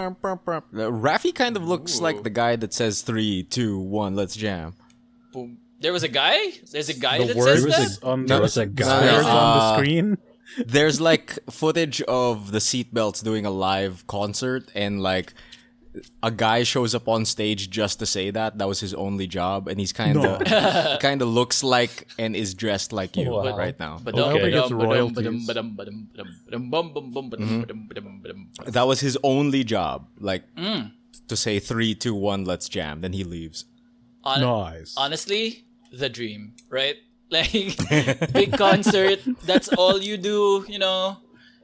Raffy kind of looks like the guy that says 3, 2, 1, let's jam. Boom. There was a guy? There's a guy The that says words that? there was a guy Stairs on the screen. There's like footage of the seatbelts doing a live concert, and like a guy shows up on stage just to say that. That was his only job, and he's kind of looks like and is dressed like you right now. I hope he gets royalties. That was his only job, like to say 3, 2, 1, let's jam. Then he leaves. Nice. Honestly, the dream, right? Like, big concert, that's all you do, you know?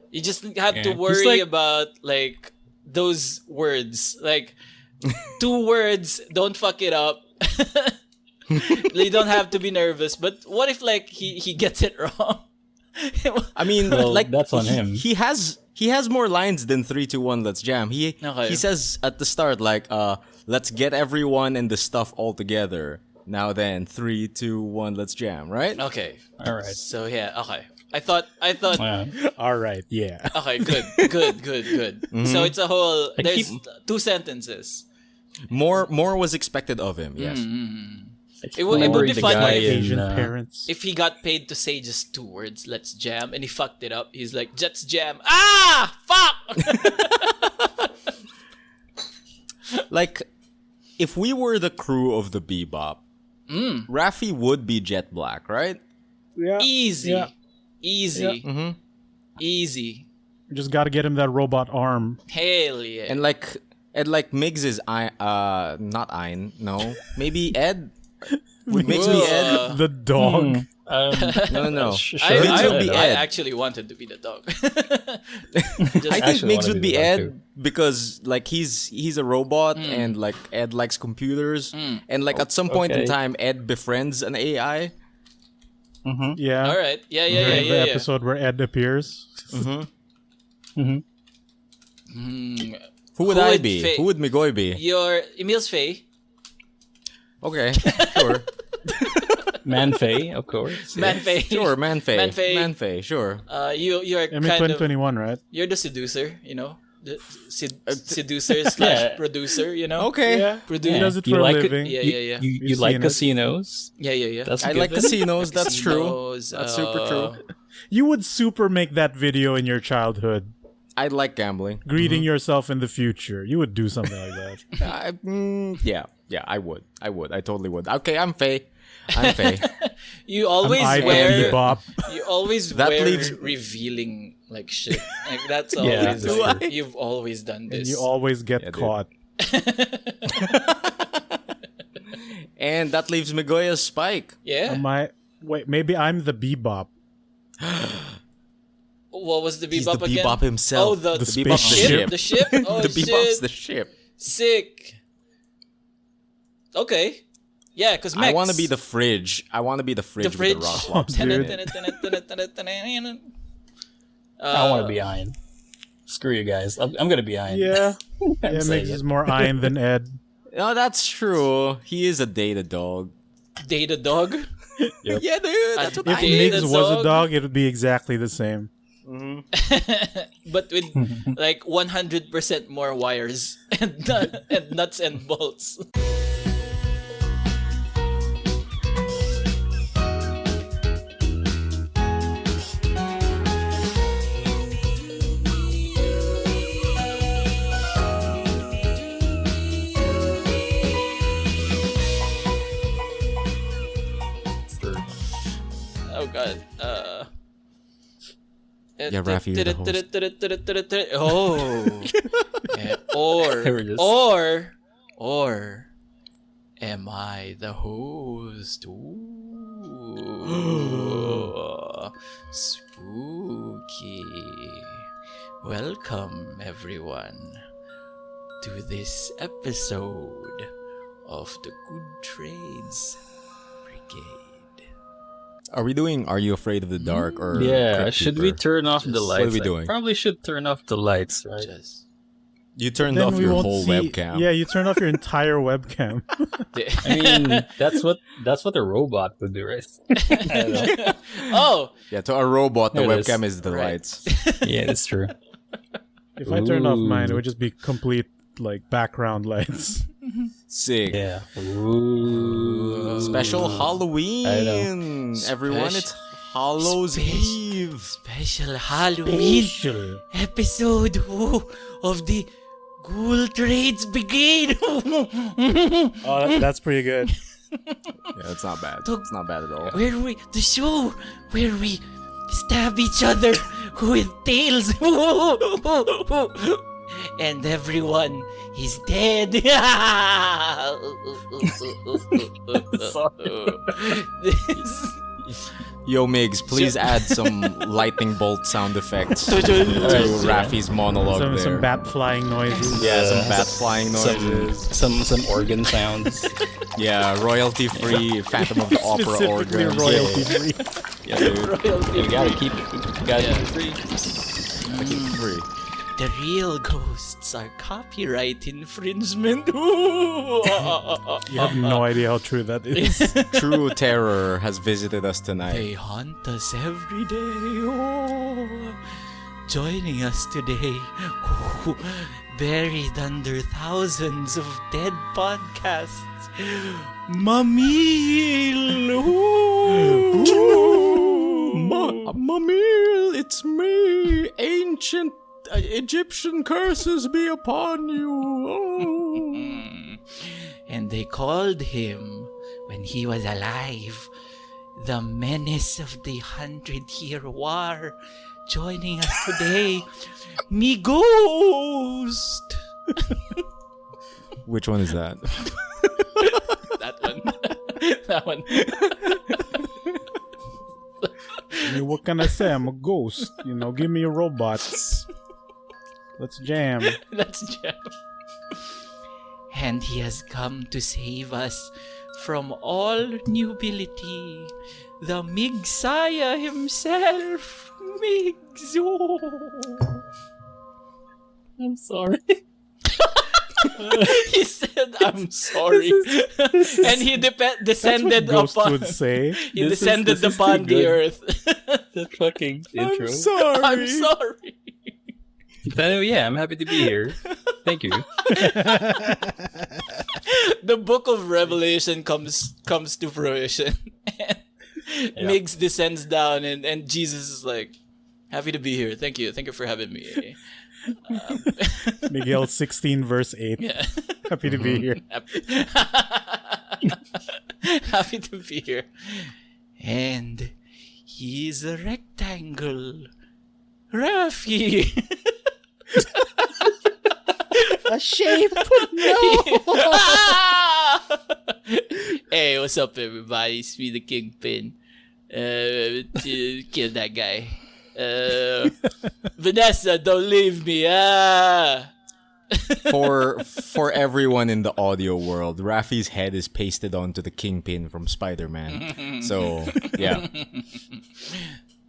You just have to worry about, like, those words. Like, 2 words, don't fuck it up. You don't have to be nervous. But what if, like, he gets it wrong? I mean, Well, like, that's on him. He has more lines than 3, 2, 1, let's jam. He says at the start, like, let's get everyone and the stuff all together. Now then, 3, 2, 1, let's jam, right? Okay. All right. So, yeah, okay. I thought. All right, yeah. Okay, good. Mm-hmm. So it's a whole. There's 2 sentences. More was expected of him. Yes. It would be the funny guy if, Asian parents. if he got paid to say just 2 words, let's jam, and he fucked it up. He's like, let's jam. Ah, fuck. Like, if we were the crew of the Bebop, Raffy would be Jet Black, right? Yeah. Easy. Yeah. Easy. Mm-hmm. Easy. Just got to get him that robot arm. Hell yeah. And like Migs is not Ein, no, maybe Ed. Would Migs be Ed? The dog. No. Sure. Migs would be I Ed. actually wanted to be the dog. I think actually Migs wanna would be be the dog Ed because like he's a robot and like Ed likes computers and like at some point in Okay. time Ed befriends an AI. Yeah. All right. Yeah. The episode where Ed appears. Who would I be? Who would Migoy be? Your Emile's Faye. Okay, sure. Manfei, of course. Man Faye. Sure, Manfei. Man Faye. Manfei, sure. You're I mean, kind of 2021, right? you're the seducer, you know, the seducer slash producer, you know. Okay. Yeah. Producer. He does it You for like a it? living. Yeah. You We've like seen it. casinos? Yeah. That's I good. like casinos, that's true. Casinos, That's super true. You would super make that video in your childhood, I like gambling. greeting yourself in the future. You would do something like that. Yeah, I would. I totally would. Okay, I'm Faye. You always I wear. Bebop. You always That wear leaves- revealing like shit. Like that's Yeah. always. Do I? You've always done And this. you always get dude. caught. And that leaves Migoy as Spike. Yeah. Maybe I'm the Bebop. What was the He's bebop the again? Bebop himself. Oh, the Bebop's the spaceship. ship. The ship. Oh, The Bebop's shit. the ship. Sick. Okay. Yeah, because I want to be the fridge. I want to be the fridge, the fridge. with the rock lobster. Dude. I want to be Iron. Screw you guys. I'm gonna be Iron. Yeah. I'm Yeah, saying Migs it. is more Ein than Ed. No, that's true. He is a data dog. Data dog. Yep. Yeah, dude. That's what If I Data Migs was a dog? dog, it would be exactly the same. But with like 100% more wires and nuts and bolts. Oh god. Yeah, Raffy, you're the host. Oh. We're just- Or am I the host? Ooh. Spooky. Welcome everyone to this episode of the Good Trades Brigade. Are we doing Are You Afraid of the Dark or Yeah, Crypt should we Keeper? turn off the Just- lights? what are we I doing? probably should turn off the lights, right? Just You turned Then off we your won't whole see. webcam. Yeah, you turned off your entire webcam. I mean, that's what a robot would do, right? I don't know. Oh, Yeah, to a robot, the There it webcam is. is the Right. lights. Yeah, that's true. If I turned off mine, it Ooh. would just be complete like background lights. Sick. Yeah. Ooh. Special Halloween. Everyone, it's Hallows Eve. special Halloween episode of the Ghoul Trades Brigade. Oh, that's pretty good. Yeah, it's not bad. It's not bad at all. the show where we stab each other with tails. And everyone is dead. Yo, Migs, please add some lightning bolt sound effects to Alright, Raffy's monologue there. Some bat flying noises. Yeah, some bat flying noises. Some organ sounds. Yeah, royalty-free Phantom of the Opera Specifically organs. royalty free. Yeah, dude. Royalty You gotta free. keep it free. Gotta keep it free. The real ghosts are copyright infringement. You have no idea how true that is. True terror has visited us tonight. They haunt us every day. Joining us today, buried under thousands of dead podcasts, Mamil. Mamil, it's me. Ancient Egyptian curses be upon you. Oh. And they called him, when he was alive, the menace of the 100-Year War. Joining us today, me ghost. Which one is that? That one. That one. I mean, what can I say? I'm a ghost. You know, give me your robots. Let's jam. That's Jeff. And he has come to save us from all nubility. The Migsaya himself. Migs. I'm sorry. He said, I'm sorry. And he That's descended what ghosts upon would say. he This is- descended this is too upon the good. earth. That fucking intro. sorry. I'm sorry. But anyway, yeah, I'm happy to be here. Thank you. The book of Revelation comes to fruition. And Migs descends down and Jesus is like, happy to be here. Thank you for having me. Miguel 16 verse 8. Yeah. Happy to be here. Happy to be here. And he's a rectangle. Raffy. A shape. Hey, what's up, everybody? It's me, the Kingpin. Kill that guy. Vanessa, don't leave me. For everyone in the audio world, Raffy's head is pasted onto the Kingpin from Spider-Man. So, yeah.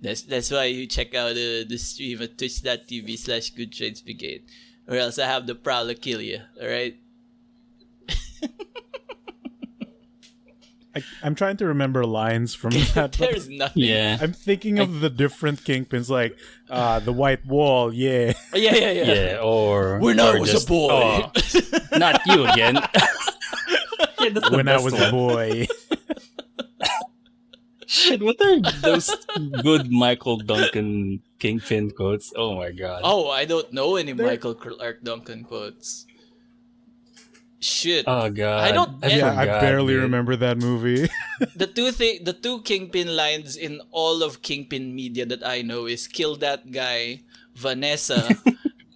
That's why you check out the stream at twitch.tv/goodtradesbrigade, or else I have the Prowler kill you. All right. I'm trying to remember lines from that. but There's nothing. Yeah. I'm thinking of the different Kingpins, like the white wall, yeah. Yeah. Yeah, or When I or was just, a boy. "Oh, not you again." Yeah, that's the When I best was one. a boy. Shit, what are those good Michael Duncan Kingpin quotes? Oh my god. Oh, I don't know any Michael Clark Duncan quotes. Shit. Oh god. I don't- Yeah, I forgot, barely dude. remember that movie. The two Kingpin lines in all of Kingpin media that I know is "kill that guy," Vanessa,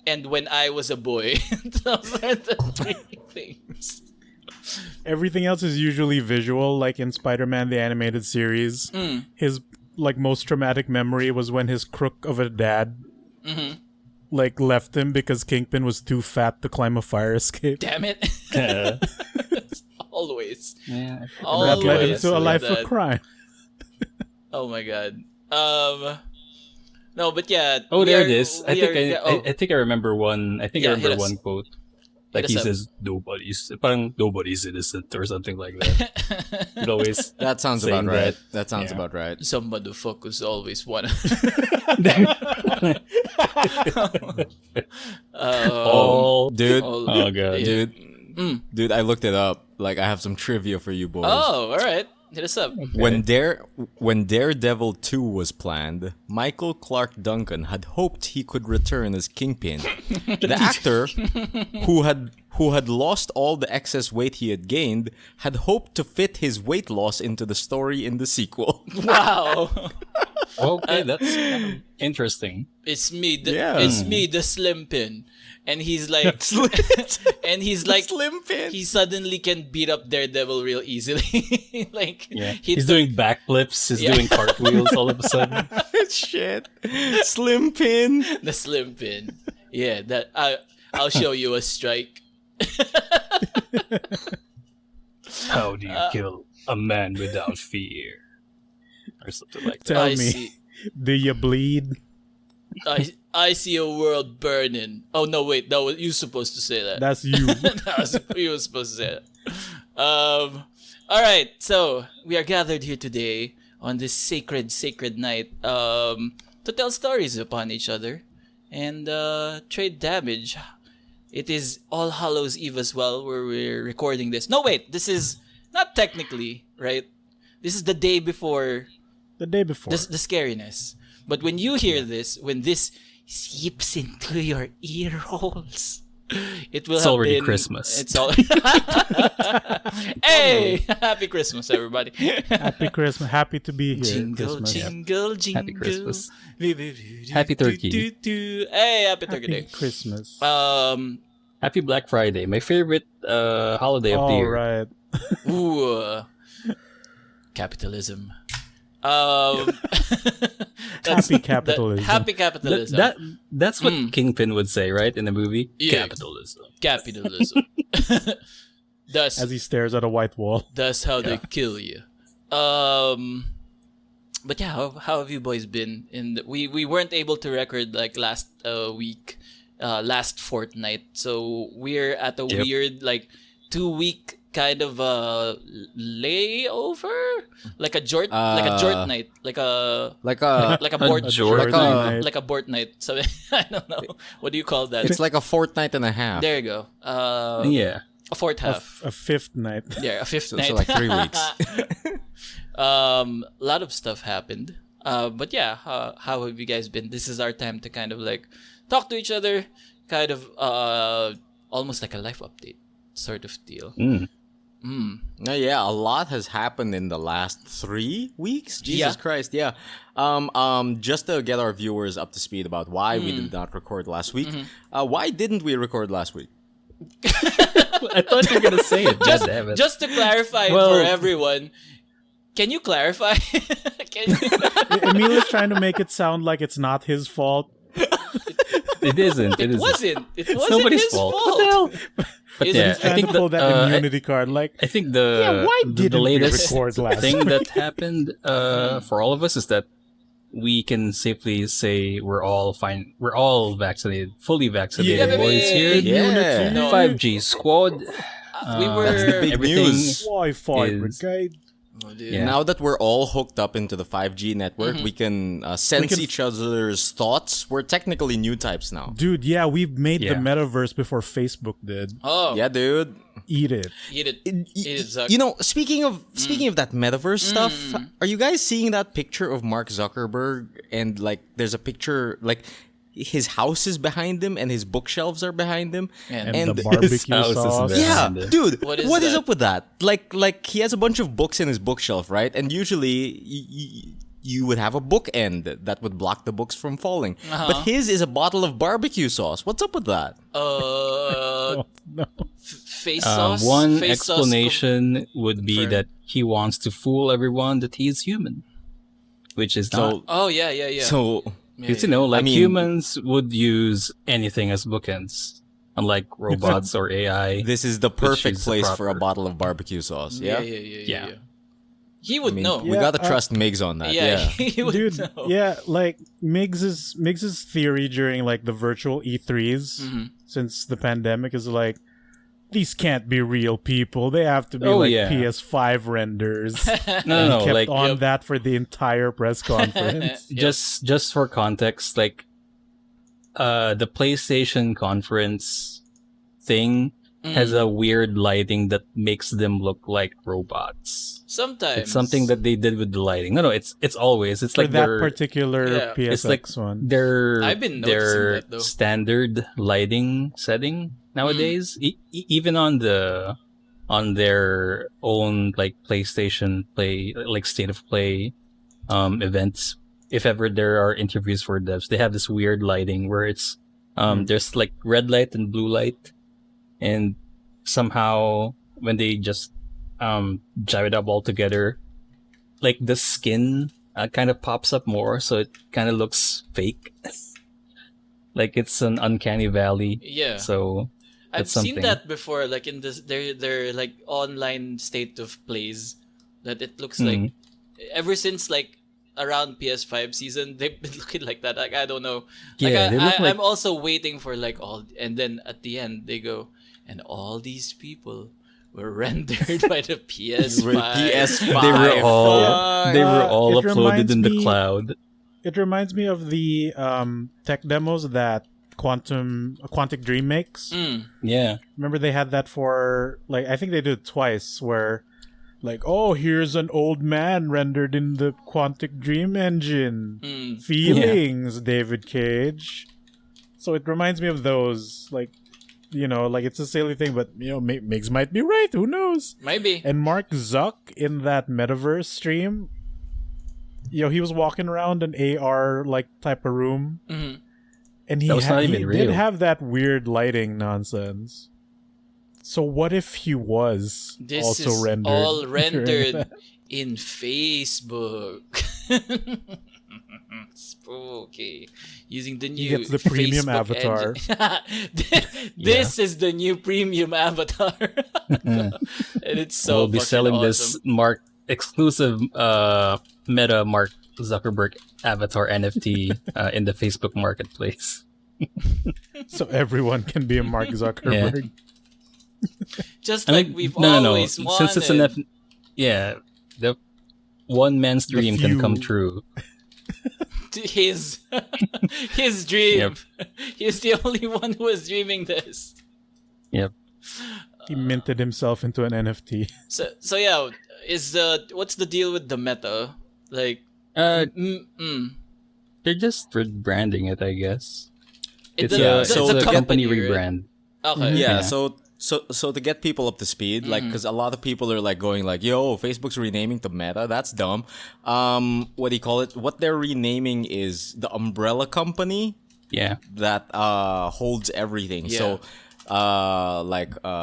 and "when I was a boy." Those are the three things. Everything else is usually visual, like in Spider-Man the animated series. His like most traumatic memory was when his crook of a dad like left him because Kingpin was too fat to climb a fire escape. Damn it. Yeah. Always. Yeah. Always. That led him to a with life that. of crime. Oh my god. No, but yeah. Oh, we there are- it is. I we think are- I think I remember one. I think I Yeah, hit remember us. one quote. Like Hit he us up. says, nobody's innocent or something like that. He'd always That sounds saying about right. that. That sounds Yeah. about right. Some motherfuckers always wanna. all Dude, all- oh god. yeah. dude, I looked it up. Like, I have some trivia for you boys. Oh, all right. Hit us up. When Daredevil 2 was planned, Michael Clark Duncan had hoped he could return as Kingpin. The actor, who had lost all the excess weight he had gained, had hoped to fit his weight loss into the story in the sequel. Wow. Okay, that's kind of interesting. It's me. Yeah. It's me, the Slim Pin. And he's like, and he's like, Slim Pin. he suddenly can beat up Daredevil real easily. Like, Yeah, he he's took- doing backflips. He's Yeah. doing cartwheels all of a sudden. Shit. Slim Pin. the Slim Pin. Yeah, that I'll show you a strike. How do you kill a man without fear, or something like that? Tell I me, see. do you bleed? I see a world burning. Oh no, wait, that was you supposed to say that. That's you. You were supposed to say that. All right, so we are gathered here today on this sacred night to tell stories upon each other and trade damage. It is All Hallows Eve as well, where we're recording this. No, wait, this is not technically right. This is the day before The day before. the scariness. But when you hear this, when this seeps into your ear holes, it will It's have already been, Christmas. It's all. Hey, happy Christmas, everybody! Happy Christmas. Happy to be here. Jingle, Christmas. jingle, jingle. Happy Christmas. Happy turkey. Hey, happy turkey Happy day. Christmas. Happy Black Friday, my favorite holiday of the All year. right. Ooh, capitalism. Happy capitalism. Happy capitalism. That's what Kingpin would say, right, in the movie? Yeah. Capitalism. Capitalism. That's As he stares at a white wall. That's how they kill you. But yeah, how have you boys been? We weren't able to record like last week, last fortnight. So we're at a Yep. weird like 2-week kind of layover, like a jort night, like a Like a. like a board jort like a night. like a board night. So I don't know what do you call that. It's like a fortnight and a half. There you go. Yeah. A fourth half. A fifth night. Yeah, a fifth So, night. so like 3 weeks. A lot of stuff happened. But yeah, how have you guys been? This is our time to kind of like talk to each other, kind of almost like a life update sort of deal. No, yeah, a lot has happened in the last 3 weeks. Jesus Yeah. Christ, yeah. Just to get our viewers up to speed about why we did not record last week. Why didn't we record last week? I thought you were gonna say it. God damn it. Just to clarify Well- for everyone, can you clarify? Can you- Emile is trying to make it sound like it's not his fault. It isn't. It isn't. wasn't. It It's wasn't nobody's his fault. fault. What the hell? But Isn't yeah, it I Trying think to pull that I immunity card. Like, think why the didn't we latest record last thing week? that happened for all of us is that we can safely say we're all fine. We're all vaccinated, fully vaccinated Yeah, boys here. Yeah. No. 5G squad. We were. That's the big everything- news. Wi-Fi is- brigade. Oh, dude. Yeah. Now that we're all hooked up into the 5G network, we can sense can- each other's thoughts. We're technically new types now. Dude, yeah, we've made the Yeah. metaverse before Facebook did. Oh, Yeah, dude. Eat it. eat it. Eat it, Zuck. You know, speaking of that metaverse stuff, are you guys seeing that picture of Mark Zuckerberg? And like, there's a picture like his house is behind him and his bookshelves are behind him. And And, And the his barbecue house is sauce. there. Yeah, Behind it. dude. What is what is that? up with that? Like he has a bunch of books in his bookshelf, right? And usually you would have a bookend that would block the books from falling. But his is a bottle of barbecue sauce. What's up with that? Oh, no. face sauce. One face sauce explanation would be confirmed. that he wants to fool everyone that he's human, which is not. Oh yeah, yeah, yeah. So Because, you know, like I mean- humans would use anything as bookends, unlike robots or AI. this is the perfect is the place for a proper- bottle of barbecue sauce. yeah, Yeah. yeah, yeah, yeah, Yeah. yeah. He would know. We gotta trust Migs on that. Yeah, Yeah. he would Dude, know. yeah, like Migs's theory during like the virtual E3s since the pandemic is like, these can't be real people. They have to be PS5 renders. No, Kept like on that for the entire press conference. just for context, like the PlayStation conference thing has a weird lighting that makes them look like robots. Sometimes It's something that they did with the lighting. No, it's always. It's For like that their particular PSX it's like one. I've been noticing their that, though. standard lighting setting nowadays. Even on their own like PlayStation Play, like State of Play events. If ever there are interviews for devs, they have this weird lighting where it's there's like red light and blue light, and somehow when they just jive it up all together, like the skin kind of pops up more, so it kind of looks fake. Like it's an uncanny valley. Yeah. So I've that's seen something. that before, like in their like online state of plays, that it looks like ever since like around PS5 season they've been looking like that. Like I don't know. Yeah, they look like- I'm also waiting for like all, and then at the end they go, and all these people were rendered by the PS5. PS5. They were all it uploaded in the reminds me- cloud. It reminds me of the tech demos that Quantic Dream makes. Yeah. Remember they had that for like I think they did it twice where like, oh, here's an old man rendered in the Quantic Dream engine. Feelings, David Cage. So it reminds me of those, like, you know, like it's a silly thing, but you know, Migs might be right. Who knows? Maybe. And Mark Zuck in that metaverse stream, you know, he was walking around an AR like type of room, and he That was not he even did real. have that weird lighting nonsense. So what if he was This also is rendered? all during rendered that? in Facebook. Spooky. Using the new gets the premium Facebook avatar. engine. This is the new premium avatar. And it's so We'll be fucking selling awesome. this exclusive Meta Mark Zuckerberg avatar NFT in the Facebook marketplace. So everyone can be a Mark Zuckerberg. Just like we've always wanted. Since it's an the one man's dream can come few. true. His dream. He's the only one who was dreaming this. Yep. He minted himself into an NFT. So yeah, what's the deal with the meta? Like, They're just rebranding it, I guess. it's It's a a company right? rebrand. Okay. Yeah, Yeah. so to get people up to speed, like, because a lot of people are like going like, "Yo, Facebook's renaming to Meta. That's dumb." What do you call it? What they're renaming is the umbrella company Yeah. that holds everything. Yeah. So,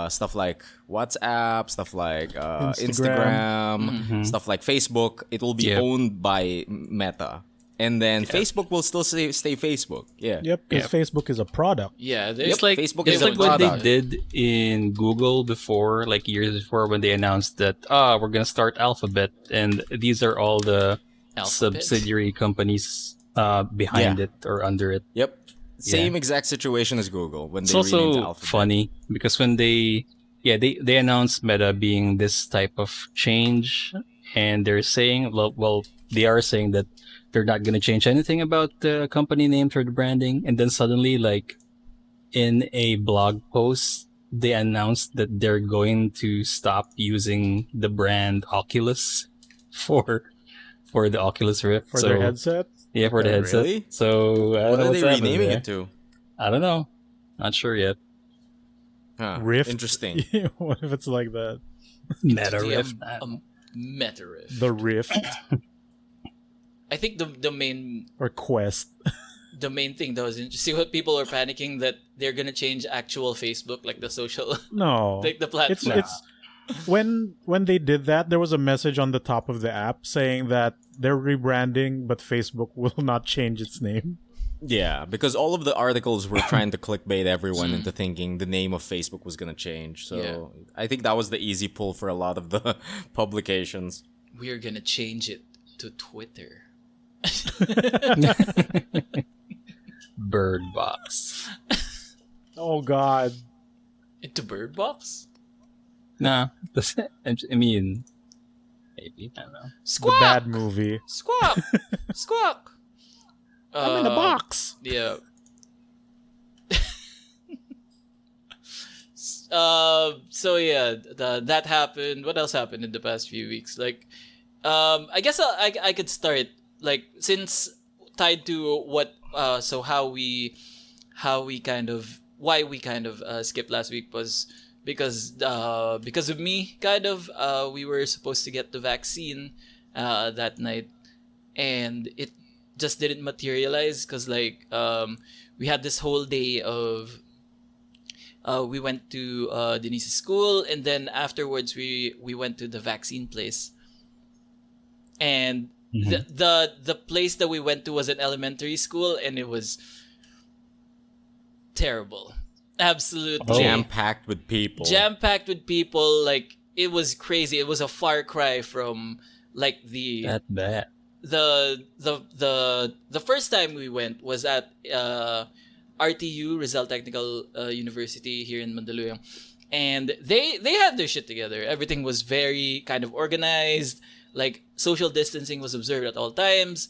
stuff like WhatsApp, stuff like Instagram, stuff like Facebook. It will be Yep. owned by Meta, and then Facebook will still stay Facebook. Yeah. Yep, because Facebook is a product. Yeah, It's like Facebook it's is a like what they product. did in Google before, like years before, when they announced that we're gonna start Alphabet, and these are all the Alphabet. subsidiary companies behind Yeah. it or under it. Yep. Same exact situation as Google when It's they renamed also Alphabet. funny because when they announced Meta being this type of change, and they're saying, well, they are saying that they're not going to change anything about the company name or the branding, and then suddenly, like in a blog post, they announced that they're going to stop using the brand Oculus for the Oculus Rift For their headset. Yeah, for the headset. Really? So I don't What know are what's they happening renaming there. it to? I don't know. Not sure yet. Huh, Rift. Interesting. What if it's like that? Meta The, Rift. Meta Rift. The Rift I think the main or Quest. thing that was interesting, what people were panicking that they're gonna change actual Facebook, like the social, No. like the platform. It's when they did that, there was a message on the top of the app saying that they're rebranding, but Facebook will not change its name. Yeah, because all of the articles were trying to clickbait everyone into thinking the name of Facebook was going to change. So I think that was the easy pull for a lot of the publications. we're gonna change it to Twitter. Bird Box. Oh God. Into Bird Box? Nah, I mean, maybe, I don't know. Squawk! The bad movie. Squawk! Squawk! I'm in a box. Yeah. So yeah, that happened. What else happened in the past few weeks? Like, I guess I could start, like, since tied to what so why we kind of skipped last week was because of me, kind of. We were supposed to get the vaccine that night, and it just didn't materialize because, like, we had this whole day of we went to Denise's school, and then afterwards we went to the vaccine place. And the place that we went to was an elementary school, and it was terrible. Absolutely. Jam-packed with people. Jam-packed with people. Like, it was crazy. It was a far cry from, like, That bad. the first time we went was at RTU, Rizal Technical University here in Mandaluyong, and they had their shit together. Everything was very kind of organized. Like, social distancing was observed at all times.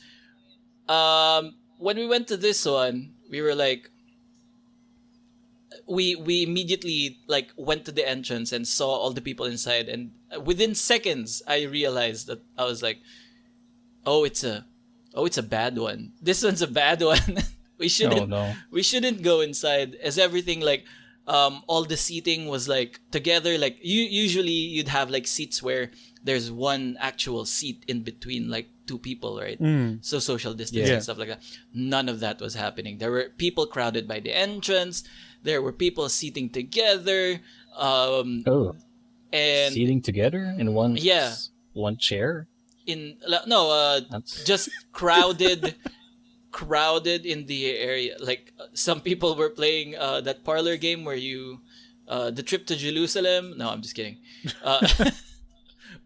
When we went to this one, we were like, we immediately, like, went to the entrance and saw all the people inside, and within seconds I realized that I was like, oh, it's a bad one. This one's a bad one. We shouldn't go inside, as everything, like, all the seating was, like, together. Like, usually you'd have, like, seats where there's one actual seat in between, like, two people, right? So social distancing and stuff like that. None of that was happening. There were people crowded by the entrance. There were people seating together. And Seating together in one chair? That's... just crowded in the area. Like, some people were playing that parlor game where you the trip to Jerusalem. No, I'm just kidding.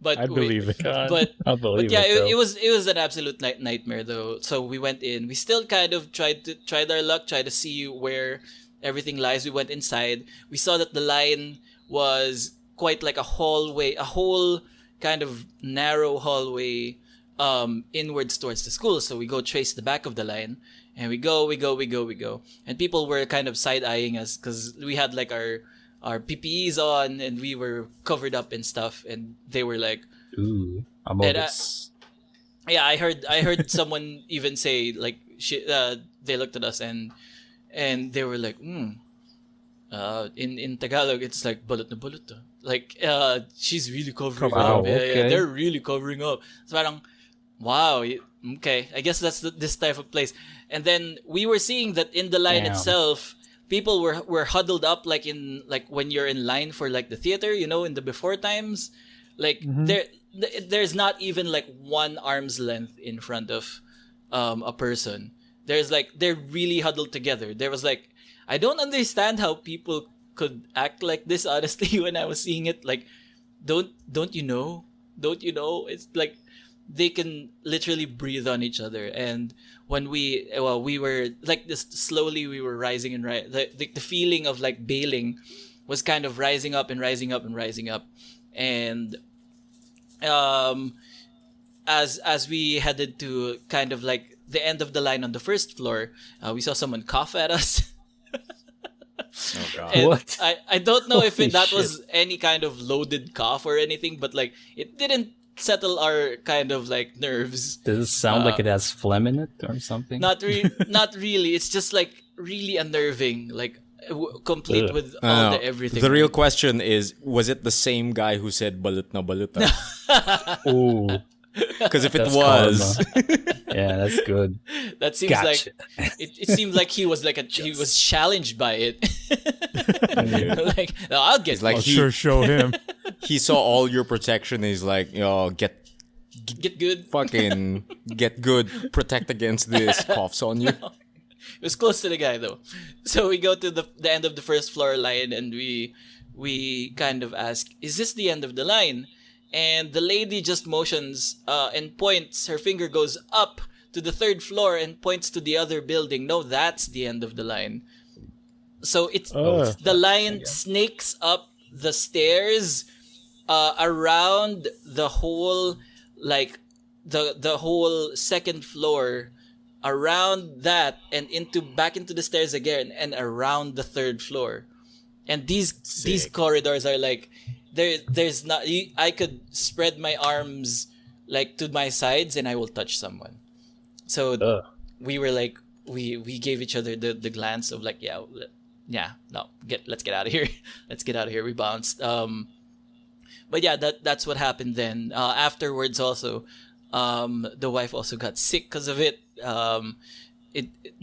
But I believe it. But believe yeah, it was an absolute nightmare though. So we went in. We still kind of tried our luck, tried to see where everything lies. We went inside. We saw that the line was quite like a hallway, a whole kind of narrow hallway inwards towards the school. So we go trace the back of the line, and we go. And people were kind of side-eyeing us because we had, like, our PPEs on, and we were covered up and stuff, and they were like, "Ooh, I'm over this." Yeah, I heard someone even say, like, they looked at us and they were like, in Tagalog it's like balot na balot. Like, she's really covering up. Yeah, they're really covering up. So parang, wow, okay, I guess that's this type of place. And then we were seeing that in the line itself, people were huddled up, like, in, like, when you're in line for, like, the theater, you know, in the before times, like, there's not even, like, one arm's length in front of a person. There's, like, they're really huddled together. There was, like, I don't understand how people could act like this, honestly. When I was seeing it, like, don't you know it's like they can literally breathe on each other. And when we were, like, this slowly, we were rising and the feeling of, like, bailing was kind of rising up and rising up and rising up. And as we headed to kind of, like, the end of the line on the first floor, we saw someone cough at us. Oh God! And What? I don't know if Holy that shit. was any kind of loaded cough or anything, but, like, it didn't settle our kind of, like, nerves. Does it sound like it has phlegm in it or something? Not really. It's just, like, really unnerving, like, complete with all the everything. The real question is, was it the same guy who said balut na baluta? Ooh, Because if it That's was, yeah, that's good. That seems Gotcha. like it seemed like he was like he was challenged by it. Like, no, I'll get like I'll he sure show him. he saw all your protection. And he's like, yo, get good. fucking get good, protect against this. Coughs on you. It was close to the guy though. So we go to the end of the first floor line, and we kind of ask, "Is this the end of the line?" and the lady just motions and points. Her finger goes up to the third floor and points to the other building. No, that's the end of the line. So the line snakes up the stairs around the whole, like the whole second floor, around that, and back into the stairs again, and around the third floor. And these corridors are like, there's not, I could spread my arms like to my sides and I will touch someone. So we were like, we gave each other the glance of like, let's get out of here. Let's get out of here. We bounced. But yeah, that's what happened then. Afterwards also, the wife also got sick because of it. The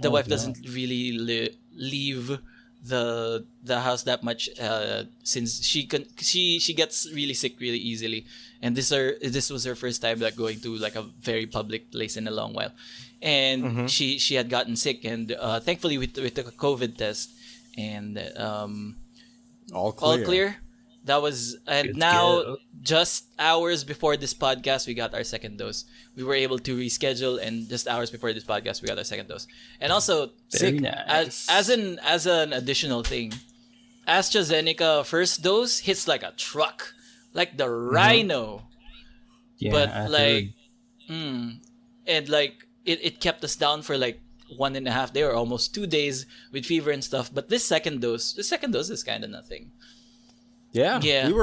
wife doesn't really leave the house that much, since she gets really sick really easily, and this was her first time like going to like a very public place in a long while, and she had gotten sick, and thankfully we took a COVID test, and all clear. That was, and now just hours before this podcast we got our second dose. We were able to reschedule, and just hours before this podcast we got our second dose. And also, nice. as an additional thing, AstraZeneca first dose hits like a truck, like the Rhino. Yeah, but like, and like it kept us down for like 1.5 days or almost 2 days with fever and stuff. But the second dose is kind of nothing. Yeah. We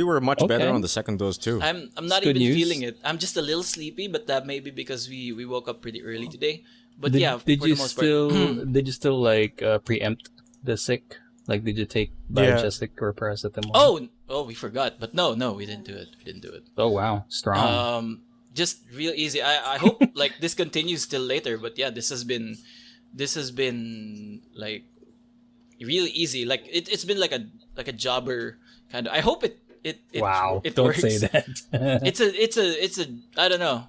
were much better on the second dose too. I'm not even feeling it. I'm just a little sleepy, but that may be because we woke up pretty early today. But did for you the most part. did you still like preempt the sick? Like, did you take Biogesic or paracetamol? Oh, we forgot. But no, we didn't do it. Oh wow, strong. Just real easy. I hope like this continues till later. But yeah, this has been like really easy. Like it's been like a jobber kind of. I hope it wow. It Don't works. say that. it's a I don't know.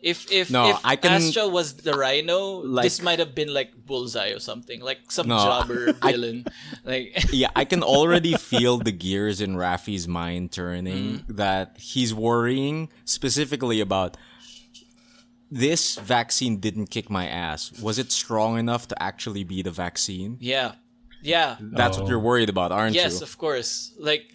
If Astra was the Rhino, like, this might have been like Bullseye or something, like some jobber villain. Like yeah, I can already feel the gears in Raffy's mind turning, that he's worrying specifically about this vaccine didn't kick my ass. Was it strong enough to actually be the vaccine? Yeah. That's what you're worried about, aren't you? Yes, of course. Like,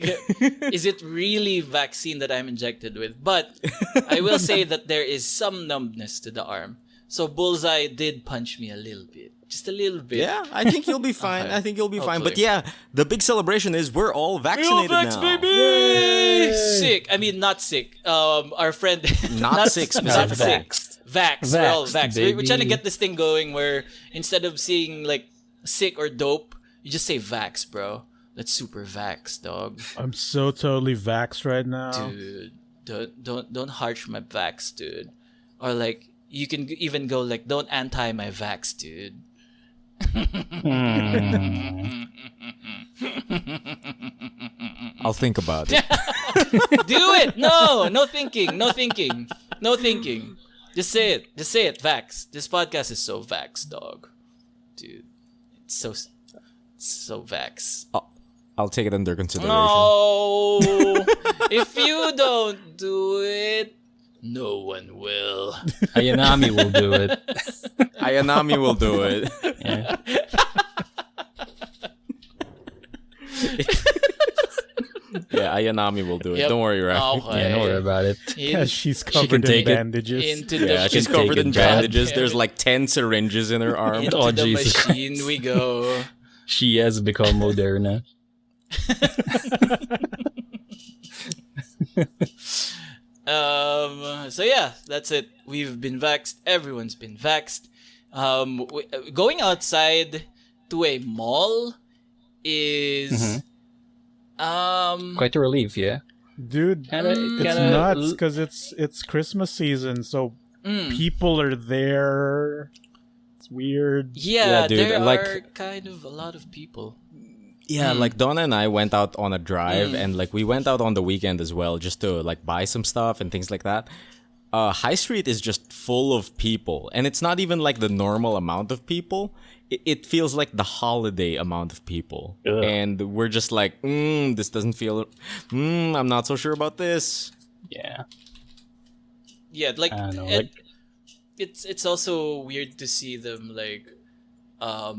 is it really vaccine that I'm injected with? But I will say that there is some numbness to the arm. So Bullseye did punch me a little bit. Just a little bit. Yeah, I think you'll be fine. Okay. I think you'll be fine. Hopefully. But yeah, the big celebration is we're all vaccinated now. Baby! Yay! Sick. I mean, not sick. Our friend... Not sick, Not specific. sick. Vax. We're all Vaxxed, vaxxed. We're trying to baby. get this thing going where instead of seeing like sick or dope, you just say vax, bro. That's super vax, dog. I'm so totally vaxxed right now. Dude, don't harsh my vax, dude. Or like you can even go like, don't anti my vax, dude. I'll think about it. Do it. No thinking. Just say it. Vax. This podcast is so vax, dog. Dude, it's so vax. I'll take it under consideration. No, if you don't do it, no one will. Ayanami will do it. Ayanami will do it. Yeah. Yeah, Ayanami will do it. Yep. Don't worry, Raffy. Okay. Yeah, don't worry about it. Yeah, she's can covered in take it. bandages. Into the Yeah, she's can take covered in it, Dad. bandages. There's like 10 syringes in her arm. into Oh, the Jesus. machine we go. She has become Moderna. So yeah, that's it. We've been vaxxed. Everyone's been vaxxed. Going outside to a mall is Quite a relief, yeah. Dude, it's nuts because it's Christmas season, so people are there. It's weird. yeah, Yeah, dude, there like- are kind of a lot of people. Yeah, like Donna and I went out on a drive, and like we went out on the weekend as well, just to like buy some stuff and things like that. High Street is just full of people, and it's not even like the normal amount of people. It feels like the holiday amount of people, and we're just like, this doesn't feel. I'm not so sure about this. Yeah. Yeah, like, I don't know. and it's also weird to see them like, I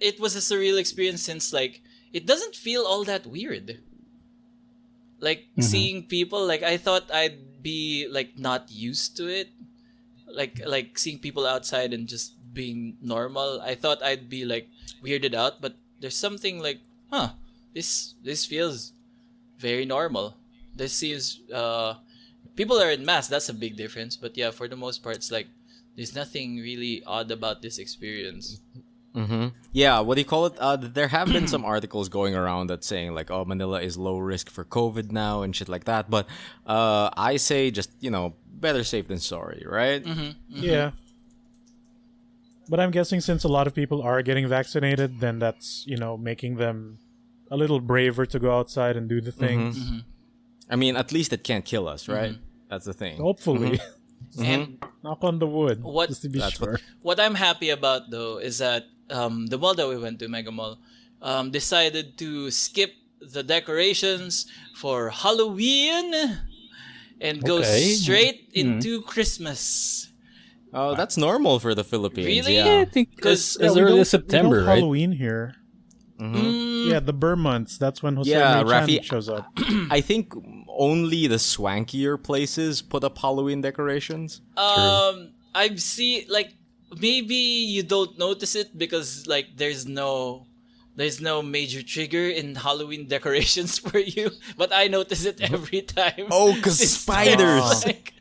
it was a surreal experience since like it doesn't feel all that weird. Like seeing people, like I thought I'd be like not used to it. Like seeing people outside and just being normal. I thought I'd be like weirded out, but there's something like, this feels very normal. This seems people are in mass, that's a big difference. But yeah, for the most part it's like there's nothing really odd about this experience. Yeah, what do you call it? There have been some articles going around that saying like, oh, Manila is low risk for COVID now and shit like that. But I say just, better safe than sorry, right? Yeah. But I'm guessing since a lot of people are getting vaccinated, then that's, making them a little braver to go outside and do the things. I mean, at least it can't kill us, right? That's the thing. Hopefully. And Knock on the wood. What- just to be That's sure. what I'm happy about though is that the mall that we went to, Mega Mall, decided to skip the decorations for Halloween and go Okay. straight into Christmas. Oh, that's normal for the Philippines. Really? Yeah, I Yeah. think Because as early as September, we don't right? Halloween here. Yeah, the Burr months. That's when Jose Yeah, Marichan Raffy- shows up. I think only the swankier places put up Halloween decorations. I've seen like maybe you don't notice it because like there's no major trigger in Halloween decorations for you, but I notice it every time. Oh, 'cause Since spiders. there's, like,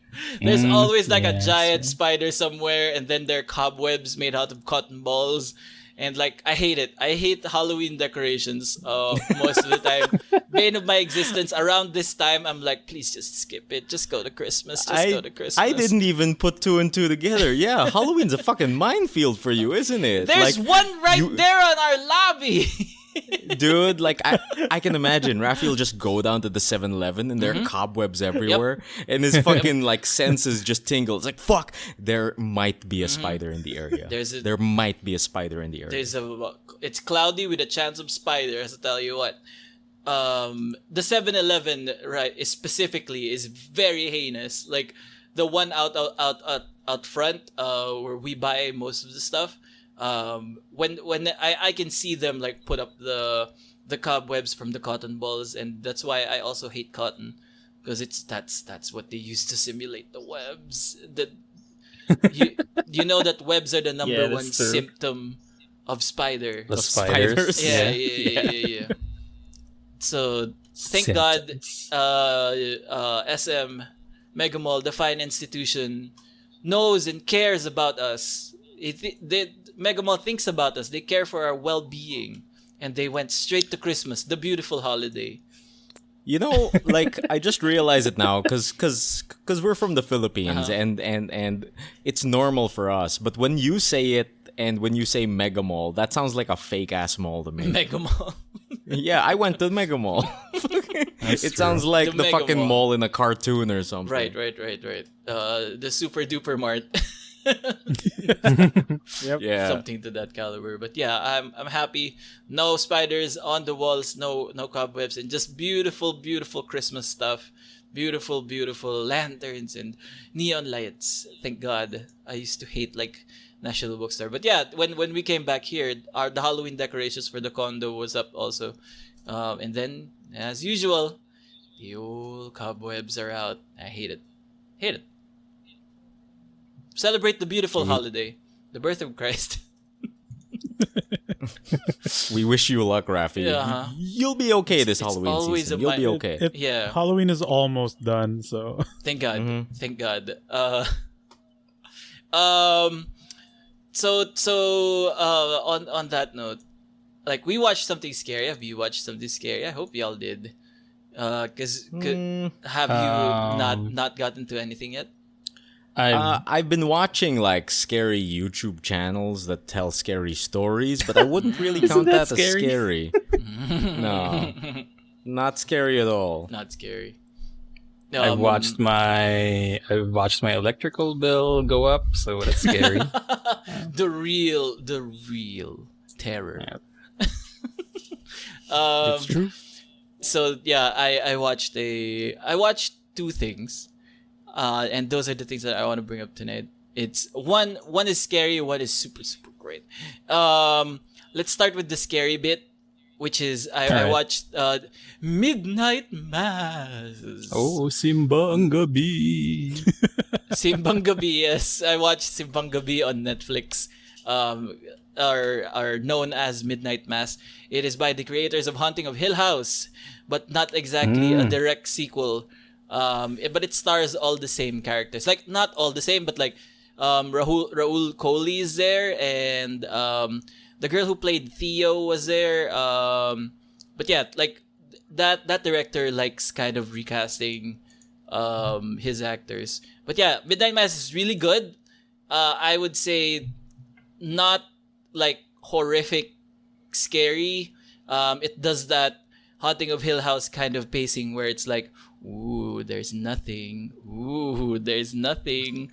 there's always like a yes, giant spider somewhere, and then there are cobwebs made out of cotton balls. And like I hate it. I hate Halloween decorations most of the time. Bane of my existence. Around this time, I'm like, please just skip it. Just go to Christmas. Just go to Christmas. I didn't even put two and two together. Yeah, Halloween's a fucking minefield for you, isn't it? There's Like, one right there on our lobby. dude, like I can imagine Raffy will just go down to the 7-Eleven and there are cobwebs everywhere and his fucking like senses just tingle. It's like, fuck, there might be a spider in the area. There might be a spider in the area. It's cloudy with a chance of spiders, I'll tell you what. The 7-Eleven, right, specifically is very heinous. Like the one out front where we buy most of the stuff. When I can see them like put up the cobwebs from the cotton balls, and that's why I also hate cotton, because that's what they use to simulate the webs. That you know that webs are the number one that's true. symptom of spider. The Of spiders. spiders. Yeah. So thank God, SM Mega Mall, the fine institution, knows and cares about us. Mega Mall thinks about us. They care for our well-being, and they went straight to Christmas, the beautiful holiday. Like I just realized it now because we're from the Philippines and it's normal for us. But when you say it and when you say Mega Mall, that sounds like a fake ass mall to me. Mega Mall. Yeah, I went to Mega Mall. It sounds like The the Mega fucking Mall. mall in a cartoon or something. Right. The Super Duper Mart. Yeah. Something to that caliber. But yeah, I'm happy. No spiders on the walls, no cobwebs, and just beautiful Christmas stuff. Beautiful lanterns and neon lights. Thank God. I used to hate like National Bookstore. But yeah, when we came back here, the Halloween decorations for the condo was up also. And then as usual, the old cobwebs are out. I hate it. Celebrate the beautiful holiday, the birth of Christ. We wish you luck, Raffy. Yeah. You'll be okay this It's Halloween always season. a You'll be mi- okay. Yeah. Halloween is almost done, so Thank God. Mm-hmm. Thank God. On that note, like we watched something scary. Have you watched something scary? I hope y'all did. Have you not gotten to anything yet? I've been watching like scary YouTube channels that tell scary stories, but I wouldn't really count that as scary. No, not scary at all. Not scary. I watched my electrical bill go up, so that's scary. the real terror. Yeah. it's true. So yeah, I watched two things, and those are the things that I want to bring up tonight. It's one is scary, one is super super great. Let's start with the scary bit, which is I Alright. watched Midnight Mass. Oh, Simbang Gabi. Simbang Gabi, yes. I watched Simbang Gabi on Netflix. Are known as Midnight Mass. It is by the creators of Haunting of Hill House, but not exactly a direct sequel. But it stars all the same characters. Like, not all the same, but like Raul Coley is there, and the girl who played Theo was there. But yeah, like that director likes kind of recasting his actors. But yeah, Midnight Mass is really good. I would say not like horrific scary. It does that Haunting of Hill House kind of pacing where it's like, ooh, there's nothing. Ooh, there's nothing.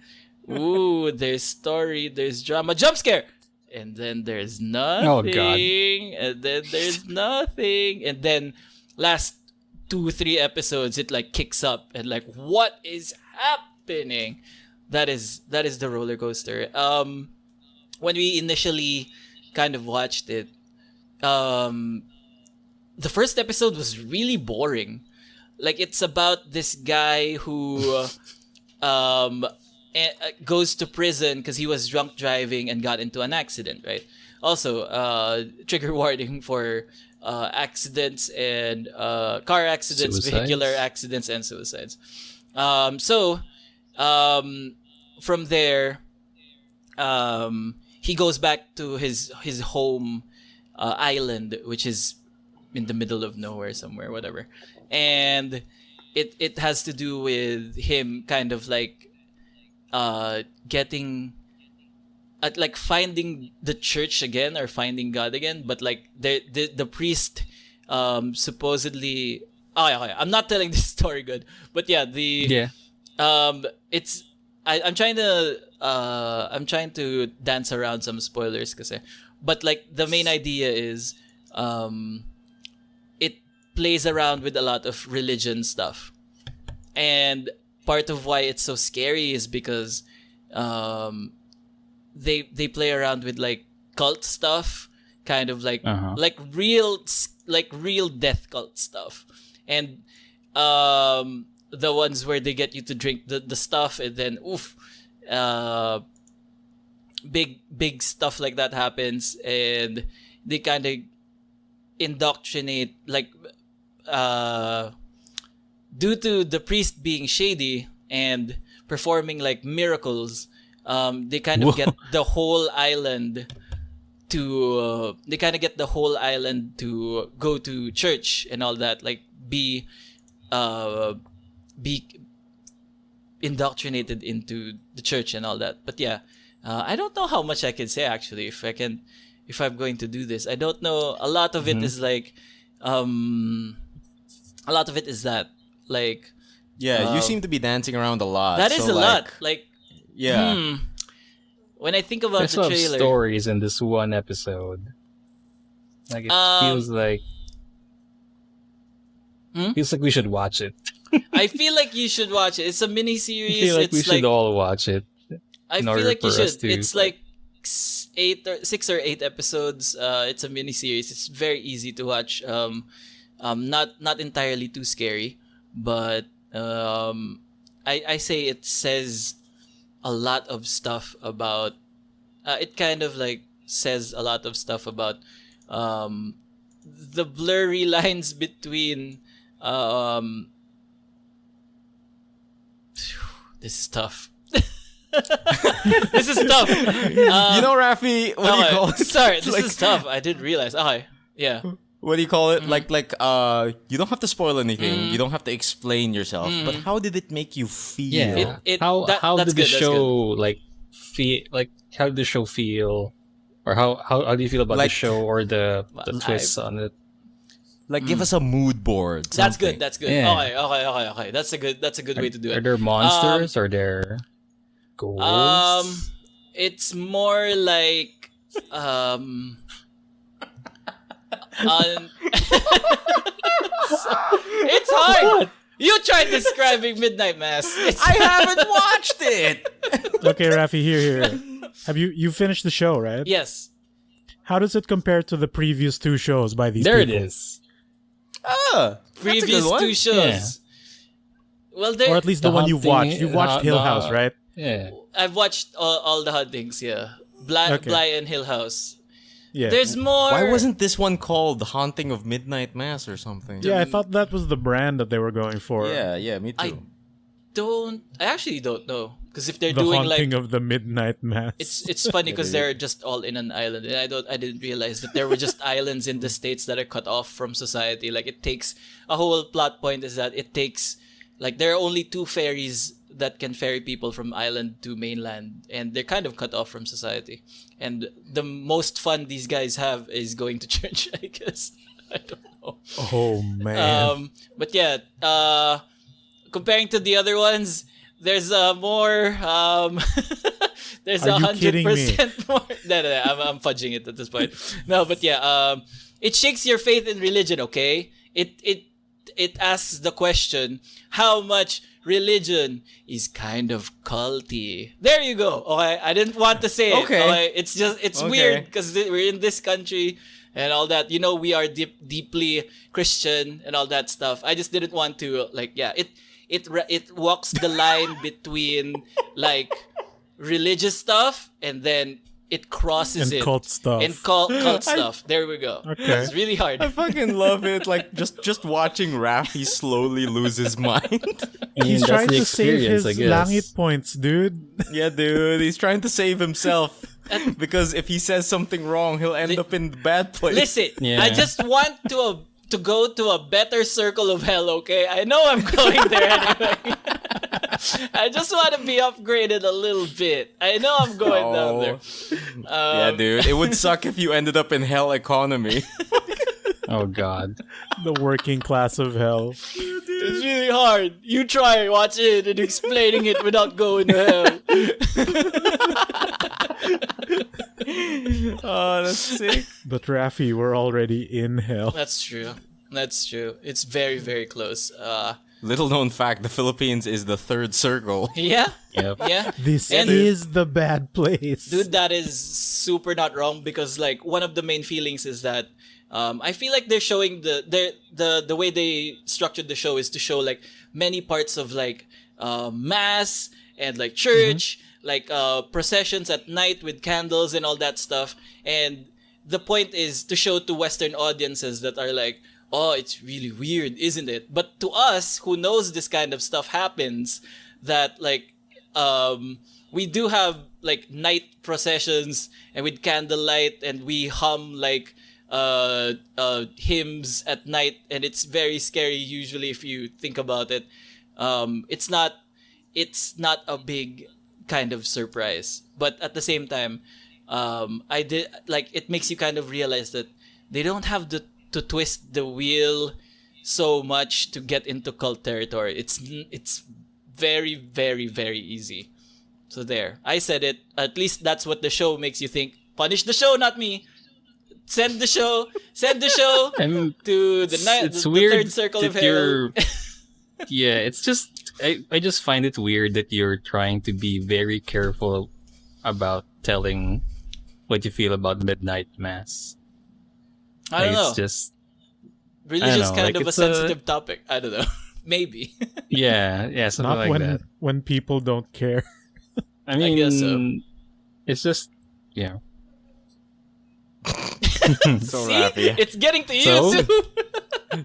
Ooh, there's story, there's drama, jump scare, and then there's nothing. Oh, God. And then there's nothing, and then last 2-3 episodes it like kicks up and like, what is happening? That is the roller coaster. When we initially kind of watched it, the first episode was really boring. Like, it's about this guy who goes to prison because he was drunk driving and got into an accident, right? Also, trigger warning for accidents and car accidents, Suicides? vehicular accidents, and suicides. From there, he goes back to his home island, which is in the middle of nowhere somewhere, whatever. And it has to do with him kind of like getting at like finding the church again or finding God again, but like the priest supposedly. Oh, yeah, I'm not telling this story good, but yeah, it's I'm trying to dance around some spoilers kasi, but like the main idea is it plays around with a lot of religion stuff, and part of why it's so scary is because they play around with like cult stuff, kind of like like real death cult stuff, and the ones where they get you to drink the stuff and then big stuff like that happens, and they kind of indoctrinate like due to the priest being shady and performing like miracles, they kind of get the whole island to go to church and all that, like be indoctrinated into the church and all that. But yeah, I don't know how much I can say actually if I'm going to do this. I don't know. A lot of it is like a lot of it is that like you seem to be dancing around a lot. that is so a like, lot. Like Yeah. when I think about There's a the lot of trailer, stories in this one episode. Like, it feels like we should watch it. I feel like you should watch it. It's a mini I series. feel like It's we should all watch it. I in feel order like you for us should. to, It's like 6 or 8 episodes. It's a mini series. It's very easy to watch. Not entirely too scary, but I say it says a lot of stuff about. It kind of like says a lot of stuff about the blurry lines between. This is tough. This is tough. You know, Raffy, what do you call it? Sorry, this Like, is tough. I didn't realize. Okay, yeah. what do you call it? Like you don't have to spoil anything. You don't have to explain yourself. But how did it make you feel? How That's did the good, that's show like feel? Like, how did the show feel? Or how do you feel about the Like, show or the twists on it? Like, give us a mood board. That's something. good. That's good. Yeah. Okay. That's a good way to do Are it. there monsters? Are there ghosts? It's more like It's hard. You tried describing Midnight Mass. I haven't watched it. Okay, Raffy, here. Have you finished the show, right? Yes. How does it compare to the previous 2 shows by these There people? it is. Previous 2 shows. Yeah. Well, Or at least the one you've Hunting- watched. You've watched Hill House, right? Yeah. I've watched all the Huntings, yeah. Bly and Hill House. Yeah. There's more. Why wasn't this one called The Haunting of Midnight Mass or something? Yeah, I thought that was the brand that they were going for. Yeah, me too. I actually don't know. Because if they're The doing Haunting like... of the Midnight Mass. It's funny because they're just all in an island. And I didn't realize that there were just islands in the States that are cut off from society. Like it takes... A whole plot point is that it takes... Like there are only 2 ferries that can ferry people from island to mainland, and they're kind of cut off from society. And the most fun these guys have is going to church, I guess. I don't know. Oh, man. But yeah, comparing to the other ones, there's more. There's Are you kidding me? 100% more. No, I'm fudging it at this point. No, but yeah, it shakes your faith in religion. Okay, it asks the question: how much religion is kind of culty? There you go. Okay, I didn't want to say it. Okay, it's weird because we're in this country and all that. You know, we are deeply Christian and all that stuff. I just didn't want to it walks the line between like religious stuff and then it crosses And it. cult stuff. And cult stuff. There we go. Okay. It's really hard. I fucking love it. Like just watching Raffy slowly lose his mind. He's that's trying the to save experience, his I guess. langit points, dude. Yeah, dude, he's trying to save himself. Because if he says something wrong, he'll end up in the bad place. Listen, Yeah. I just want to go to a better circle of hell, okay? I know I'm going there anyway. I just want to be upgraded a little bit. I know I'm going down there. Yeah, dude, it would suck if you ended up in hell economy. Oh God. The working class of hell. It's really hard. You try watching it and explaining it without going to hell. Oh, that's sick. But Raffy, we're already in hell. That's true. It's very, very close. Little known fact, the Philippines is the 3rd circle. Yeah. Yep. Yeah. This And- is the bad place. Dude, that is super not wrong because like one of the main feelings is that I feel like they're showing the way they structured the show is to show like many parts of like mass and like church, like processions at night with candles and all that stuff. And the point is to show to Western audiences that are like, oh, it's really weird, isn't it? But to us who knows this kind of stuff happens, that like we do have like night processions and with candlelight and we hum like hymns at night, and it's very scary usually if you think about it. It's not a big kind of surprise, but at the same time, I did like it makes you kind of realize that they don't have to twist the wheel so much to get into cult territory. It's very, very, very easy. So there, I said it. At least that's what the show makes you think. Punish the show, not me. Send the show And to the it's the weird 3rd circle of that hell. you're yeah, it's just I just find it weird that you're trying to be very careful about telling what you feel about Midnight Mass. I don't know. It's just Religion's know, kind like, of a it's sensitive topic. I don't know. Maybe. yeah, something Not like that. when people don't care. I mean, guess so. It's just yeah. So See? Raffy. It's getting to you So? too.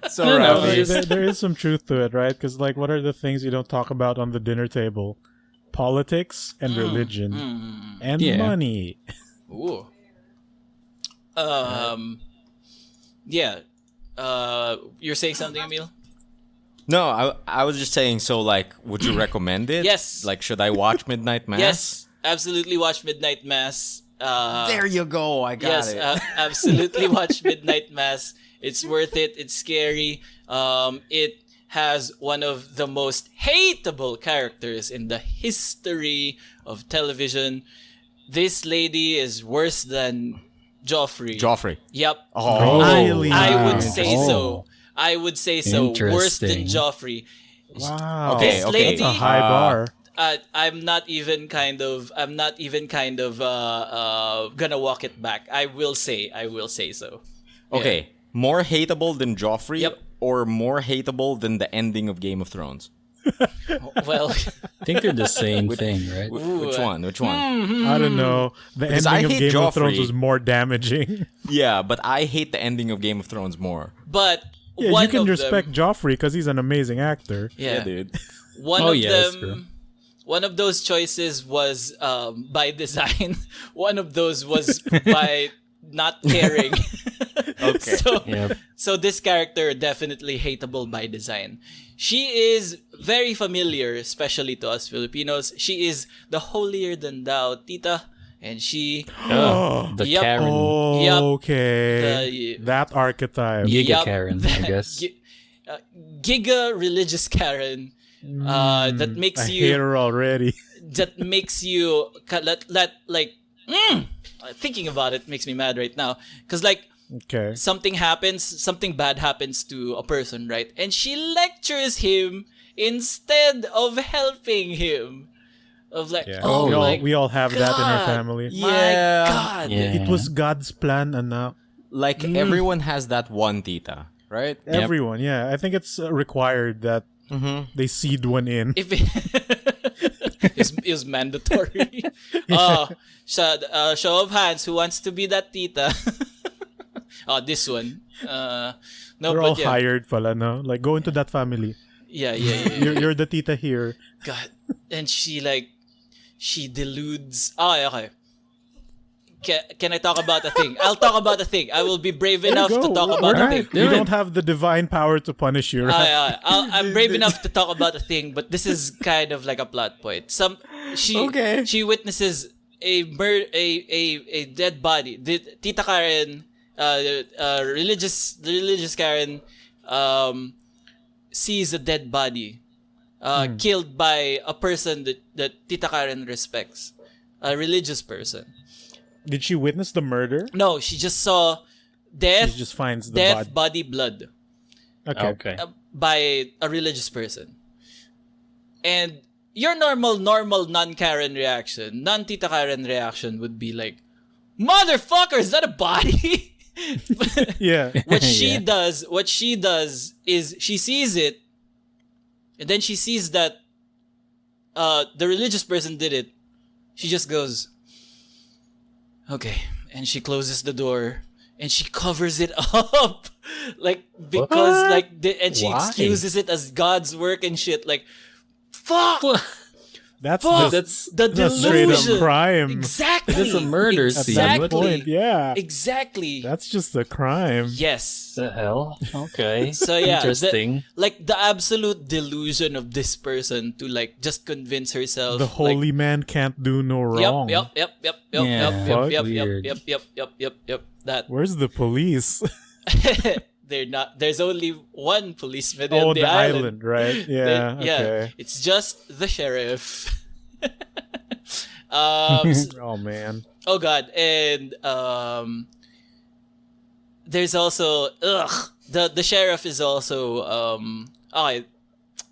So No, no, Raffy. There is some truth to it, right? Because like, what are the things you don't talk about on the dinner table? Politics and religion and Yeah. money. Ooh. Yeah. You're saying something, Emile? No, I was just saying, so like, would you recommend it? Yes. Like, should I watch Midnight Mass? Yes. Absolutely watch Midnight Mass. There you go, I got Yes, it. absolutely watch Midnight Mass. It's worth it. It's scary. It has one of the most hateable characters in the history of television. This lady is worse than Joffrey. Joffrey. Yep. Oh, Really? I would Nice. say so. I would say so. Worse than Interesting. Joffrey. Wow. Okay, This okay. lady, That's a high bar. I'm not even kind of gonna walk it back. I will say so. Okay, more hateable than Joffrey, Yep. or more hateable than the ending of Game of Thrones? Well, I think they're the same thing, right? Which one? Which one? I don't know. The Because I ending of hate Game of Thrones Joffrey. was more damaging. Yeah, but I hate the ending of Game of Thrones more. but Yeah, one you can of respect them, Joffrey because he's an amazing actor. yeah, dude. one Oh, of yeah, that's them. true. One of those choices was by design. One of those was by not caring. Okay. Yep. So this character definitely hateable by design. She is very familiar, especially to us Filipinos. She is the holier than thou tita, and she The Yep. Karen. Okay. That archetype. Giga Yup, Karen, I guess. Giga religious Karen that I makes hate you her already. thinking about it makes me mad right now because like Okay. something bad happens to a person, right? And she lectures him instead of helping him. Of like, Yeah. oh my we all have that in our God. family. my Yeah. God. Yeah. It was God's plan, anak. Like, everyone has that one tita, right? Everyone, yeah. I think it's required that they seed one in. If it was mandatory. Show of hands, who wants to be that tita? Oh, this one. No, They're all but yeah. hired pala, no? Like, go into that family. Yeah. You're the tita here. God. And she deludes. Oh, okay. Can I talk about a thing? I'll talk about a thing. I will be brave enough to talk about a thing. You don't have the divine power to punish you, right? I'm brave enough to talk about a thing, but this is kind of like a plot point. She witnesses a dead body. Tita Karen, religious Karen, sees a dead body, killed by a person that Tita Karen respects, a religious person. Did she witness the murder? No, she just saw death. She just finds the death, body. blood. Okay. Okay. By a religious person. And your normal non-Karen reaction, non-Tita Karen reaction would be like, motherfucker, is that a body? Yeah. What she does is she sees it, and then she sees that the religious person did it. She just goes, okay, and she closes the door and she covers it up, like because What? like and she Why? excuses it as God's work and shit. Like, fuck, That's fuck, just the that's straight up delusion. crime. Exactly, That's a murder At scene. that What point, yeah. exactly. That's just a crime. Yes. the hell? Okay. So yeah, Interesting. like the absolute delusion of this person to like just convince herself The holy man can't do no wrong. Yep. Yeah, Yep. That Where's the police? they're not. There's only one policeman Oh, on the island, right? Yeah. Yeah, Okay. it's just the sheriff. Oh man. Oh god, and there's also the sheriff is also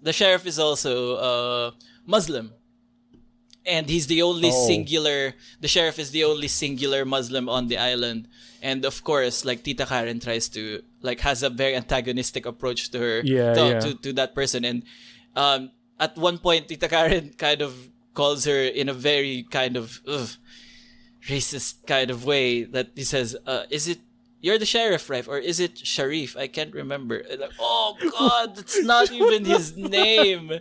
the sheriff is also Muslim. And he's the only singular the sheriff is the only singular Muslim on the island. And of course, like Tita Karen tries to like has a very antagonistic approach to her to that person. And at one point Tita Karen kind of calls her in a very kind of racist kind of way that he says, is it you're the sheriff, right? Or is it Sharif? I can't remember. And like, oh god, that's not even his name.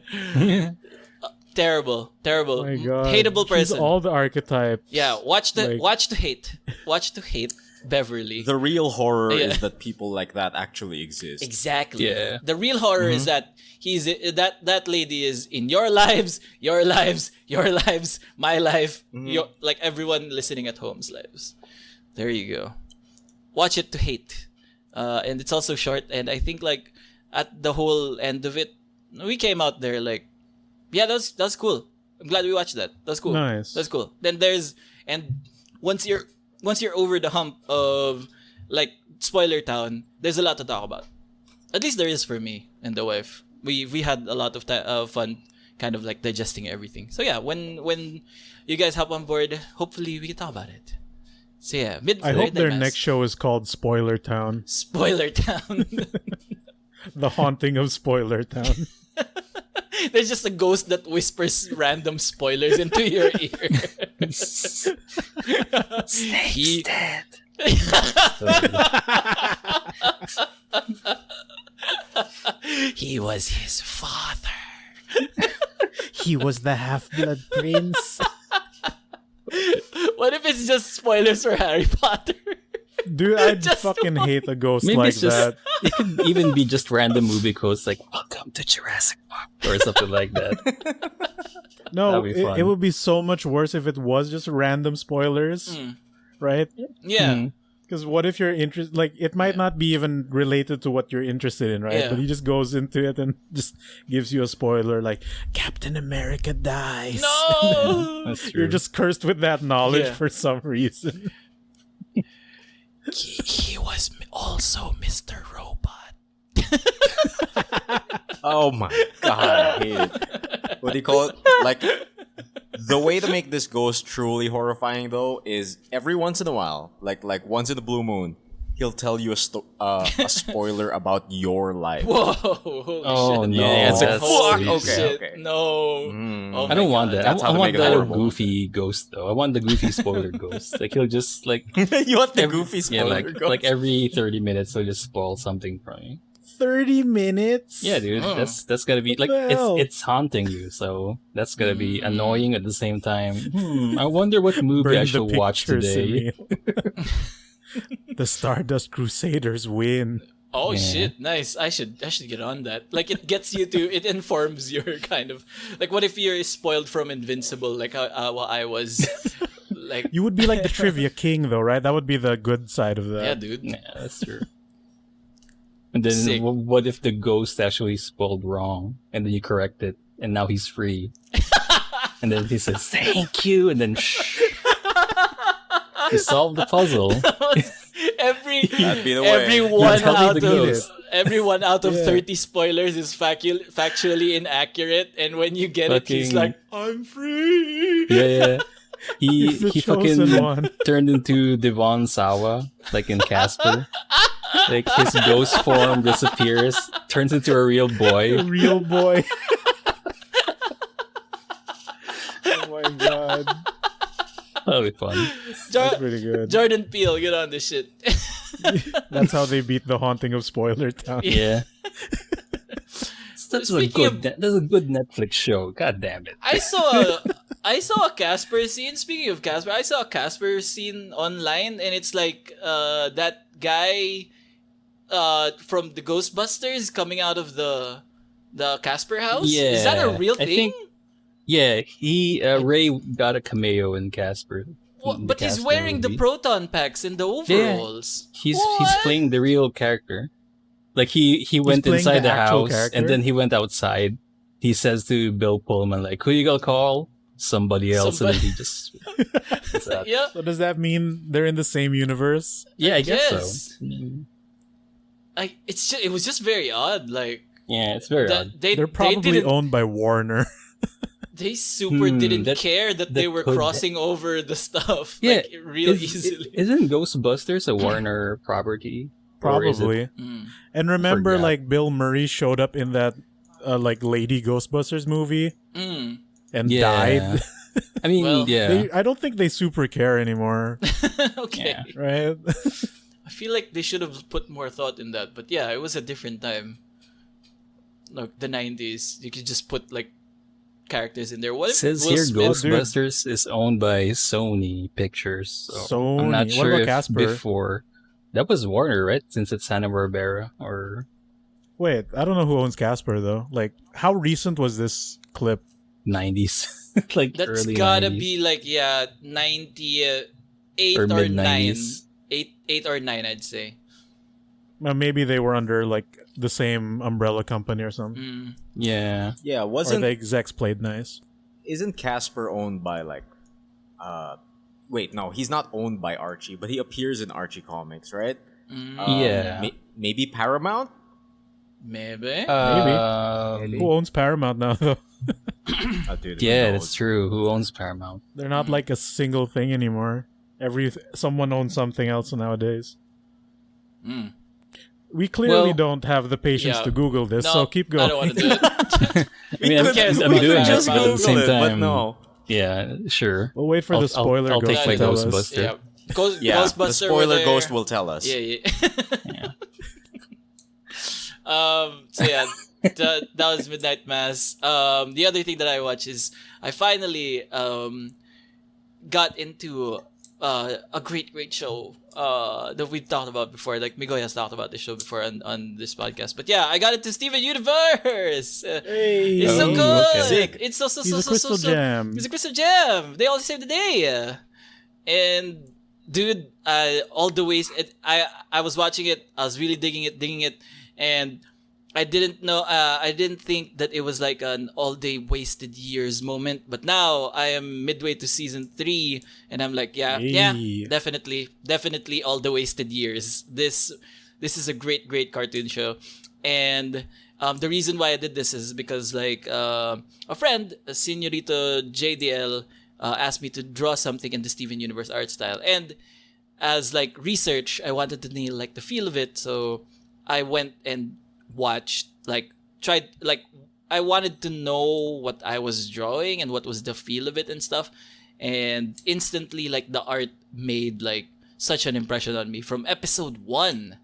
Terrible. Oh my God. Hateable She's person. all the archetypes. Yeah, watch to hate. Watch to hate Beverly. The real horror Yeah. is that people like that actually exist. Exactly. Yeah. The real horror is that he's that lady is in your lives, my life, your like everyone listening at home's lives. There you go. Watch it to hate. And it's also short, and I think like at the whole end of it, we came out there like, yeah, that's cool. I'm glad we watched that. That's cool. Nice. That's cool. Then and once you're once you're over the hump of like Spoiler Town, there's a lot to talk about. At least there is for me and the wife. We had a lot of fun, kind of like digesting everything. So yeah, when you guys hop on board, hopefully we can talk about it. So yeah, I hope their next show is called Spoiler Town. Spoiler Town. The Haunting of Spoiler Town. There's just a ghost that whispers random spoilers into your ear. Snake's dead. He was his father. He was the half-blood prince. What if it's just spoilers for Harry Potter? Dude, I'd Just fucking hate a ghost Maybe like it's just that. it could even be just random movie quotes like "Welcome to Jurassic Park" or something like that. No, That'd be fun. it would be so much worse if it was just random spoilers, right? Yeah. Because what if you're interested? Like, it might not be even related to what you're interested in, right? Yeah. But he just goes into it and just gives you a spoiler, like Captain America dies. No. That's true. You're just cursed with that knowledge Yeah. for some reason. He was also Mr. Robot. Oh my god, I hate it. What do you call it? Like, the way to make this ghost truly horrifying, though, is every once in a while, like once in the blue moon, he'll tell you a spoiler about your life. Whoa! Holy Oh, shit! no. No. It's like, Holy fuck, okay, shit, okay. No. Oh I don't my want God. that. That's how I to want make it the horrible. goofy ghost though. I want the goofy spoiler ghost. Like he'll just like You want the goofy spoiler? like every 30 minutes he'll just spoil something from me. 30 minutes? Yeah, dude. Oh. That's gotta be like the hell? it's haunting you, so that's gonna be annoying at the same time. I wonder what movie Burn I the should watch pictures, today. Emile. The Stardust Crusaders win. Oh Yeah. shit! Nice. I should get on that. Like it gets you to. It informs your kind of like. What if you're spoiled from Invincible? Like how I was. Like You would be like the trivia king, though, right? That would be the good side of that. yeah, dude. Yeah, that's true. And then Sick. what if the ghost actually spelled wrong, and then you correct it, and now he's free, and then he says thank you, and then shh. You solved the puzzle. That'd be the way. Everyone out of Yeah. 30 spoilers is factually inaccurate, and when you get it, he's Fucking- like, "I'm free." Yeah. He The he chosen fucking one. turned into Devon Sawa, like in Casper. Like his ghost form disappears, turns into a real boy. Real boy. Oh my god. That'll be fun. That's pretty good. Jordan Peele, get on this shit. That's how they beat the Haunting of Spoiler Town. Yeah. That's a Speaking good. That's a good Netflix show. God damn it. I saw a Casper scene. Speaking of Casper, I saw a Casper scene online, and it's like that guy from the Ghostbusters coming out of the Casper house. Is that a Yeah, real I thing? think- Yeah, Ray got a cameo in Casper. What? in the But he's Casper wearing the movie. proton packs and the overalls. He's What? playing the real character. Like he went playing inside the the actual house character? and then he went outside. He says to Bill Pullman like, "Who you gonna call? Somebody else." And then he just What's that? Yeah. So does that mean they're in the same universe? Yeah, I guess Yes. so. It was just very odd. Like Yeah, it's very odd. They're probably didn't, owned by Warner. they super didn't that- care that they were could- crossing over the stuff. Yeah, like real easily. Isn't Ghostbusters a Warner property? Or is it- Probably. Mm. And remember, Forgot. like, Bill Murray showed up in that, like, Lady Ghostbusters movie Mm. and Yeah. died. I mean, Well, yeah. I don't think they super care anymore, Okay. Yeah. right? I feel like they should have put more thought in that. But yeah, it was a different time. Like the 90s. You could just put like characters in there. What It if says Will here Smith- Ghostbusters is owned by Sony Pictures. So I'm not Sony. What sure about if Casper? before. That was Warner, right? Since it's Hanna-Barbera or Wait, I don't know who owns Casper, though. Like, how recent was this clip? 90s. Like That's early gotta 90s. be like 98 Or or, 9. mid-90s. 8 or 9, I'd say. Maybe they were under, like, the same umbrella company or something. Mm. Yeah. Yeah, Or the execs played nice. isn't Casper owned by Wait, no, he's not owned by Archie, but he appears in Archie comics, right? Yeah. Maybe Paramount. Maybe. Who owns Paramount now, though? Dude, who Yeah, knows? that's true. Who owns Paramount? They're not like a single thing anymore. Someone owns something else nowadays. We clearly don't have the patience to Google this, so keep going. I don't want to do it. I mean, I'm doing it, just but at the same Google it, but time, no. Yeah, sure. We'll wait for the spoiler I'll ghost take my to tell us. Ghostbuster. Yeah. The Ghostbuster spoiler over ghost there. will tell us. Yeah. Yeah. So yeah, that was Midnight Mass. The other thing that I watch is I finally got into a great show that we've talked about before. Like Migoy has talked about this show before on this podcast. But yeah, I got into Steven Universe. Hey, It's so good. okay. Sick. It's so He's a crystal gem. It's a crystal gem. They all save the day. And dude, all the ways I was watching it. I was really digging it, and I didn't think that it was like an all-day wasted years moment, but now I am midway to season 3, and I'm like, yeah, definitely all the wasted years. This is a great cartoon show, and the reason why I did this is because like a friend, Senorito JDL, asked me to draw something in the Steven Universe art style, and as like research, I wanted to nail like the feel of it, so I went and watched, I wanted to know what I was drawing and what was the feel of it and stuff, and instantly like the art made like such an impression on me from episode 1,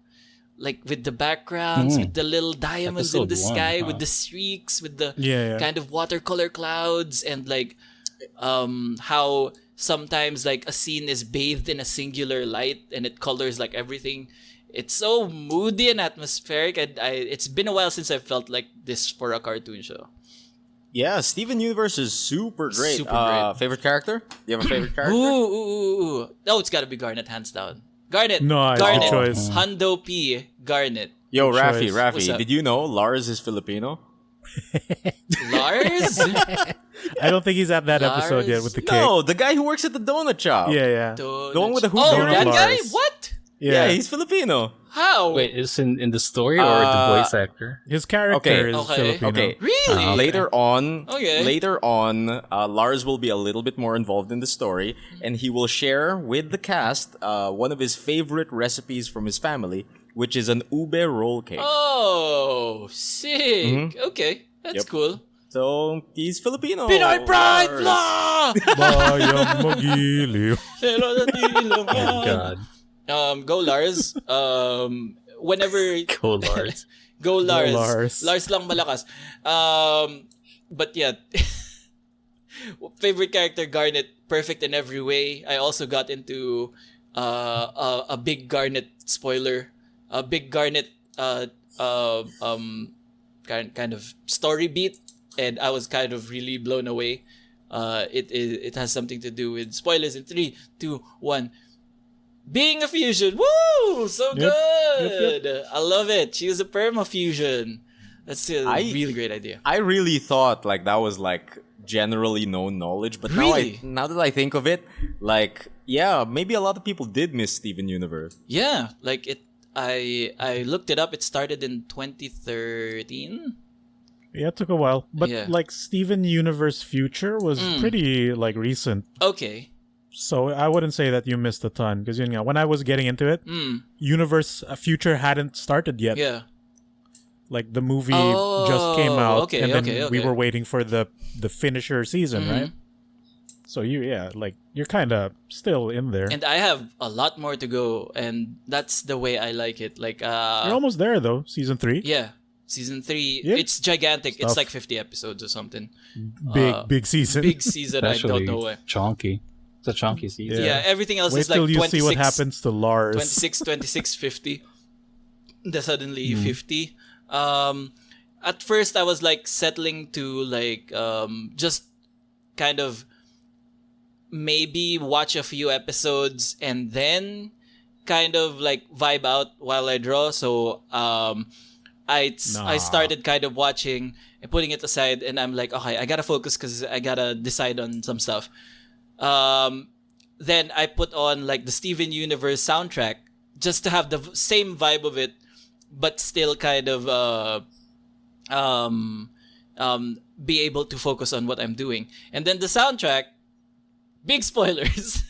like with the backgrounds, with the little diamonds in the Episode 1, sky, huh? with the streaks, with the Yeah. kind of watercolor clouds, and like how sometimes like a scene is bathed in a singular light and it colors like everything. It's so moody and atmospheric. It's been a while since I felt like this for a cartoon show. Yeah, Steven Universe is super great. Super great. Favorite character? Do you have a favorite character? Ooh. Oh, it's gotta be Garnet, hands down. Garnet. No, it's Garnet. a choice. Hundo P. Garnet. Yo, Good choice. Raffy, What's up? did you know Lars is Filipino? Lars? I don't think he's at that episode yet with the cake. No, the guy who works at the donut shop. Yeah. The one with the hoop Oh, donut that guy? Lars. What? Yeah, he's Filipino. How? Wait, is in the story or the voice actor? His character Okay. is Okay. Filipino. Okay. Really? Later on, Okay. Lars will be a little bit more involved in the story, and he will share with the cast one of his favorite recipes from his family, which is an ube roll cake. Oh, sick. Okay, that's Yep. cool. So he's Filipino. Pinoy pride, Lars. blah! Bayang magiliw. Oh God, Go Lars. Whenever go Lars. go Lars. Lars. Lars lang malakas. But yeah. Favorite character Garnet, perfect in every way. I also got into a big Garnet spoiler. A big Garnet kind of story beat, and I was kind of really blown away. It has something to do with spoilers in 3, 2, 1. Being a fusion, woo! So Yep, good. I love it. She was a perma fusion. That's a really great idea. I really thought like that was like generally known knowledge, but Really? now that I think of it, like yeah, maybe a lot of people did miss Steven Universe. Yeah, like it. I looked it up. It started in 2013. Yeah, it took a while. But Yeah. like Steven Universe Future was pretty like recent. Okay. So I wouldn't say that you missed a ton because when I was getting into it, Universe Future hadn't started yet. Yeah. Like the movie just came out, okay, and then okay. we were waiting for the finisher season, right? So you're kind of still in there. And I have a lot more to go, and that's the way I like it. Like You're almost there though, season 3. yeah, season 3. Yeah. It's gigantic. Stuff. It's like 50 episodes or something. Big season. Big season. I don't Especially know why. chonky. It's a chunky season. Yeah, everything else Wait is like till you 26. see what happens to Lars. 26, 50. Then suddenly 50. At first I was like settling to like just kind of maybe watch a few episodes and then kind of like vibe out while I draw. So I started kind of watching and putting it aside, and I'm like, okay, I gotta focus because I gotta decide on some stuff. then I put on like the Steven Universe soundtrack just to have the same vibe of it, but still kind of be able to focus on what I'm doing. And then the soundtrack, big spoilers.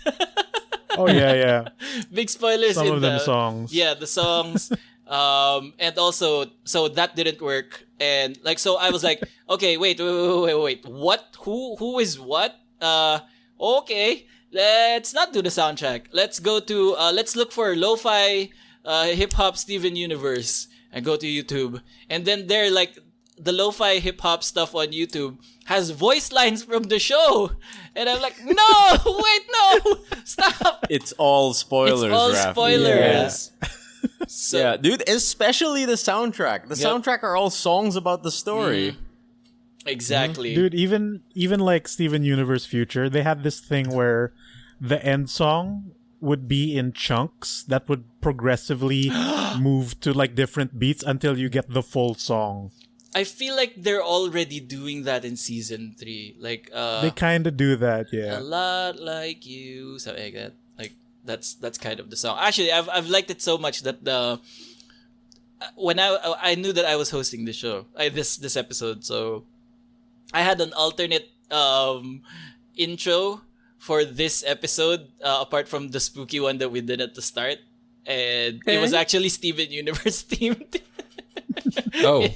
Oh yeah. Big spoilers. Some in of them songs. Yeah, the songs. And also, so that didn't work. And like, so I was like, okay, wait. What? Who is what? Okay, let's not do the soundtrack. Let's go to, let's look for lo-fi, hip hop Steven Universe and go to YouTube. And then there, like, the lo-fi hip hop stuff on YouTube has voice lines from the show. And I'm like, no, wait, no, stop. It's all spoilers, It's all Raffy. spoilers. Yeah. So, Yeah, dude, especially the soundtrack. The soundtrack are all songs about the story. exactly. Dude, even like Steven Universe Future, they had this thing where the end song would be in chunks that would progressively move to like different beats until you get the full song. I feel like they're already doing that in season 3. Like, They kind of do that, a yeah. lot like you, something like that. Like, that's kind of the song. Actually, I've liked it so much that when I knew that I was hosting the show, this episode, so I had an alternate intro for this episode, apart from the spooky one that we did at the start, and it was actually Steven Universe themed. Oh.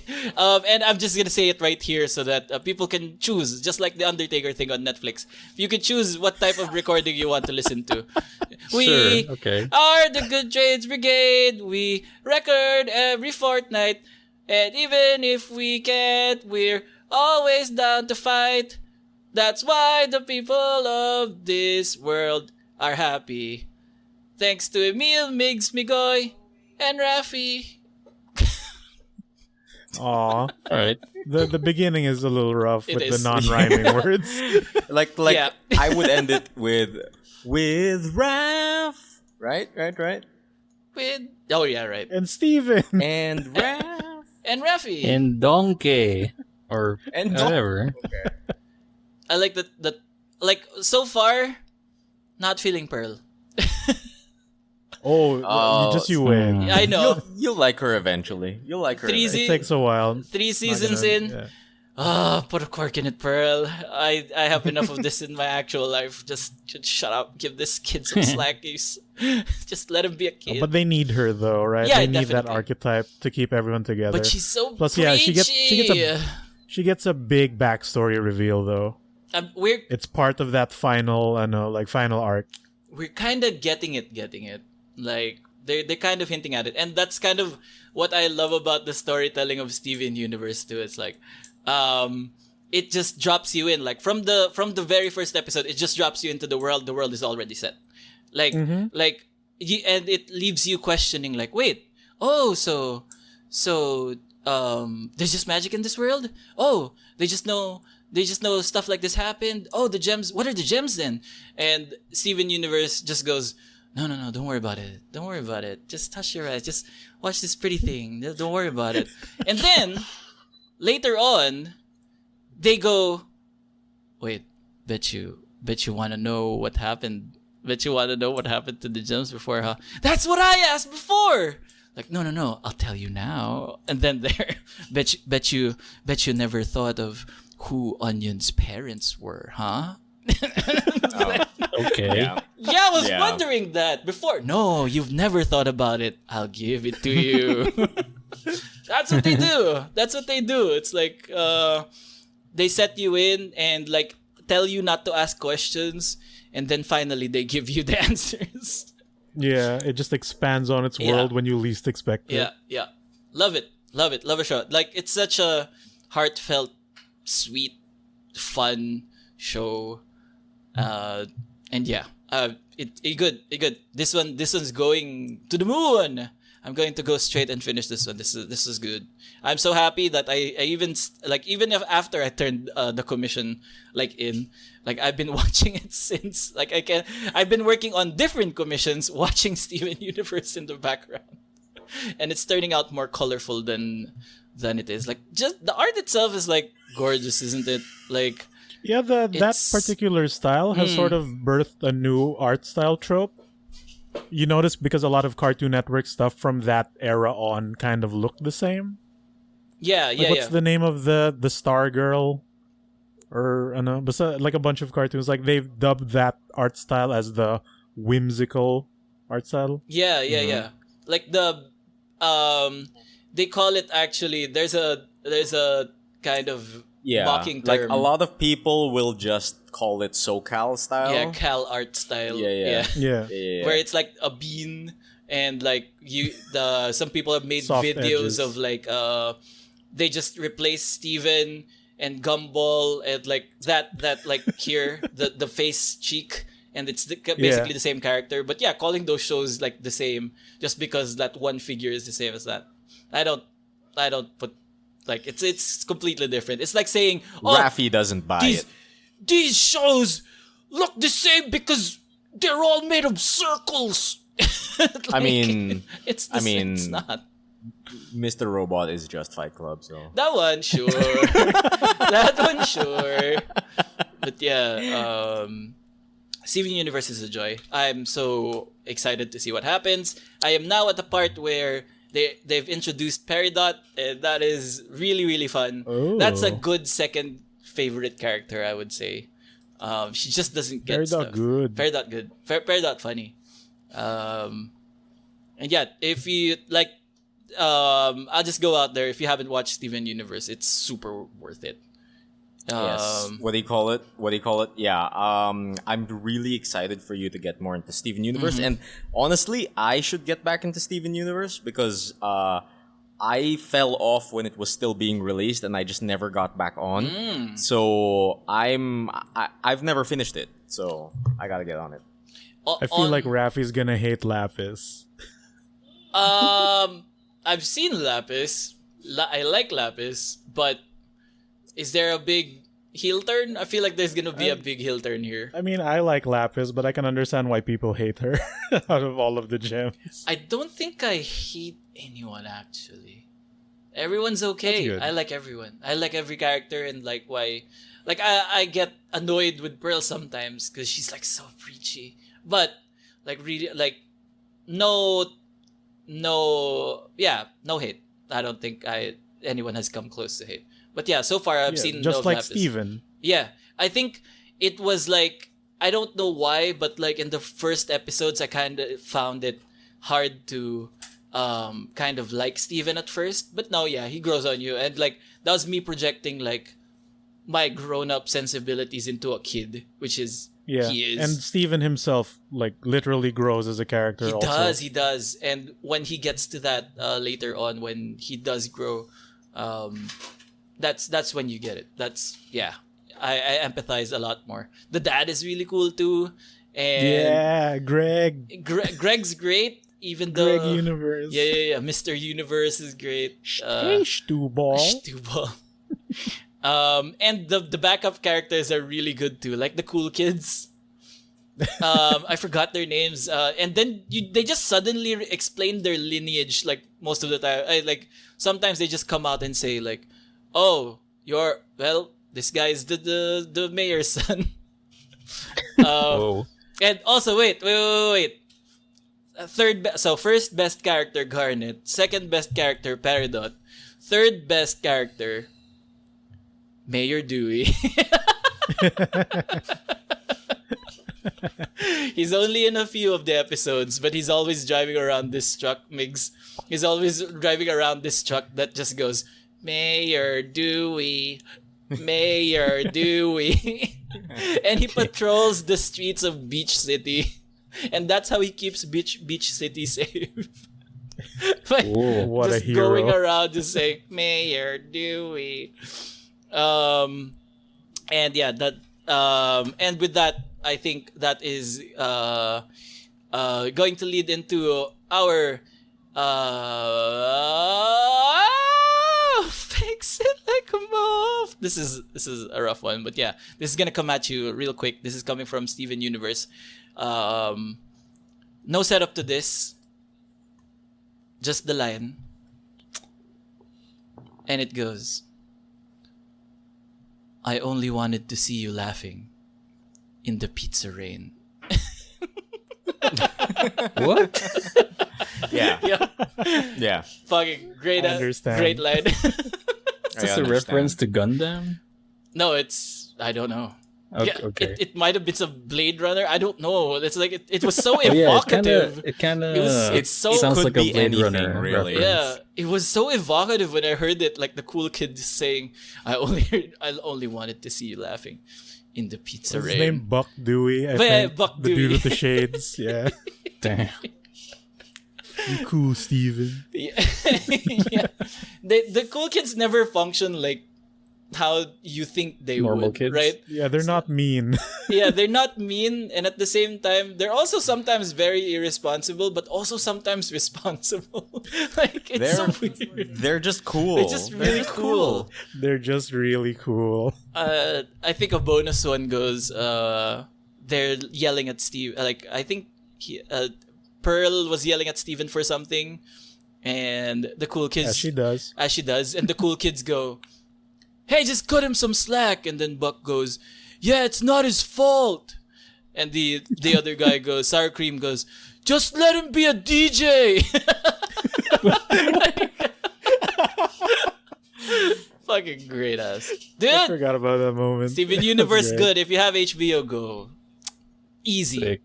And I'm just gonna say it right here so that people can choose, just like the Undertaker thing on Netflix. You can choose what type of recording you want to listen to. We Sure, okay. are the Good Trades Brigade. We record every fortnight, and even if we can't, we're always down to fight. That's why the people of this world are happy. Thanks to Emile, Migs, Migoy, and Raffy. Aw. All right. The beginning is a little rough It with is. the non-rhyming words. Like Yeah. I would end it with Raph. Right? With yeah, right. And Steven. And Raph. And Raffy. And Donkey. Or And whatever. I like that like so far, not feeling Pearl. Oh, you win. I know. You'll like her eventually. You'll like her. Three eventually. It takes a while. 3 seasons Not in. gonna- Put a cork in it, Pearl. I have enough of this in my actual life. Just shut up. Give this kid some slack. Just let him be a kid. But they need her though, right? Yeah, they need that definitely. archetype to keep everyone together. But she's so Plus, preachy. yeah, she gets a big backstory reveal though. We're It's part of that final, final arc. kind of getting it. Like they're kind of hinting at it, and that's kind of what I love about the storytelling of Steven Universe too. It's like, it just drops you in. Like from the very first episode, it just drops you into the world. The world is already set. Like and it leaves you questioning. Like, wait, so there's just magic in this world. Oh, they just know stuff like this happened. Oh, the gems. What are the gems then? And Steven Universe just goes, no, don't worry about it. Don't worry about it. Just touch your eyes. Just watch this pretty thing. Don't worry about it. And then later on, they go, wait, bet you want to know what happened. Bet you want to know what happened to the gems before, huh? That's what I asked before. Like, no, I'll tell you now. And then there, bet you never thought of who Onion's parents were, huh? Okay. Yeah. Yeah, I was Yeah. wondering that before. No, you've never thought about it. I'll give it to you. That's what they do. It's like they set you in and like tell you not to ask questions, and then finally they give you the answers. Yeah, it just expands on its Yeah. world when you least expect it. Yeah. Love it. Love a show. Like, it's such a heartfelt, sweet, fun show. And yeah, it good. This one's going to the moon. I'm going to go straight and finish this one. This is good. I'm so happy that I even if after I turned the commission in, I've been watching it since. I've been working on different commissions, watching Steven Universe in the background, and it's turning out more colorful than it is. Like, just the art itself is like gorgeous, isn't it? Like, Yeah, that It's- particular style has sort of birthed a new art style trope. You notice because a lot of Cartoon Network stuff from that era on kind of look the same. Yeah, Like, yeah, what's yeah. the name of the Star Girl? Or like a bunch of cartoons, like they've dubbed that art style as the whimsical art style. Yeah, yeah, yeah. Like the they call it actually there's a kind of Yeah, mocking like term. a lot of people will just call it SoCal style. Yeah, Cal art style. Yeah, yeah. Yeah. Yeah. Where it's like a bean and like some people have made Soft videos edges. of like they just replace Steven and Gumball and like that like here the face cheek and it's basically the same character, but yeah, calling those shows like the same just because that one figure is the same as that. I don't put like it's completely different. It's like saying, oh, Raffy doesn't buy it. these shows look the same because they're all made of circles. I mean, it's not. Mr. Robot is just Fight Club, so That one, sure. That one, sure. But yeah, Steven Universe is a joy. I'm so excited to see what happens. I am now at the part where they've introduced Peridot, and that is really, really fun. Oh. That's a good second favorite character, I would say. She just doesn't get Peridot stuff. good. Peridot good. Peridot funny. And yeah, if you like, I'll just go out there. If you haven't watched Steven Universe, it's super worth it. yes. What do you call it? Yeah. I'm really excited for you to get more into Steven Universe, and honestly, I should get back into Steven Universe because I fell off when it was still being released, and I just never got back on. So I've never finished it, so I gotta get on it. I feel like Raffy's gonna hate Lapis. I've seen Lapis. I like Lapis, but is there a big heel turn? I feel like there's gonna be a big heel turn here. I mean, I like Lapis, but I can understand why people hate her out of all of the gems. I don't think I hate anyone actually. Everyone's okay. That's good. I like everyone. I like every character and like why. Like I get annoyed with Pearl sometimes because she's like so preachy, but like really like no hate. I don't think anyone has come close to hate. But yeah, so far I've seen just no like Lapis. Steven. Yeah, I think it was like I don't know why, but like in the first episodes, I kind of found it hard to kind of like Steven at first. But now, yeah, he grows on you, and like that was me projecting like my grown-up sensibilities into a kid, which is Yeah, he is. and Steven himself like literally grows as a character. He does, and when he gets to that later on, when he does grow, that's when you get it. That's I empathize a lot more. The dad is really cool too, and Yeah, Greg. Greg's great. Even though Greg Universe. yeah, Mr. Universe is great. Hey, Stubal. Stubal. And the backup characters are really good too, like the cool kids. I forgot their names. And then they just suddenly explain their lineage. Like most of the time, sometimes they just come out and say like, "Oh, this guy is the mayor's son." Whoa. And also, wait. First best character Garnet, second best character Peridot, third best character Mayor Dewey. He's only in a few of the episodes, but he's always driving around this truck, Migs. He's always driving around this truck that just goes, Mayor Dewey, Mayor Dewey. And he patrols the streets of Beach City. And that's how he keeps Beach City safe. Like, What a just hero. going around just saying, Mayor Dewey. And yeah, that and with that, I think that is going to lead into our fix it like a move. This is a rough one, but yeah, this is gonna come at you real quick. This is coming from Steven Universe. No setup to this, just the line, and it goes, I only wanted to see you laughing in the pizza rain. What? Yeah. Yeah. Yeah. Fucking great, I understand. great line. Is this a reference to Gundam? No, it's, I don't know. Okay. Yeah, okay. it might have been some Blade Runner. I don't know. It's like it was so Oh, yeah, evocative. it kind of It's so- sounds could like a be Blade anything, Runner really. reference. Yeah, it was so evocative when I heard it. Like the cool kid saying, I only wanted to see you laughing in the pizza His rain." name Buck Dewey. I Yeah, think. Buck the dude Dewey. with the shades. Yeah. Damn. You cool, Steven. Yeah. Yeah. The cool kids never function like how you think they Normal would, kids. right? Yeah, they're not mean. Yeah, they're not mean, and at the same time, they're also sometimes very irresponsible, but also sometimes responsible. Like it's so weird. They're just cool. They're just really cool. They're just really cool. I think a bonus one goes. They're yelling at Steve. Like I think Pearl was yelling at Steven for something, and the cool kids As she does. as she does, and the cool kids go, "Hey, just cut him some slack." And then Buck goes, "Yeah, it's not his fault." And the other guy goes, Sour Cream goes, "Just let him be a DJ." Fucking great ass. I Dude, forgot about that moment. Steven That's Universe great. good. If you have HBO Go. Easy. Sick.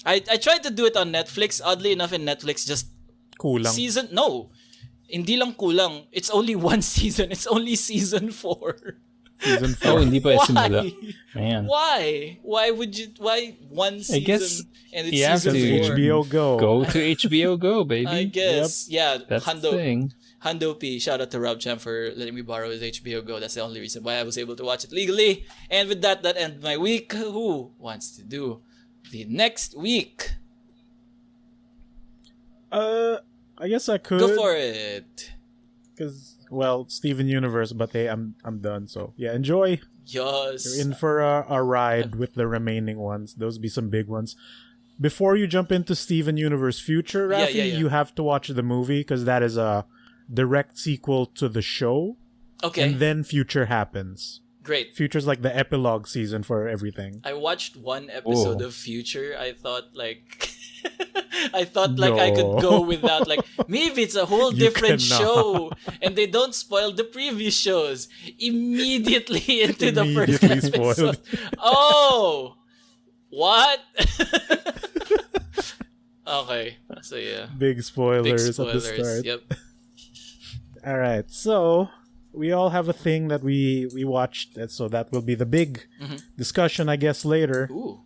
I tried to do it on Netflix. Oddly enough, in Netflix, just Kulang. season... No. Hindi lang kulang. It's only one season. It's only season 4. Season Oh, 4. hindi pa isinula. Why? Man. Why? Why would you... Why one season guess and it's you have season to 4? HBO Go. Go to HBO Go, baby. I guess. Yeah. That's the thing. Hundo P. Shout out to Rob Cham for letting me borrow his HBO Go. That's the only reason why I was able to watch it legally. And with that ends my week. Who wants to do the next week? I guess I could. Go for it. Because, well, Steven Universe, but hey, I'm done. So, yeah, enjoy. Yes. You're in for a ride with the remaining ones. Those be some big ones. Before you jump into Steven Universe Future, Yeah, Raffy, yeah, yeah. you have to watch the movie because that is a direct sequel to the show. Okay. And then Future happens. Great. Future's like the epilogue season for everything. I watched one episode Oh. of Future. I thought like I thought like I could No. go without like maybe it's a whole You different cannot. show and they don't spoil the previous shows immediately into the first Immediately episode. spoiled. Oh, what? Okay, so yeah, Big spoilers, big spoilers. at the start. Yep. All right, so we all have a thing that we watched, and so that will be the big discussion, I guess, later, Ooh.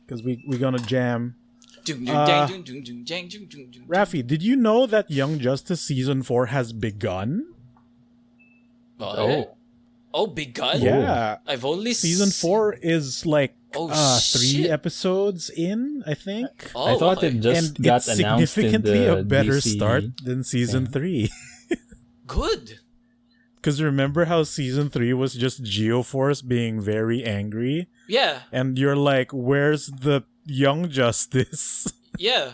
because we're gonna jam. Dung, dung, dang, dung, dung, dung, dang, dung, dung, dung. Raffy, did you know that Young Justice season 4 has begun? Oh. Oh, begun? Yeah, I've only season 4 is like Oh, 3 shit. episodes in, I think. Oh, I thought okay. it just And got it's announced in significantly the a better DC start than season thing. 3. Good. Because remember how season 3 was just Geoforce being very angry? Yeah. And you're like, where's the Young Justice? Yeah.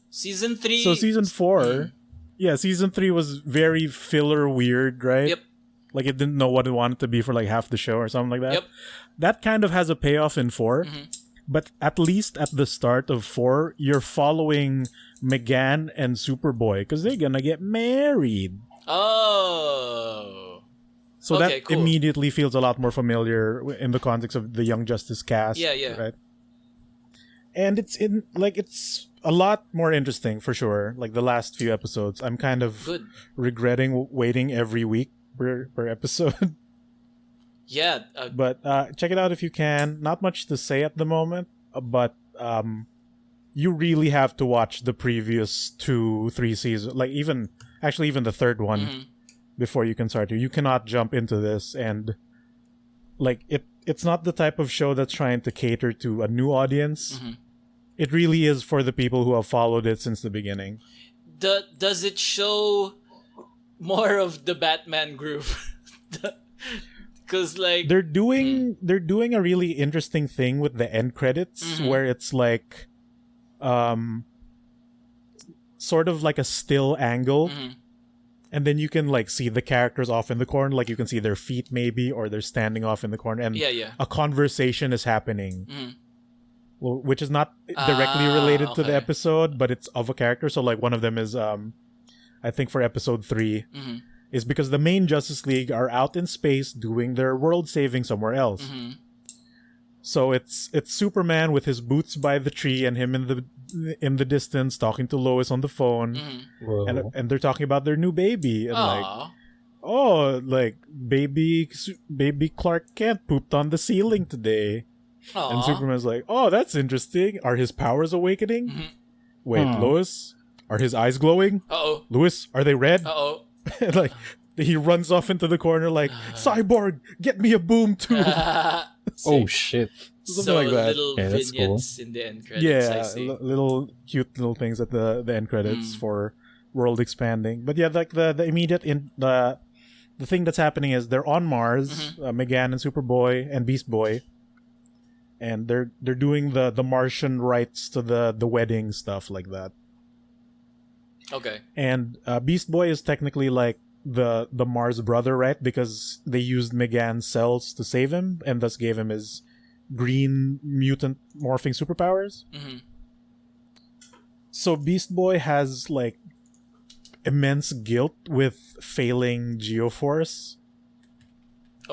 Season 3. So season 4, yeah, season 3 was very filler weird, right? Yep. Like it didn't know what it wanted to be for like half the show or something like that. Yep. That kind of has a payoff in 4. But at least at the start of 4, you're following McGann and Superboy because they're gonna get married. Oh. So Okay, that cool. immediately feels a lot more familiar in the context of the Young Justice cast. Yeah, yeah. Right. And it's a lot more interesting for sure. Like the last few episodes, I'm kind of Good. regretting waiting every week per episode. Yeah. But check it out if you can. Not much to say at the moment, but you really have to watch the previous 2-3 seasons. Like even the third one before you can start. You cannot jump into this and like it's not the type of show that's trying to cater to a new audience. It really is for the people who have followed it since the beginning. Does it show more of the Batman group? Because like They're doing a really interesting thing with the end credits where it's like sort of like a still angle And then you can like see the characters off in the corner, like you can see their feet maybe, or they're standing off in the corner, and a conversation is happening, which is not directly related to the episode, but it's of a character. So like one of them is, I think for episode 3, is because the main Justice League are out in space doing their world saving somewhere else. So it's Superman with his boots by the tree and him in the distance talking to Lois on the phone, and they're talking about their new baby and like baby Clark Kent pooped on the ceiling today. And Superman's like, oh, that's interesting. Are his powers awakening? Wait, Lois, are his eyes glowing? Lois, are they red? And like he runs off into the corner like, Cyborg, get me a boom too. Oh shit. Something like that. Little vignettes in the end credits. Yeah, little cute little things at the end credits for world expanding. But yeah, like the immediate the thing that's happening is they're on Mars, Megan and Superboy and Beast Boy, and they're doing the Martian rites to the wedding stuff like that. Okay. And Beast Boy is technically like the Mars brother, right? Because they used Megan's cells to save him, and thus gave him his green mutant morphing superpowers. So Beast Boy has like immense guilt with failing Geoforce.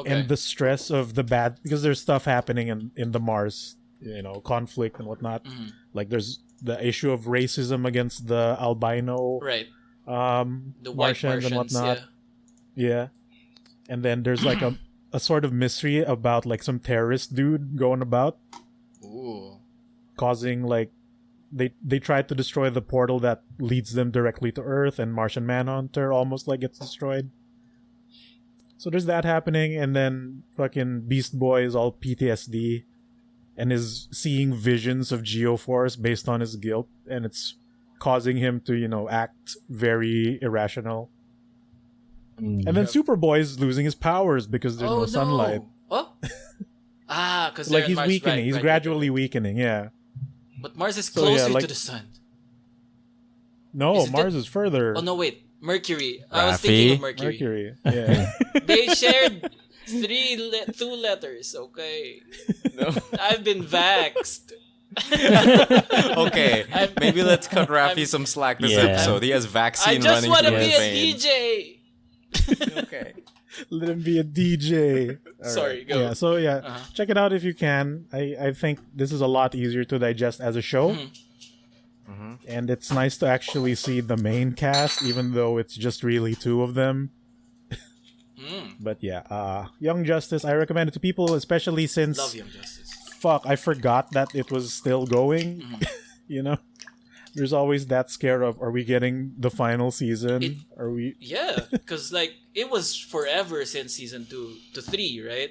And the stress of the bad, because there's stuff happening in the Mars, conflict and whatnot. Like there's the issue of racism against the albino the Martians and whatnot. Yeah. And then there's like a sort of mystery about like some terrorist dude going about. Causing like they tried to destroy the portal that leads them directly to Earth, and Martian Manhunter almost like gets destroyed. So there's that happening, and then fucking Beast Boy is all PTSD and is seeing visions of Geoforce based on his guilt, and it's causing him to, act very irrational. And then Superboy is losing his powers because there's no sunlight. What? Because like he's weakening. He's gradually weakening, yeah. But Mars is closer to the sun. No, Mars is further. Oh, no, wait. Mercury. Raffy? I was thinking of Mercury. Yeah. They shared 2 letters, okay? No. I've been vaxxed. Okay, maybe let's cut Raffy some slack this episode. He has vaccine running through his veins. I just want to be a DJ. Okay. Let him be a DJ. Sorry, go. Yeah, so check it out if you can. I think this is a lot easier to digest as a show. And it's nice to actually see the main cast, even though it's just really 2 of them. But yeah, Young Justice, I recommend it to people, especially since... Love Young Justice. Fuck, I forgot that it was still going. There's always that scare of, are we getting the final season? Are we? Yeah, because like it was forever since season 2 to 3, right?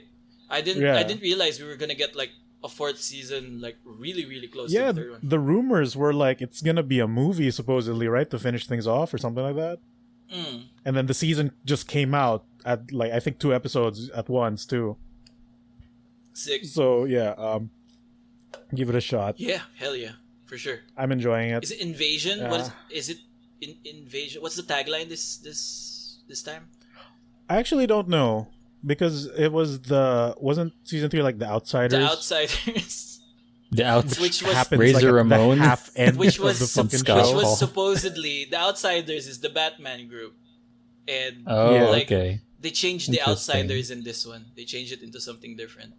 I didn't realize we were gonna get like a 4th season, like really really close to the 3rd one. The rumors were like it's gonna be a movie supposedly, right, to finish things off or something like that. And then the season just came out at like I think 2 episodes at once too. Sick. So yeah, give it a shot. Yeah, hell yeah, for sure. I'm enjoying it. Is it Invasion? What is it? Invasion? What's the tagline this time? I actually don't know because it wasn't season 3 like The Outsiders. The Outsiders. Which was happens Razor like Ramon, at the half end which of was the fucking Scott show. which was supposedly The Outsiders is the Batman group, and okay. They changed the Outsiders in this one. They changed it into something different.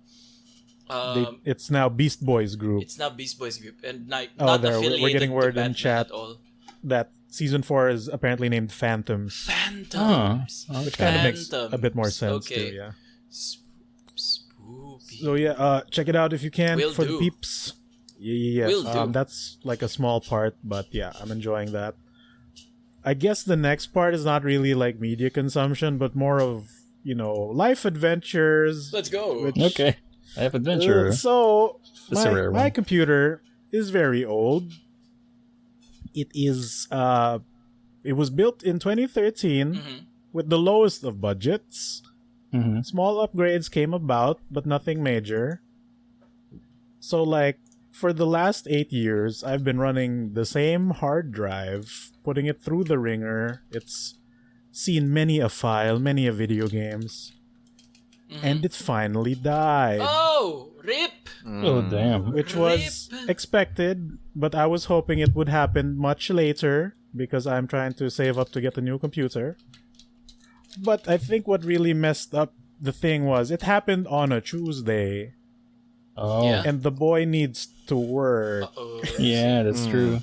It's now Beast Boys group. It's now Beast Boys group, and not we're affiliated getting word to in Batman chat at all. that season 4 is apparently named Phantoms. Phantoms. Which kind of makes a bit more sense too, yeah. Spoopy. So yeah, check it out if you can Will for do. the peeps. Yeah. Will do. That's like a small part, but yeah, I'm enjoying that. I guess the next part is not really like media consumption, but more of, life adventures. Let's go. Okay. I have adventure. So That's a rare my one. computer is very old. It is it was built in 2013 with the lowest of budgets. Small upgrades came about, but nothing major. So like for the last 8 years, I've been running the same hard drive, putting it through the ringer. It's seen many a file, many a video games, and it finally died. Oh, rip! Oh damn. Which was Rip. expected, but I was hoping it would happen much later because I'm trying to save up to get a new computer. But I think what really messed up the thing was it happened on a Tuesday, Oh. Yeah. Yeah, and the boy needs to work. Uh-oh. that's true.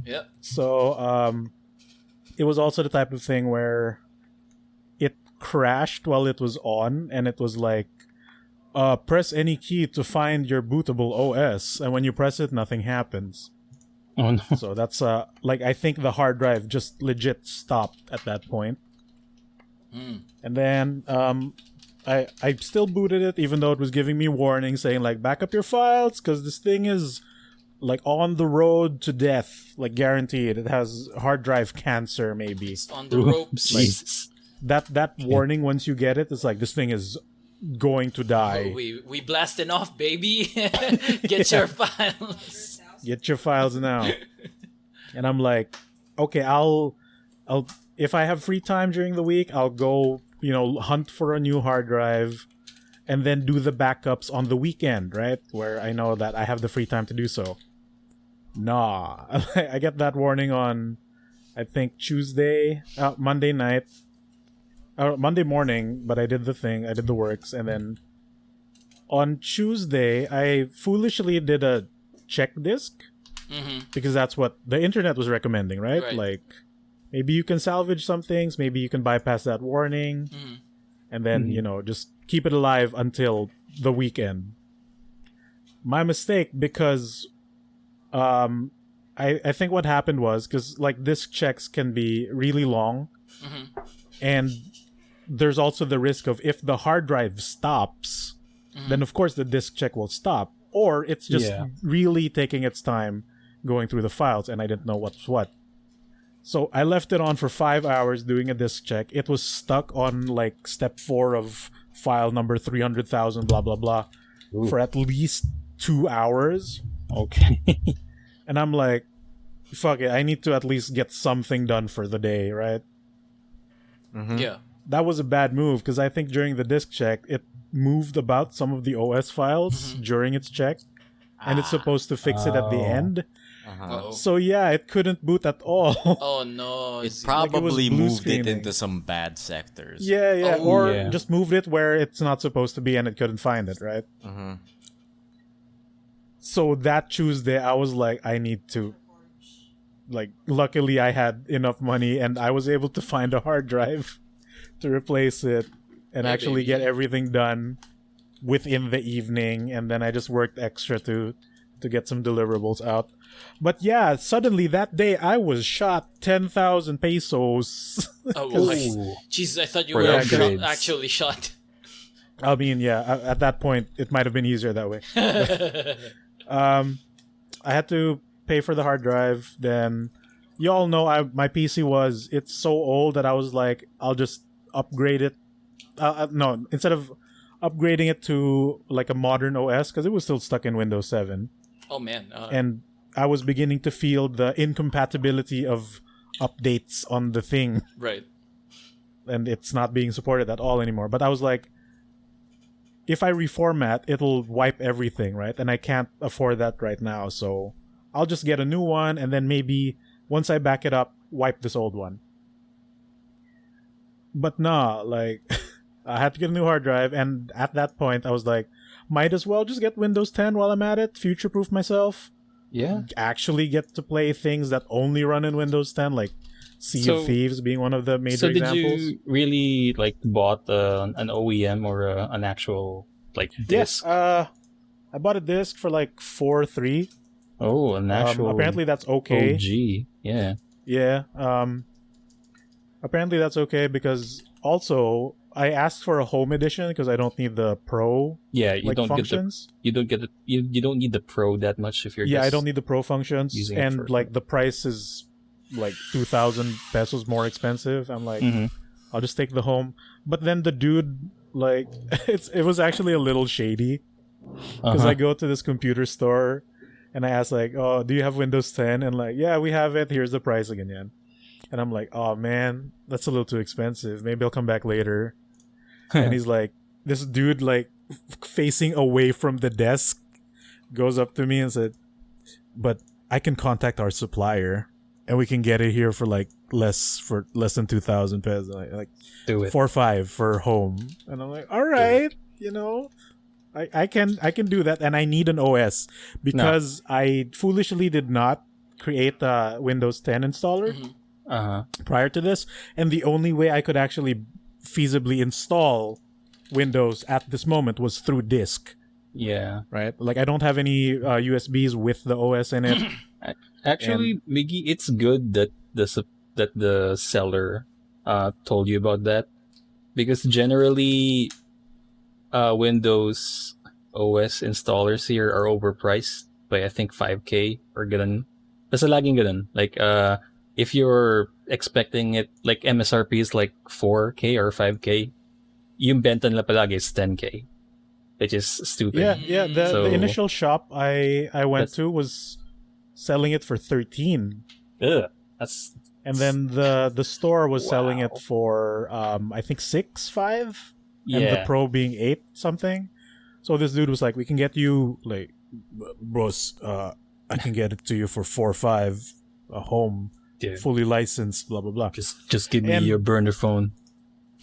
Yep. So it was also the type of thing where it crashed while it was on, and it was like, press any key to find your bootable OS, and when you press it, nothing happens. Oh no. So that's like, I think the hard drive just legit stopped at that point. And then I still booted it, even though it was giving me warnings saying like, back up your files because this thing is like on the road to death, like guaranteed. It has hard drive cancer, maybe. It's on the ropes. Jesus. That warning, once you get it, it's like, this thing is going to die. Oh, we blasting off, baby. Get your files. Get your files now. And I'm like, okay, I'll if I have free time during the week, I'll go, hunt for a new hard drive and then do the backups on the weekend, right? Where I know that I have the free time to do so. Nah. I get that warning on, I think, Monday night. Monday morning, but I did the thing, I did the works, and then on Tuesday, I foolishly did a check disk because that's what the internet was recommending, right? Right. Like, maybe you can salvage some things, maybe you can bypass that warning, and then, just keep it alive until the weekend. My mistake, because I think what happened was, because like disk checks can be really long, and there's also the risk of if the hard drive stops, then of course the disk check will stop, or it's just really taking its time going through the files, and I didn't know what's what. So I left it on for 5 hours doing a disk check. It was stuck on like step 4 of file number 300,000 blah blah blah for at least 2 hours. Okay. And I'm like, fuck it, I need to at least get something done for the day, right? Yeah. That was a bad move because I think during the disk check, it moved about some of the OS files during its check, and it's supposed to fix it at the end. Uh-oh. So yeah, it couldn't boot at all. Oh no. It Z- probably blue moved it screening. into some bad sectors. Yeah, Oh, or yeah. just moved it where it's not supposed to be and it couldn't find it, right? So that Tuesday, I was like, I need to, like, luckily I had enough money and I was able to find a hard drive to replace it and Yeah, actually baby. get everything done within the evening, and then I just worked extra to get some deliverables out. But yeah, suddenly that day I was shot 10,000 pesos. Oh, well, Ooh. Jesus, I thought you For were the upgrades. actually shot. I mean, yeah, at that point it might have been easier that way. I had to pay for the hard drive. Then you all know my PC it's so old that I was like, I'll just upgrade it. No, instead of upgrading it to like a modern OS, because it was still stuck in Windows 7. Oh man. And I was beginning to feel the incompatibility of updates on the thing, Right. and it's not being supported at all anymore. But I was like, if I reformat, it'll wipe everything, right? And I can't afford that right now, so I'll just get a new one, and then maybe once I back it up, wipe this old one. But nah, like, I had to get a new hard drive, and at that point, I was like, might as well just get Windows 10 while I'm at it, future-proof myself, Yeah. actually get to play things that only run in Windows 10, like Sea So- of Thieves being one of the major So did examples. you really like bought an OEM or an actual like Yes, disc? I bought a disc for like 4.3. Oh, an actual Apparently that's okay. OG. Yeah. Yeah. Apparently that's okay because also I asked for a home edition because I don't need the pro Yeah, you like don't functions. you don't get the you don't need the pro that much if you're Yeah, just I don't need the pro functions, using it and for- like the price is like 2,000 pesos more expensive. I'm like, Mhm. I'll just take the home. But then the dude, like, it was actually a little shady because Uh-huh. I go to this computer store and I ask like, oh, do you have Windows 10? And like, yeah, we have it. Here's the price again. Yeah. And I'm like, oh man, that's a little too expensive. Maybe I'll come back later. And he's like, this dude like facing away from the desk goes up to me and said, but I can contact our supplier and we can get it here for less than 2,000 pesos. Like Do it. 4-5 for home. And I'm like, all right, I can do that, and I need an OS because I foolishly did not create a Windows 10 installer prior to this, and the only way I could actually feasibly install Windows at this moment was through disk. Yeah. Right? Like I don't have any USBs with the OS in it. Actually, Miggy, it's good that the seller told you about that, because generally Windows OS installers here are overpriced by I think 5K or ganun. Basta laging ganun. Like if you're expecting it like MSRP is like 4K or 5K, yung benta nila palagi is 10K, which is stupid. Yeah. The initial shop I went to was selling it for 13. Ugh, and then the store was selling it for I think 6-5. And the Pro being 8 something. So this dude was like, we can get you like, bros, I can get it to you for 4-5 a home, fully licensed, blah blah blah. Just give me your burner phone.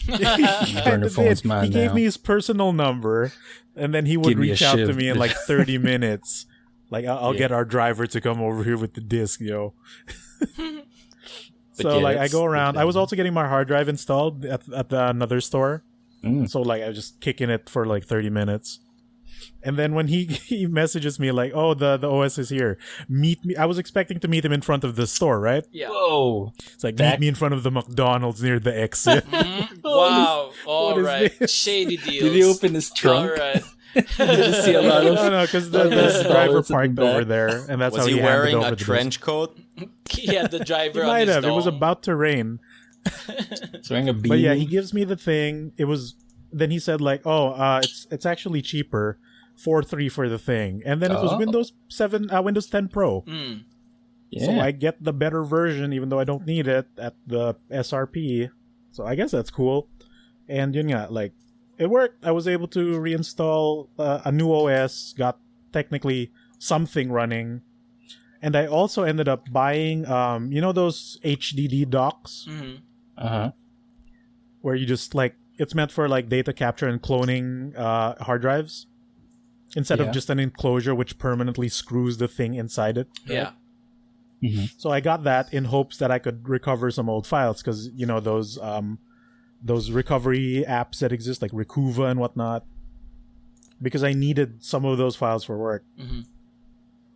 Burner phone's mine. He gave me his personal number, and then he would reach out to me in like 30 minutes. Like I'll get our driver to come over here with the disc, yo. So like I go around. I was also getting my hard drive installed at another store. So like I was just kicking it for like 30 minutes. And then when he messages me like, oh, the OS is here. Meet me. I was expecting to meet him in front of the store, right? Yeah. Whoa. It's like, meet me in front of the McDonald's near the exit. Wow. All right. Shady deals. Did he open his trunk? All right. Did you see a lot of... No, because the driver parked over there. And that's was how he he wearing handed over a trench coat? He had the driver he on might his have. It dome. was about to rain. He's wearing a beanie. But yeah, he gives me the thing. It was... Then he said like, oh, it's actually cheaper. 4.3 for the thing. And then it was Windows 10 Pro. Yeah. So I get the better version even though I don't need it at the SRP. So I guess that's cool. And yun nga, like, it worked. I was able to reinstall a new OS, got technically something running. And I also ended up buying, those HDD docks? Where you just, like, it's meant for, like, data capture and cloning hard drives. Instead of just an enclosure which permanently screws the thing inside it. Yeah. So I got that in hopes that I could recover some old files because, those recovery apps that exist like Recuva and whatnot, because I needed some of those files for work.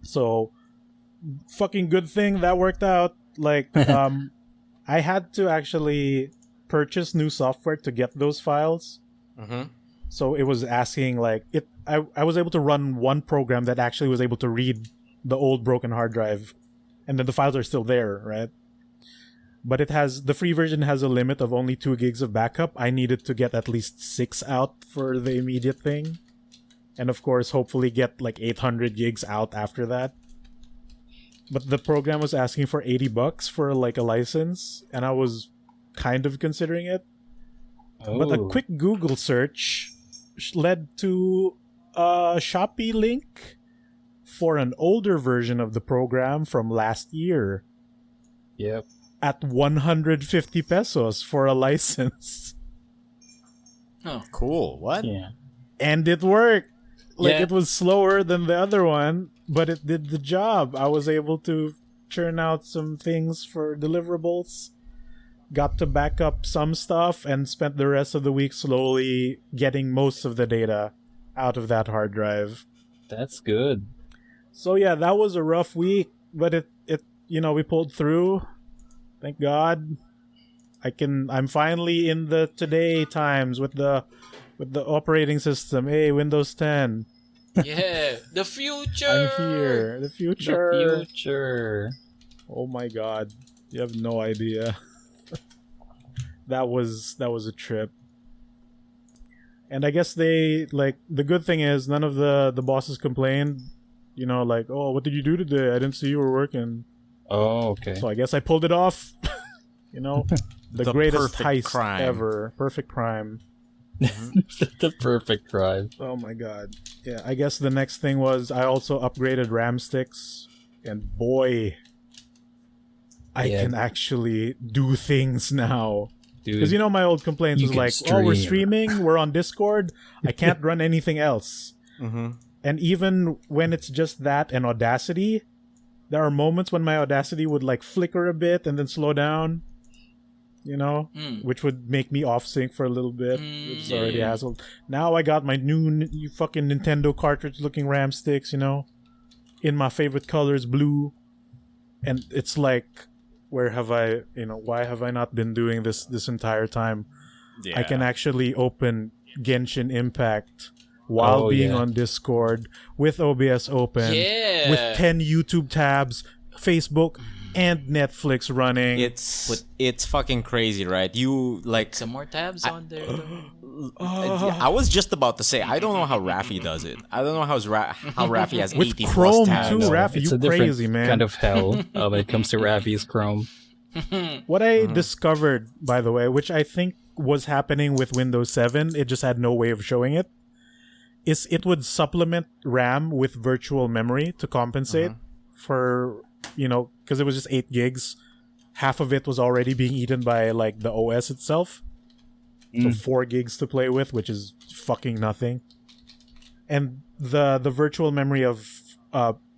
So fucking good thing that worked out. Like I had to actually purchase new software to get those files. So it was asking like I was able to run one program that actually was able to read the old broken hard drive, and then the files are still there, right? But the free version has a limit of only 2 gigs of backup. I needed to get at least 6 out for the immediate thing. And of course, hopefully get like 800 gigs out after that. But the program was asking for $80 for like a license, and I was kind of considering it. But a quick Google search led to a Shopee link for an older version of the program from last year. Yep. At 150 pesos for a license. Oh, cool. What? Yeah. And it worked. It was slower than the other one, but it did the job. I was able to churn out some things for deliverables. Got to back up some stuff and spent the rest of the week slowly getting most of the data out of that hard drive. That's good. So yeah, that was a rough week, but it we pulled through. Thank God. I'm finally in the today times with the operating system. Hey, Windows 10. yeah. The future. I'm here. The future. The future. Oh my God. You have no idea. That was a trip. And I guess they the good thing is none of the bosses complained, like, oh, what did you do today? I didn't see you were working. Oh, okay. So I guess I pulled it off. You know, the The greatest perfect heist crime. ever. Perfect crime. The perfect drive. Oh my god. Yeah, I guess the next thing was I also upgraded RAM sticks, and boy, I Yeah. can actually do things now. Because Dude, my old complaints You was can like, oh, we're stream. streaming, we're on Discord, I can't run anything else. And even when it's just that and Audacity, there are moments when my Audacity would like flicker a bit and then slow down, which would make me off sync for a little bit, which is already a hassle. Now I got my new fucking Nintendo cartridge looking RAM sticks, in my favorite colors, blue. And it's like, why have I not been doing this entire time? Yeah. I can actually open Genshin Impact while being on Discord with OBS open, with 10 YouTube tabs, Facebook, and Netflix running. It's fucking crazy, right? You like Some more tabs on there, though. I was just about to say I don't know how Raffy does it. I don't know how Raffy has With 80 Chrome plus tabs. too, Raffy, it's you a different crazy, man. kind of hell when it comes to Raffy's Chrome. What I discovered, by the way, which I think was happening with Windows 7, it just had no way of showing it, is it would supplement RAM with virtual memory to compensate for, because it was just 8 gigs. Half of it was already being eaten by like the OS itself. So 4 gigs to play with, which is fucking nothing. And the virtual memory of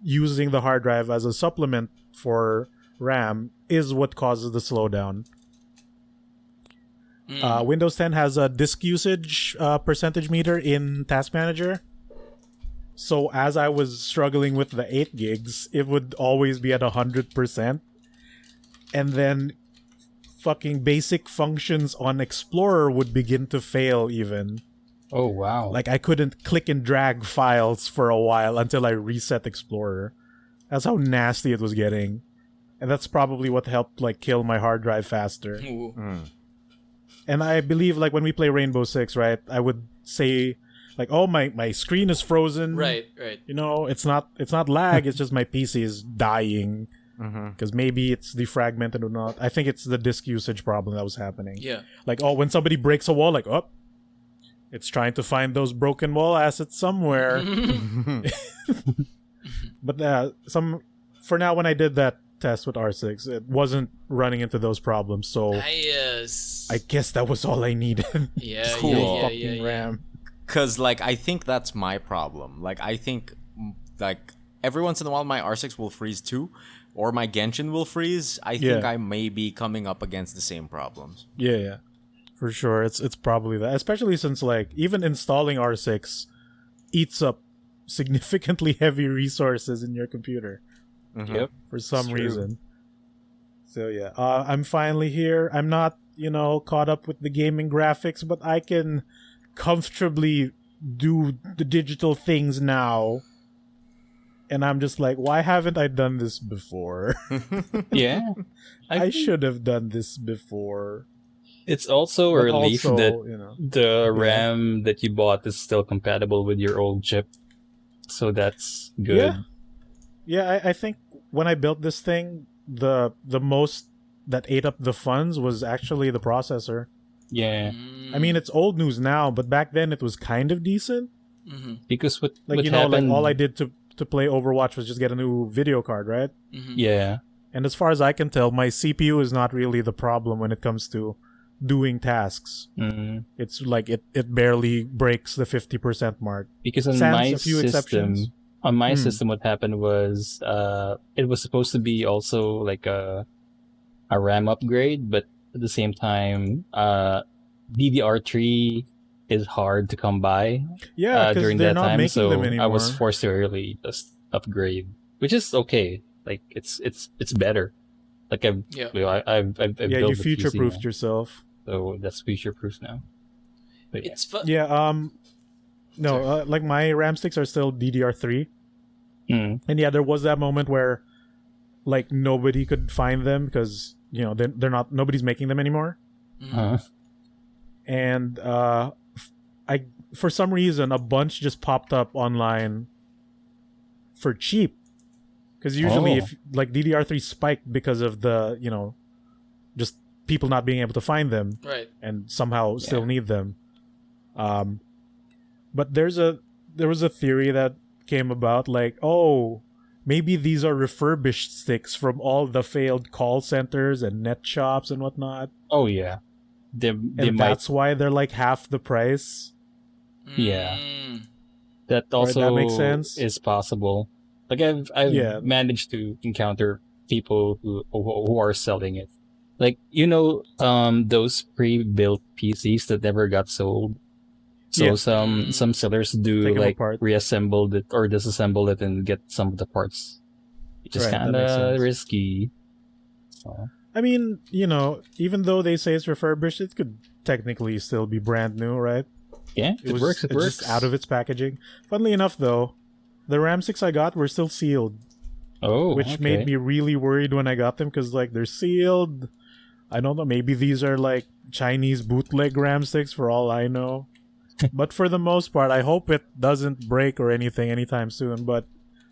using the hard drive as a supplement for RAM is what causes the slowdown. Windows 10 has a disk usage percentage meter in Task Manager. So as I was struggling with the 8 gigs, it would always be at 100%. And then fucking basic functions on Explorer would begin to fail even. Oh, wow. Like I couldn't click and drag files for a while until I reset Explorer. That's how nasty it was getting. And that's probably what helped like kill my hard drive faster. And I believe like when we play Rainbow Six, right, I would say like, oh, my screen is frozen. Right. It's not lag, it's just my PC is dying. Because maybe it's defragmented or not. I think it's the disk usage problem that was happening. Yeah. Like, oh, when somebody breaks a wall, like, oh, it's trying to find those broken wall assets somewhere. But for now, when I did that test with R6, it wasn't running into those problems. So I guess that was all I needed. Fucking RAM. Because like I think that's my problem. Like I think like every once in a while my R6 will freeze too. Or my Genshin will freeze. I think I may be coming up against the same problems. Yeah. For sure. It's probably that. Especially since like even installing R6 eats up significantly heavy resources in your computer. Yep. For some reason. So yeah. I'm finally here. I'm not, caught up with the gaming graphics, but I can comfortably do the digital things now. And I'm just like, why haven't I done this before? Yeah. I should have done this before. It's also a relief also, that the RAM that you bought is still compatible with your old chip. So that's good. Yeah, I think when I built this thing, the most that ate up the funds was actually the processor. Yeah. I mean, it's old news now, but back then it was kind of decent. Because what like happened... all I did to play Overwatch was just get a new video card, right? Yeah. And as far as I can tell, my CPU is not really the problem when it comes to doing tasks. It's like it barely breaks the 50% mark. Because on Sans my a few exceptions. system, what happened was it was supposed to be also like a RAM upgrade, but at the same time, DDR3 is hard to come by. Yeah, during they're that not time, making so them anymore. I was forced to really just upgrade, which is okay. Like it's better. Like I've built you future proofed yourself. So that's future proof now. But It's fun. Yeah, like my RAM sticks are still DDR3. And yeah, there was that moment where like nobody could find them because they're not, nobody's making them anymore. And I for some reason a bunch just popped up online for cheap, because usually if like DDR3 spiked because of the just people not being able to find them, Right. and somehow still need them. But there was a theory that came about, like, oh, maybe these are refurbished sticks from all the failed call centers and net shops and whatnot. Oh yeah, they And might. that's why they're like half the price. Yeah. Mm. That Right, also that makes sense. is possible. Like I've Yeah. managed to encounter people who are selling it. Like those pre-built PCs that never got sold. So Yeah. some sellers do Take 'em like apart. reassemble it or disassemble it and get some of the parts, which is Right, that kind makes of sense. risky. So, I mean, even though they say it's refurbished, it could technically still be brand new, right? yeah, it works. It it's works. just out of its packaging. Funnily enough, though, the RAM 6 I got were still sealed, which okay. made me really worried when I got them because, like, they're sealed. I don't know. Maybe these are like Chinese bootleg RAM sticks for all I know. But for the most part, I hope it doesn't break or anything anytime soon. But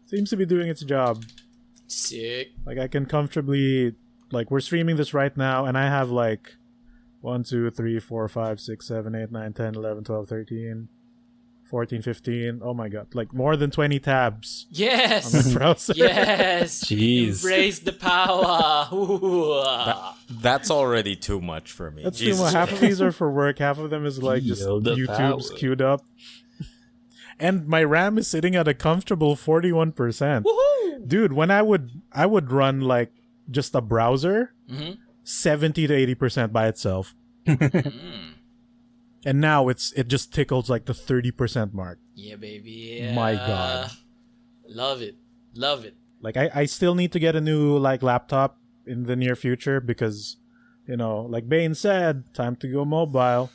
it seems to be doing its job. Sick. Like, I can comfortably, like, we're streaming this right now, and I have like 1, 2, 3, 4, 5, 6, 7, 8, 9, 10, 11, 12, 13, 14, 15. Oh my god, like more than 20 tabs on the Yes. browser. Yes. Jeez. Embrace the power. Ooh. That's already too much for me. That's too Jesus much. Half of Christ. these are for work. Half of them is like just Feel the YouTube's power. queued up. And my RAM is sitting at a comfortable 41%. Woohoo. Dude, when I would run like just a browser, Mhm. 70 to 80% by itself. Mm. And now it just tickles like the 30% mark. Yeah, baby. Yeah. My God. Love it. Love it. Like I still need to get a new like laptop in the near future because, like Bane said, time to go mobile.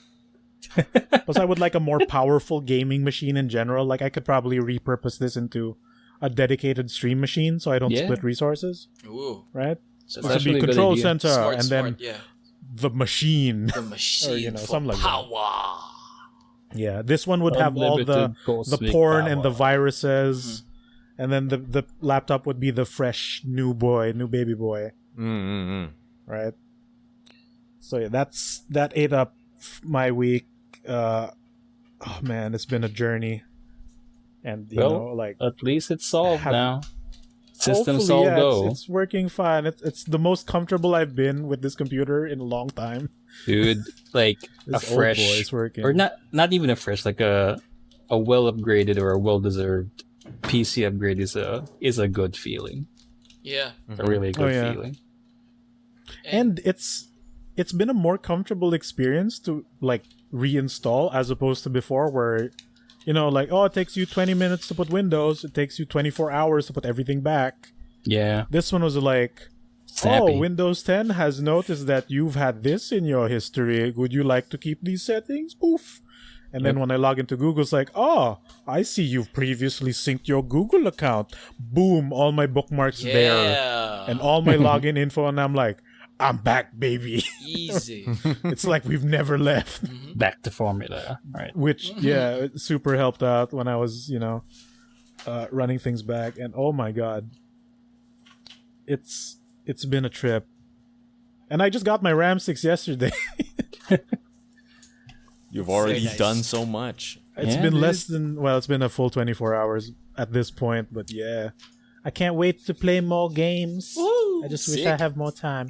Plus, I would like a more powerful gaming machine in general. Like I could probably repurpose this into a dedicated stream machine so I don't Yeah. split resources, Ooh. right? That's This would actually be a good control idea. center Smart, and smart. then Yeah. the machine. The machine for something like that. power. Yeah, this one would have all the Unlimited cosmic porn and the power. viruses, and then the laptop would be the fresh new baby boy, right? So yeah, that ate up my week. Oh man, it's been a journey, and like At least it's solved have- now. System hopefully, solved yeah, though. it's working fine. It's the most comfortable I've been with this computer in a long time. Dude, like a This old fresh boy is working. or not even a fresh, like a well upgraded or a well deserved PC upgrade is a good feeling. Yeah. It's a really good yeah. feeling. And it's been a more comfortable experience to like reinstall as opposed to before where like, oh, it takes you 20 minutes to put Windows, it takes you 24 hours to put everything back. Yeah. This one was like, Snappy. oh, Windows 10 has noticed that you've had this in your history, would you like to keep these settings? Poof. And then when I log into Google, it's like, oh, I see you've previously synced your Google account. Boom, all my bookmarks there Yeah. and all my login info, and I'm like, I'm back, baby. Easy. It's like we've never left. Back to formula. All right. Which, yeah, it super helped out when I was, running things back. And oh my god, it's been a trip. And I just got my RAM 6 yesterday. You've already Very nice. done so much. It's Yeah, been dude. less than, well, it's been a full 24 hours at this point, but yeah. I can't wait to play more games. Woo, I just wish sick. I have more time.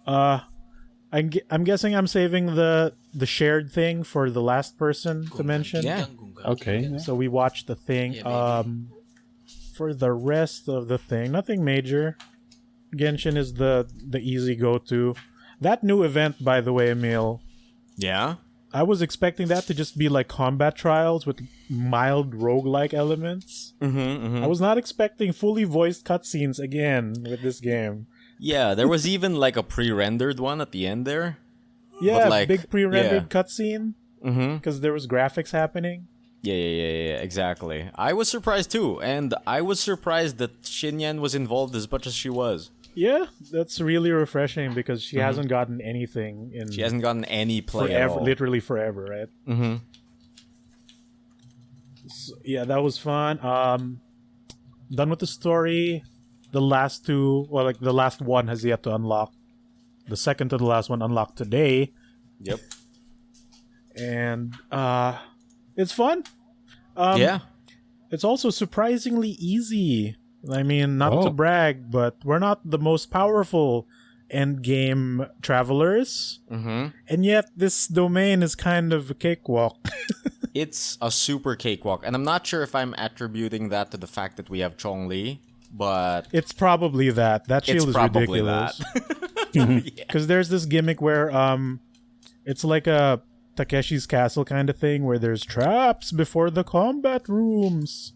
I'm guessing I'm saving the shared thing for the last person to mention. Yeah. Okay. Yeah. So we watched the thing. Yeah, baby. For the rest of the thing, nothing major. Genshin is the easy go-to. That new event, by the way, Emile, Yeah? I was expecting that to just be like combat trials with mild roguelike elements. I was not expecting fully voiced cutscenes again with this game. Yeah, there was even like a pre-rendered one at the end there. Yeah, like, big pre-rendered cutscene because there was graphics happening. Yeah, exactly. I was surprised too, and I was surprised that Xinyan was involved as much as she was. Yeah, that's really refreshing because she hasn't gotten anything in She hasn't gotten any play at forever, all. literally forever, right? Mm-hmm. So, yeah, that was fun. Done with the story. The last two, well, like the last one has yet to unlock. the second to the last one unlocked today, Yep. and it's fun. Yeah. It's also surprisingly easy. I mean, not to brag, but we're not the most powerful endgame travelers, and yet this domain is kind of a cakewalk. It's a super cakewalk, and I'm not sure if I'm attributing that to the fact that we have Chong-Li, but It's probably that. That shield it's is probably ridiculous. that. Because there's this gimmick where it's like a Takeshi's Castle kind of thing where there's traps before the combat rooms,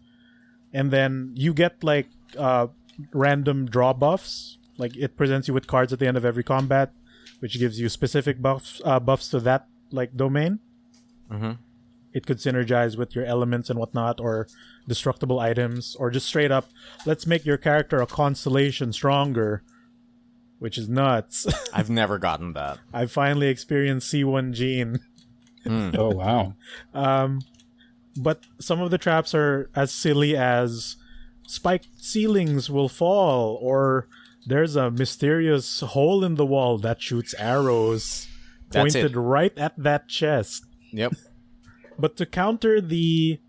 and then you get like random draw buffs. Like it presents you with cards at the end of every combat, which gives you specific buffs to that like domain. It could synergize with your elements and whatnot, or destructible items, or just straight up, let's make your character a constellation stronger, which is nuts. I've never gotten that. I finally experienced C1 Gene. Oh wow. But some of the traps are as silly as spiked ceilings will fall, or there's a mysterious hole in the wall that shoots arrows That's pointed it. right at that chest. Yep. But to counter the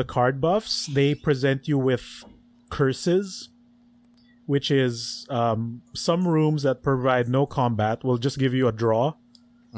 card buffs, they present you with curses, which is some rooms that provide no combat will just give you a draw.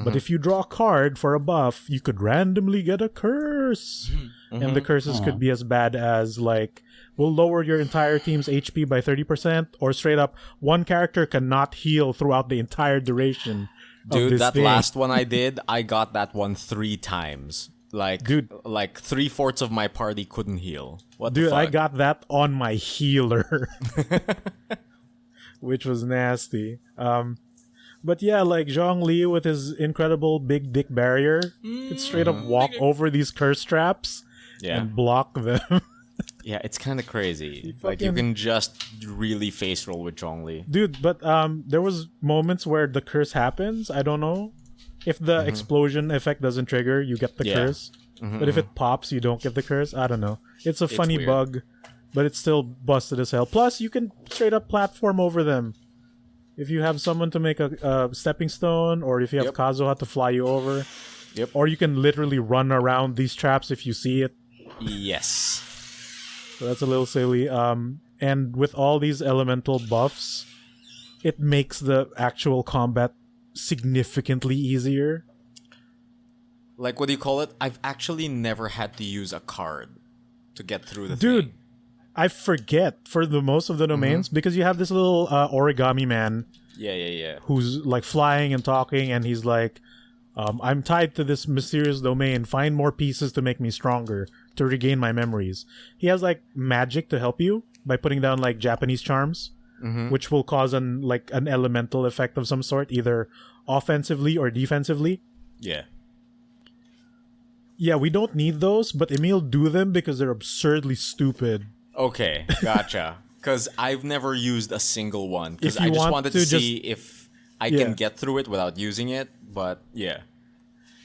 But if you draw a card for a buff, you could randomly get a curse. And the curses could be as bad as like, will lower your entire team's HP by 30%, or straight up, one character cannot heal throughout the entire duration of Dude, this that thing. last one I did, I got that one 3 times. Like, Dude. like 3/4 of my party couldn't heal. What Dude, the fuck? I got that on my healer, which was nasty. But yeah, like Zhongli with his incredible big dick barrier, could straight up walk over these curse traps Yeah. and block them. Yeah, it's kind of crazy. Like, you fucking- can just really face roll with Chong-Li. Dude, but there was moments where the curse happens. I don't know if the explosion effect doesn't trigger, you get the Yeah. curse. But if it pops, you don't get the curse. I don't know. It's a funny weird. bug, but it's still busted as hell. Plus, you can straight up platform over them. If you have someone to make a stepping stone, or if you have Yep. Kazuha to fly you over, Yep. or you can literally run around these traps if you see it. Yes. So that's a little silly. And with all these elemental buffs, it makes the actual combat significantly easier. Like, what do you call it? I've actually never had to use a card to get through the Dude, thing. I forget for the most of the domains because you have this little origami man Yeah. who's like flying and talking, and he's like, I'm tied to this mysterious domain. Find more pieces to make me stronger, to regain my memories. He has like magic to help you by putting down like Japanese charms, which will cause an elemental effect of some sort, either offensively or defensively. Yeah. Yeah, we don't need those, but Emile do them because they're absurdly stupid. Okay, gotcha. Because I've never used a single one. Because If you I just want wanted to to see if I Yeah. can get through it without using it. But yeah.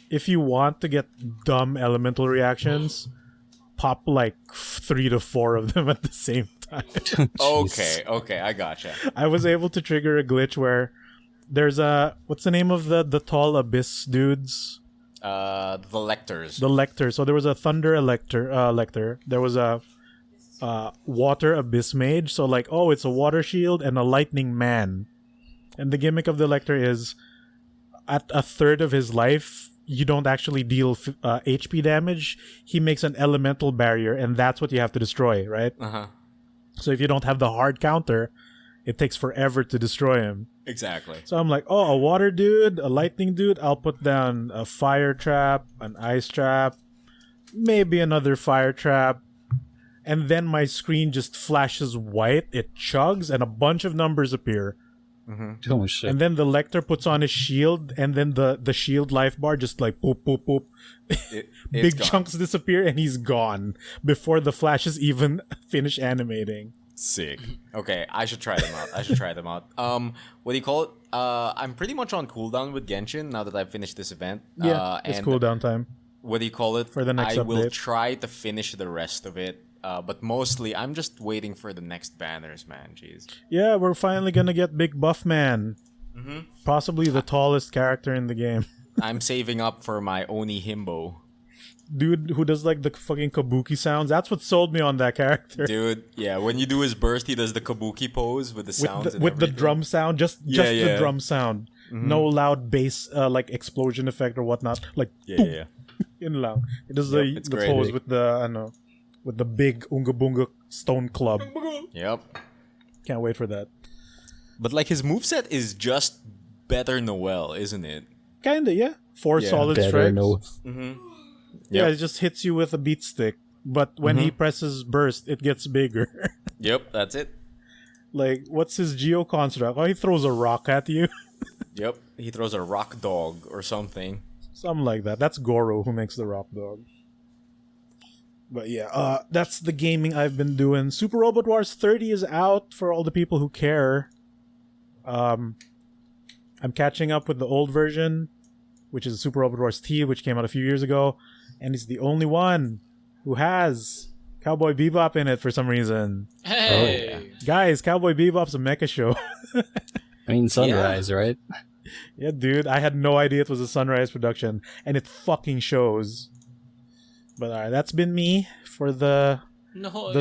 If you want to get dumb elemental reactions, pop like 3 to 4 of them at the same time. Okay, I gotcha. I was able to trigger a glitch where there's what's the name of the tall abyss dudes? The lectors. The Lector. So there was a Thunder Lector. There was a Water Abyss Mage. So like, oh, it's a Water Shield and a Lightning Man. And the gimmick of the Lector is at a third of his life, you don't actually deal HP damage. He makes an elemental barrier, and that's what you have to destroy, right? Uh-huh. So if you don't have the hard counter, it takes forever to destroy him. Exactly. So I'm like, oh, a water dude, a lightning dude, I'll put down a fire trap, an ice trap, maybe another fire trap. And then my screen just flashes white, it chugs, and a bunch of numbers appear. Oh shit. And then the Lector puts on his shield, and then the shield life bar just like poop, poop, poop. It's Big gone. chunks disappear, and he's gone before the flashes even finish animating. Sick. Okay, I should try them out. What do you call it? I'm pretty much on cooldown with Genshin now that I've finished this event. Yeah, it's and cooldown time. What do you call it? For the next I will update. try to finish the rest of it But mostly, I'm just waiting for the next banners, man. Jeez. Yeah, we're finally gonna get Big Buff Man. Possibly the tallest character in the game. I'm saving up for my Oni Himbo. Dude who does like the fucking kabuki sounds. That's what sold me on that character. Dude, yeah, when you do his burst, he does the kabuki pose with the sounds and With the everything. drum sound, just the drum sound. No loud bass like explosion effect or whatnot. Like Yeah. in loud. It does It's the great. pose with the big Unga Bunga stone club. Yep. Can't wait for that. But like his moveset is just better Noel, isn't it? Kinda, yeah. Four Yeah, solid Better strikes. no. Yeah, Yep. it just hits you with a beat stick. But when he presses burst, it gets bigger. Yep, that's it. Like, what's his geo construct? Oh, he throws a rock at you. Yep. He throws a rock dog or something. Something like that. That's Goro who makes the rock dog. But yeah, that's the gaming I've been doing. Super Robot Wars 30 is out for all the people who care. I'm catching up with the old version, which is Super Robot Wars T, which came out a few years ago, and it's the only one who has Cowboy Bebop in it for some reason. Hey. Guys, Cowboy Bebop's a mecha show. I mean, Sunrise, right? Yeah, dude, I had no idea it was a Sunrise production, and it fucking shows. But alright, that's been me for the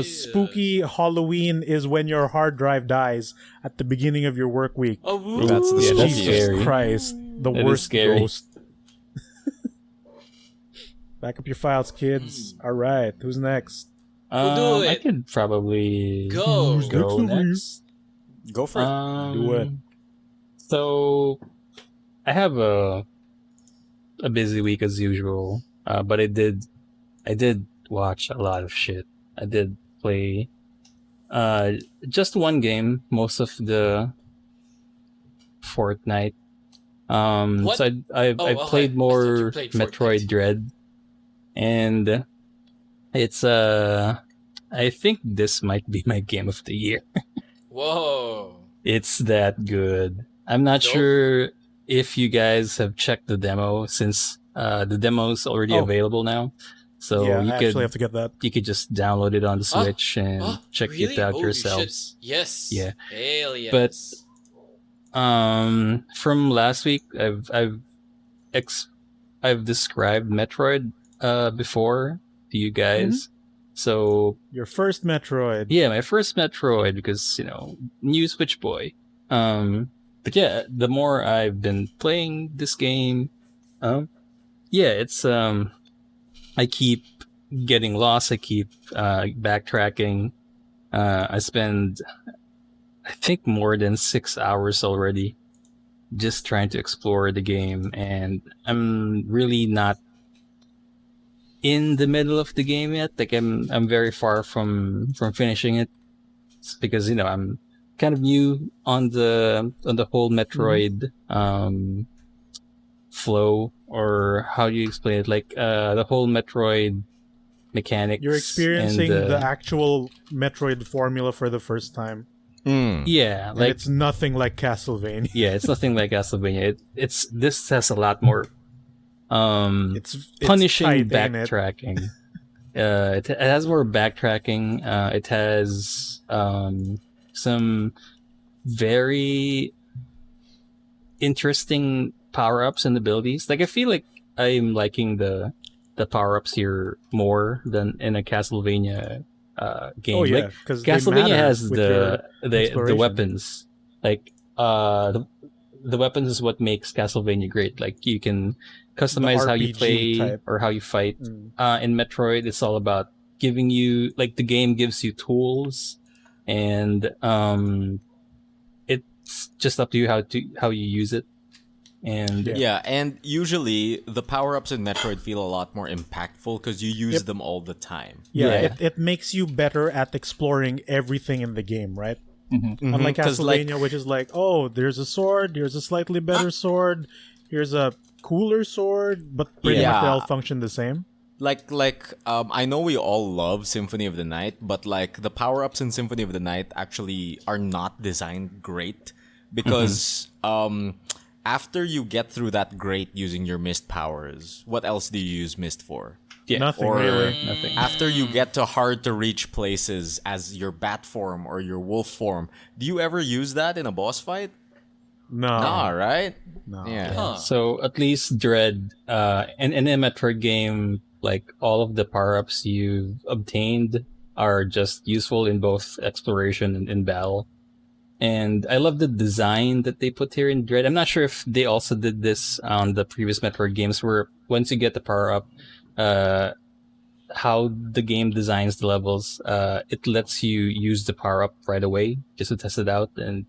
spooky Halloween is when your hard drive dies at the beginning of your work week. Oh, woo. That's the Yeah, that's spooky. Jesus scary. Christ, the That is worst scary. ghost. Back up your files, kids. Alright, who's next? We'll do I it. could probably Go. go next. Go for it. Do it. So, I have a busy week as usual, but I did watch a lot of shit. I did play just one game most of the fortnight. What? So I okay. played I more thought you played Metroid Fortnite. Dread, and it's I think this might be my game of the year. Whoa. It's that good. I'm not Dope. sure if you guys have checked the demo since the demo's already available now. So yeah, you I could actually have to get that. you could just download it on the Switch and check really? it out Holy yourselves. Shit. Yes. Yeah. Hell yes. But from last week I've described Metroid before to you guys. So Your first Metroid. yeah, my first Metroid because, new Switch boy. But yeah, the more I've been playing this game, it's I keep getting lost. I keep backtracking. I spend, I think, more than 6 hours already just trying to explore the game, and I'm really not in the middle of the game yet. Like I'm very far from finishing it. It's because I'm kind of new on the whole Metroid flow, or how do you explain it? Like the whole Metroid mechanics. You're experiencing and, the actual Metroid formula for the first time. yeah, And like it's nothing like Castlevania. yeah, it's nothing like Castlevania. It's this has a lot more It's punishing tight, ain't it? backtracking. It has more backtracking. It has some very interesting power-ups and abilities. Like I feel like I'm liking the power-ups here more than in a Castlevania game. Oh yeah, Like because Castlevania has the exploration. weapons. Like the weapons is what makes Castlevania great. Like you can customize how you RPG play type. or how you fight. Mm. In Metroid, it's all about giving you, like, the game gives you tools, and it's just up to you how you use it. And Yeah, and usually the power-ups in Metroid feel a lot more impactful because you use them all the time. Yeah, Yeah. It makes you better at exploring everything in the game, right? Unlike 'Cause, like- Castlevania, which is like, oh, there's a sword, here's a slightly better sword, here's a cooler sword, but pretty much they Yeah. all function the same. I know we all love Symphony of the Night, but like the power-ups in Symphony of the Night actually are not designed great because after you get through that grate using your mist powers, what else do you use mist for? Yeah. Nothing Or really. Nothing. after you get to hard to reach places as your bat form or your wolf form, do you ever use that in a boss fight? No. Nah, right? No. Yeah. Huh. So at least Dread, and in a Metroid game, like all of the power-ups you've obtained are just useful in both exploration and in battle. And I love the design that they put here in Dread. I'm not sure if they also did this on the previous Metroid games, where once you get the power-up, how the game designs the levels, it lets you use the power-up right away just to test it out. And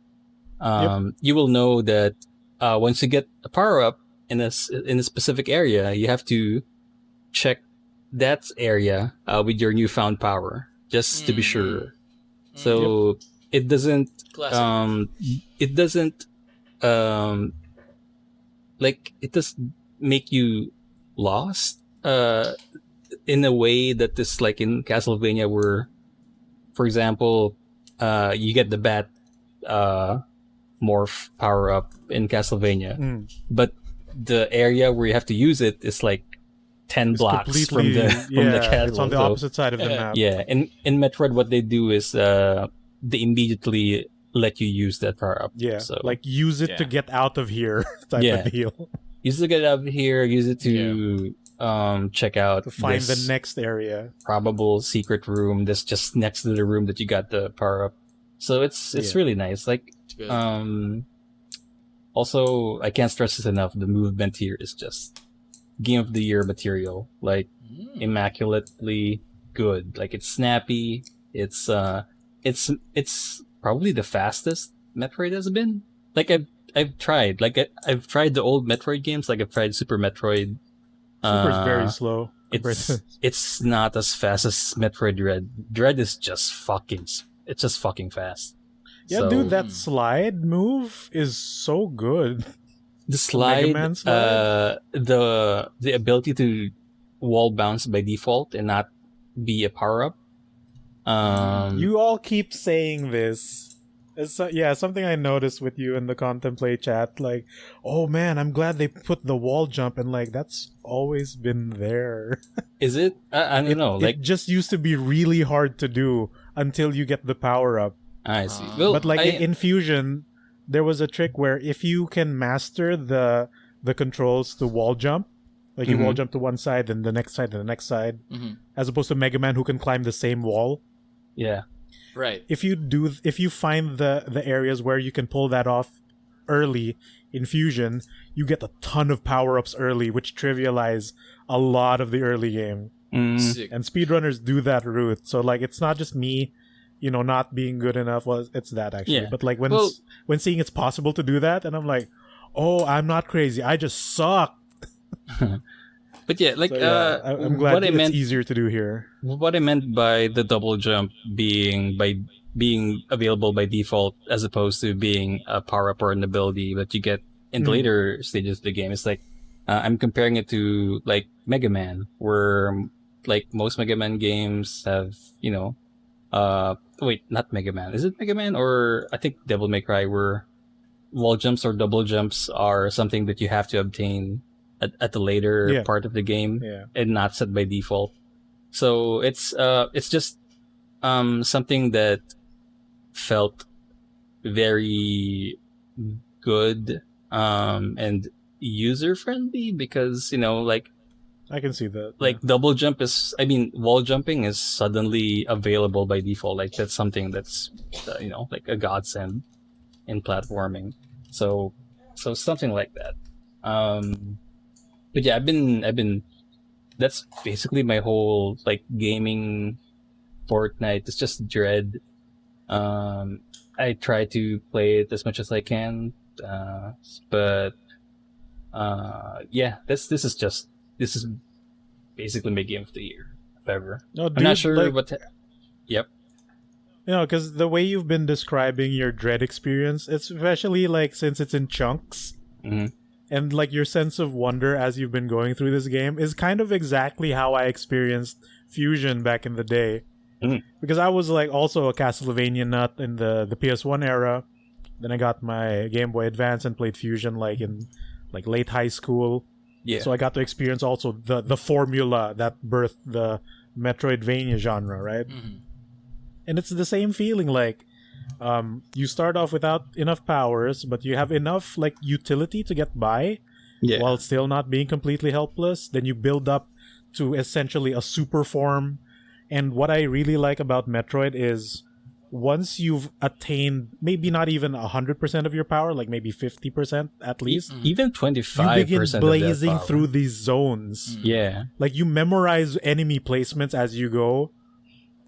you will know that once you get a power-up in a specific area, you have to check that area with your newfound power just to be sure. So it doesn't Classic. it doesn't like it does make you lost in a way that is like in Castlevania, where, for example, you get the bat morph power up in Castlevania, but the area where you have to use it is like 10 It's blocks from completely, the castle. it's on the So, opposite side of the map. yeah, in Metroid, what they do is they immediately let you use that power up. Yeah, So like use it to Yeah. get out of here type Yeah. of deal. use it to get out of here. Use it to check out To find this the next area. probable secret room that's just next to the room that you got the power up. So it's Yeah. really nice. Like Good. also, I can't stress this enough. The movement here is just game of the year material. Like immaculately good. Like it's snappy. It's probably the fastest Metroid has been. Like I've tried. Like I've tried the old Metroid games. Like I've tried Super Metroid. Super's very slow. compared It's to- it's not as fast as Metroid Dread. Dread is just fucking. It's just fucking fast. yeah, So, dude, that slide move is so good. the slide, Man slide? the ability to wall bounce by default and not be a power up. You all keep saying this. It's, something I noticed with you in the Contemplate chat. Like, oh man, I'm glad they put the wall jump, and like that's always been there. Is it? I don't know. Like it just used to be really hard to do until you get the power up. I see. Well, But like I- in Fusion, there was a trick where if you can master the controls to wall jump, like you wall jump to one side and the next side and the next side, as opposed to Mega Man who can climb the same wall. yeah. Right. If you find the areas where you can pull that off early in Fusion, you get a ton of power-ups early, which trivialize a lot of the early game. Sick. And speedrunners do that route. So like it's not just me, not being good enough. Well, it's that actually. Yeah. But like when Well- when seeing it's possible to do that, and I'm like, oh, I'm not crazy. I just suck. But yeah, like So, yeah, I'm glad what I it's meant easier to do here. what I meant by the double jump being available by default as opposed to being a power up or an ability that you get in the later stages of the game is like I'm comparing it to like Mega Man, where like most Mega Man games have wait, not Mega Man. Is it Mega Man or I think Devil May Cry, where wall jumps or double jumps are something that you have to obtain at the later part of the game Yeah. and not set by default. So it's just something that felt very good and user friendly because like I can see that. double jump is, I mean, wall jumping is suddenly available by default. Like that's something that's like a godsend in platforming. So something like that. But yeah, I've been that's basically my whole like gaming Fortnite. It's just Dread. I try to play it as much as I can, but yeah, this is basically my game of the year, if ever. No, I'm not dude, sure like, what. Yep. because the way you've been describing your Dread experience, especially like since it's in chunks, Mhm. and like your sense of wonder as you've been going through this game is kind of exactly how I experienced Fusion back in the day. Mhm. Because I was like also a Castlevania nut in the PS1 era. Then I got my Game Boy Advance and played Fusion like in like late high school. Yeah. So I got to experience also the formula that birthed the Metroidvania genre, right? And it's the same feeling, like you start off without enough powers, but you have enough like utility to get by while still not being completely helpless. Then you build up to essentially a super form. And what I really like about Metroid is once you've attained maybe not even 100% of your power, like maybe 50% at least, even 25%, you begin blazing of that power. through these zones. Yeah. Like you memorize enemy placements as you go.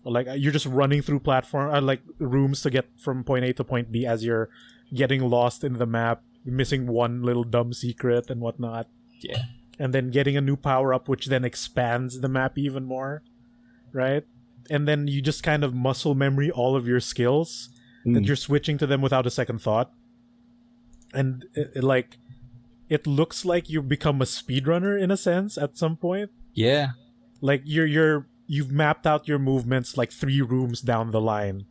Like you're just running through like rooms to get from point A to point B as you're getting lost in the map, missing one little dumb secret and whatnot. Yeah. And then getting a new power up, which then expands the map even more, right? And then you just kind of muscle memory all of your skills that you're switching to them without a second thought. And it looks like you become a speedrunner in a sense at some point. Yeah. Like you've mapped out your movements like 3 rooms down the line.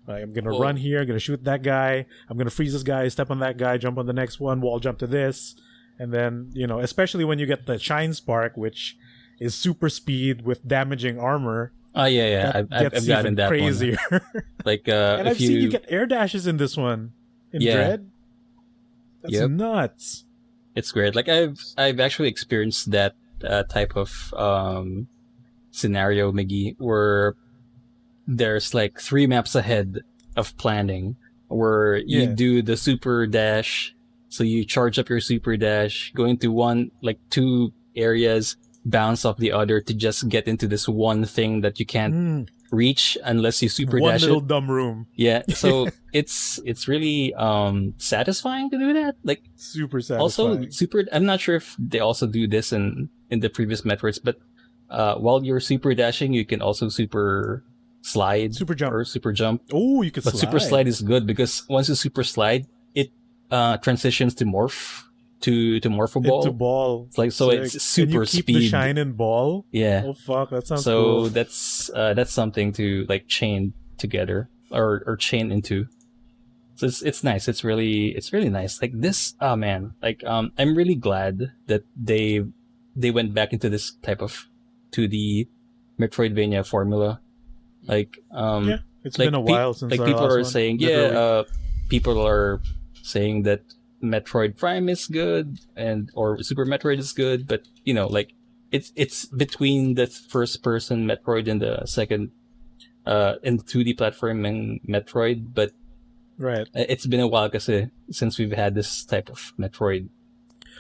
Like, I'm gonna run here, I'm gonna shoot that guy, I'm gonna freeze this guy, step on that guy, jump on the next one, wall jump to this. And then, especially when you get the Shine Spark, which is super speed with damaging armor. Oh, yeah. I've gotten even that crazier. one. Like, and I've seen you get air dashes in this one. In Dread. That's nuts. It's great. Like, I've actually experienced that type of scenario, Miggy, where there's like 3 maps ahead of planning where you do the super dash. So you charge up your super dash, go into 2 areas, bounce off the other to just get into this one thing that you can't reach unless you super one dash little it. dumb room. Yeah. So it's really satisfying to do that. Like super satisfying. Also I'm not sure if they also do this in the previous Metroids, but while you're super dashing, you can also super slide, super jump. Oh, you can but slide. Super slide is good because once you super slide, it transitions to morph to Morpho Ball. Into ball. It's like so. Sick. It's super Can you keep speed. the shine in ball. Yeah. Oh fuck, that sounds so cool. that's something to like chain together or chain into. So it's nice. It's really nice. Like this. Oh man. Like I'm really glad that they went back into this type of 2D Metroidvania formula. Like it's been a while since like our people last are one, saying literally. people are saying that Metroid Prime is good or Super Metroid is good, but like it's between the first person Metroid and the second in 2D platforming Metroid, but right. It's been a while since we've had this type of Metroid.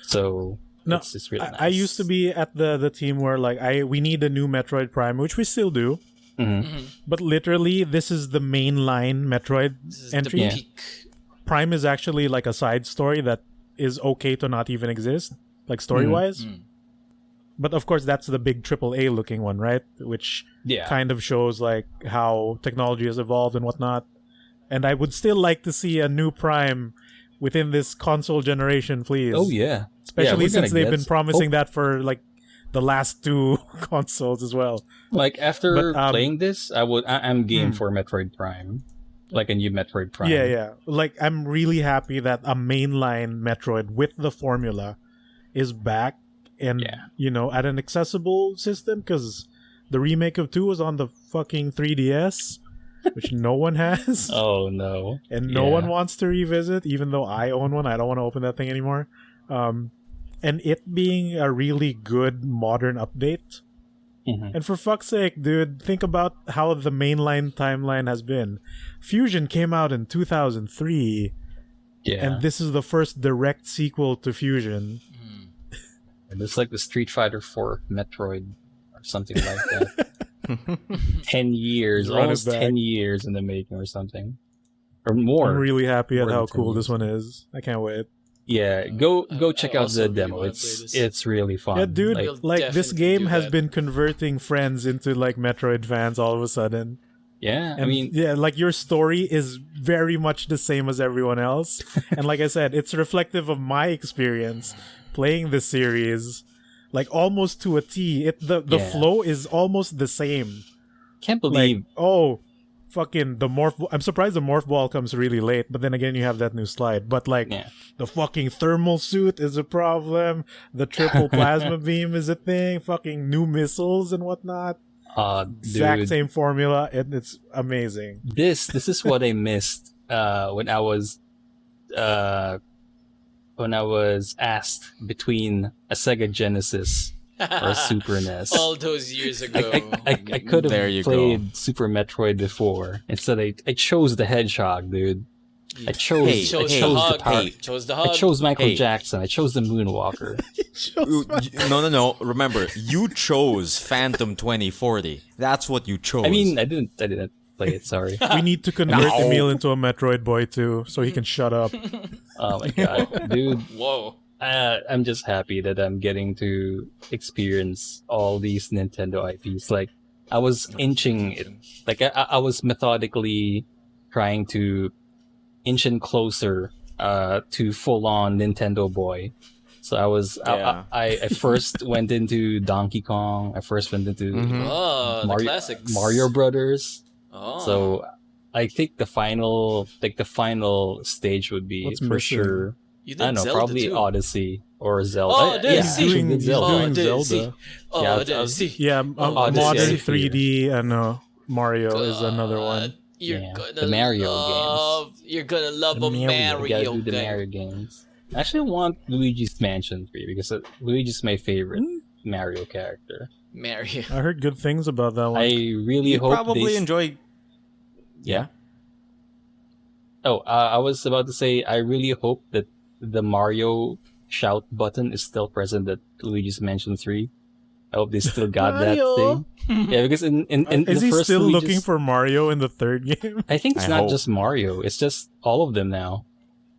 So it's really nice. I used to be at the team where like we need a new Metroid Prime, which we still do. But literally, this is the mainline Metroid entry. The peak. Prime is actually like a side story that is okay to not even exist, like story-wise. But of course, that's the big AAA looking one, right? Which kind of shows like how technology has evolved and whatnot. And I would still like to see a new Prime within this console generation, please. Oh yeah, especially since they've been promising that for like the last 2 consoles as well. Like after playing this, I'm game for Metroid Prime, like a new Metroid Prime. Yeah. Like I'm really happy that a mainline Metroid with the formula is back and at an accessible system, because the remake of 2 was on the fucking 3DS, which no one has. Oh no! And no one wants to revisit, even though I own one. I don't want to open that thing anymore. And it being a really good modern update. And for fuck's sake, dude, think about how the mainline timeline has been. Fusion came out in 2003. Yeah. And this is the first direct sequel to Fusion. And it's like the Street Fighter 4 Metroid or something like that. 10 years, almost 10 years in the making or something. Or more. I'm really happy at how cool this one is. I can't wait. Yeah, go check out the demo. It's really fun. Yeah, dude, like this game has been converting friends into like Metroid fans all of a sudden. Yeah, and like your story is very much the same as everyone else. And like I said, it's reflective of my experience playing this series, like almost to a T. The flow is almost the same. Can't believe fucking the morph. I'm surprised the morph ball comes really late, but then again, you have that new slide. But like, the fucking thermal suit is a problem. The triple plasma beam is a thing. Fucking new missiles and whatnot. Exact Dude, same formula, and it's amazing. this is what I missed when I was asked between a Sega Genesis or a Super NES. All those years ago. I could have There you played Super Metroid before. Instead, I chose the Hedgehog, dude. I chose the power. Chose the hog. I chose Michael Jackson. I chose the Moonwalker. No. Remember, you chose Phantom 2040. That's what you chose. I mean, I didn't play it. Sorry. We need to convert Emile into a Metroid boy too, so he can shut up. Oh my god, dude. Whoa. I'm just happy that I'm getting to experience all these Nintendo IPs. Like, I was inching it. Like, I was methodically trying to inch in closer to full-on Nintendo boy. So I first went into Donkey Kong. I first went into The classics. Mario Brothers. Oh. So I think the final stage would be What's for missing? sure. You I did don't know, Zelda probably too. Odyssey or Zelda. Oh, Yeah, Odyssey. actually did Zelda. doing Zelda. Yeah, Odyssey. Yeah, Odyssey. modern Yeah. 3D and Mario is another one. You're Yeah, gonna the Mario love, You're gonna love a You gotta Mario do the game. Mario games. I actually want Luigi's Mansion 3 because Luigi's my favorite Mario character. Mario. I heard good things about that one. I really you hope probably enjoy. Yeah. Oh, I was about to say, I really hope that the Mario shout button is still present at Luigi's Mansion 3. I hope they still got that thing. Yeah, because in is the he first still Luigi's, looking for Mario in the third game? I think it's I not hope. just Mario; it's just all of them now.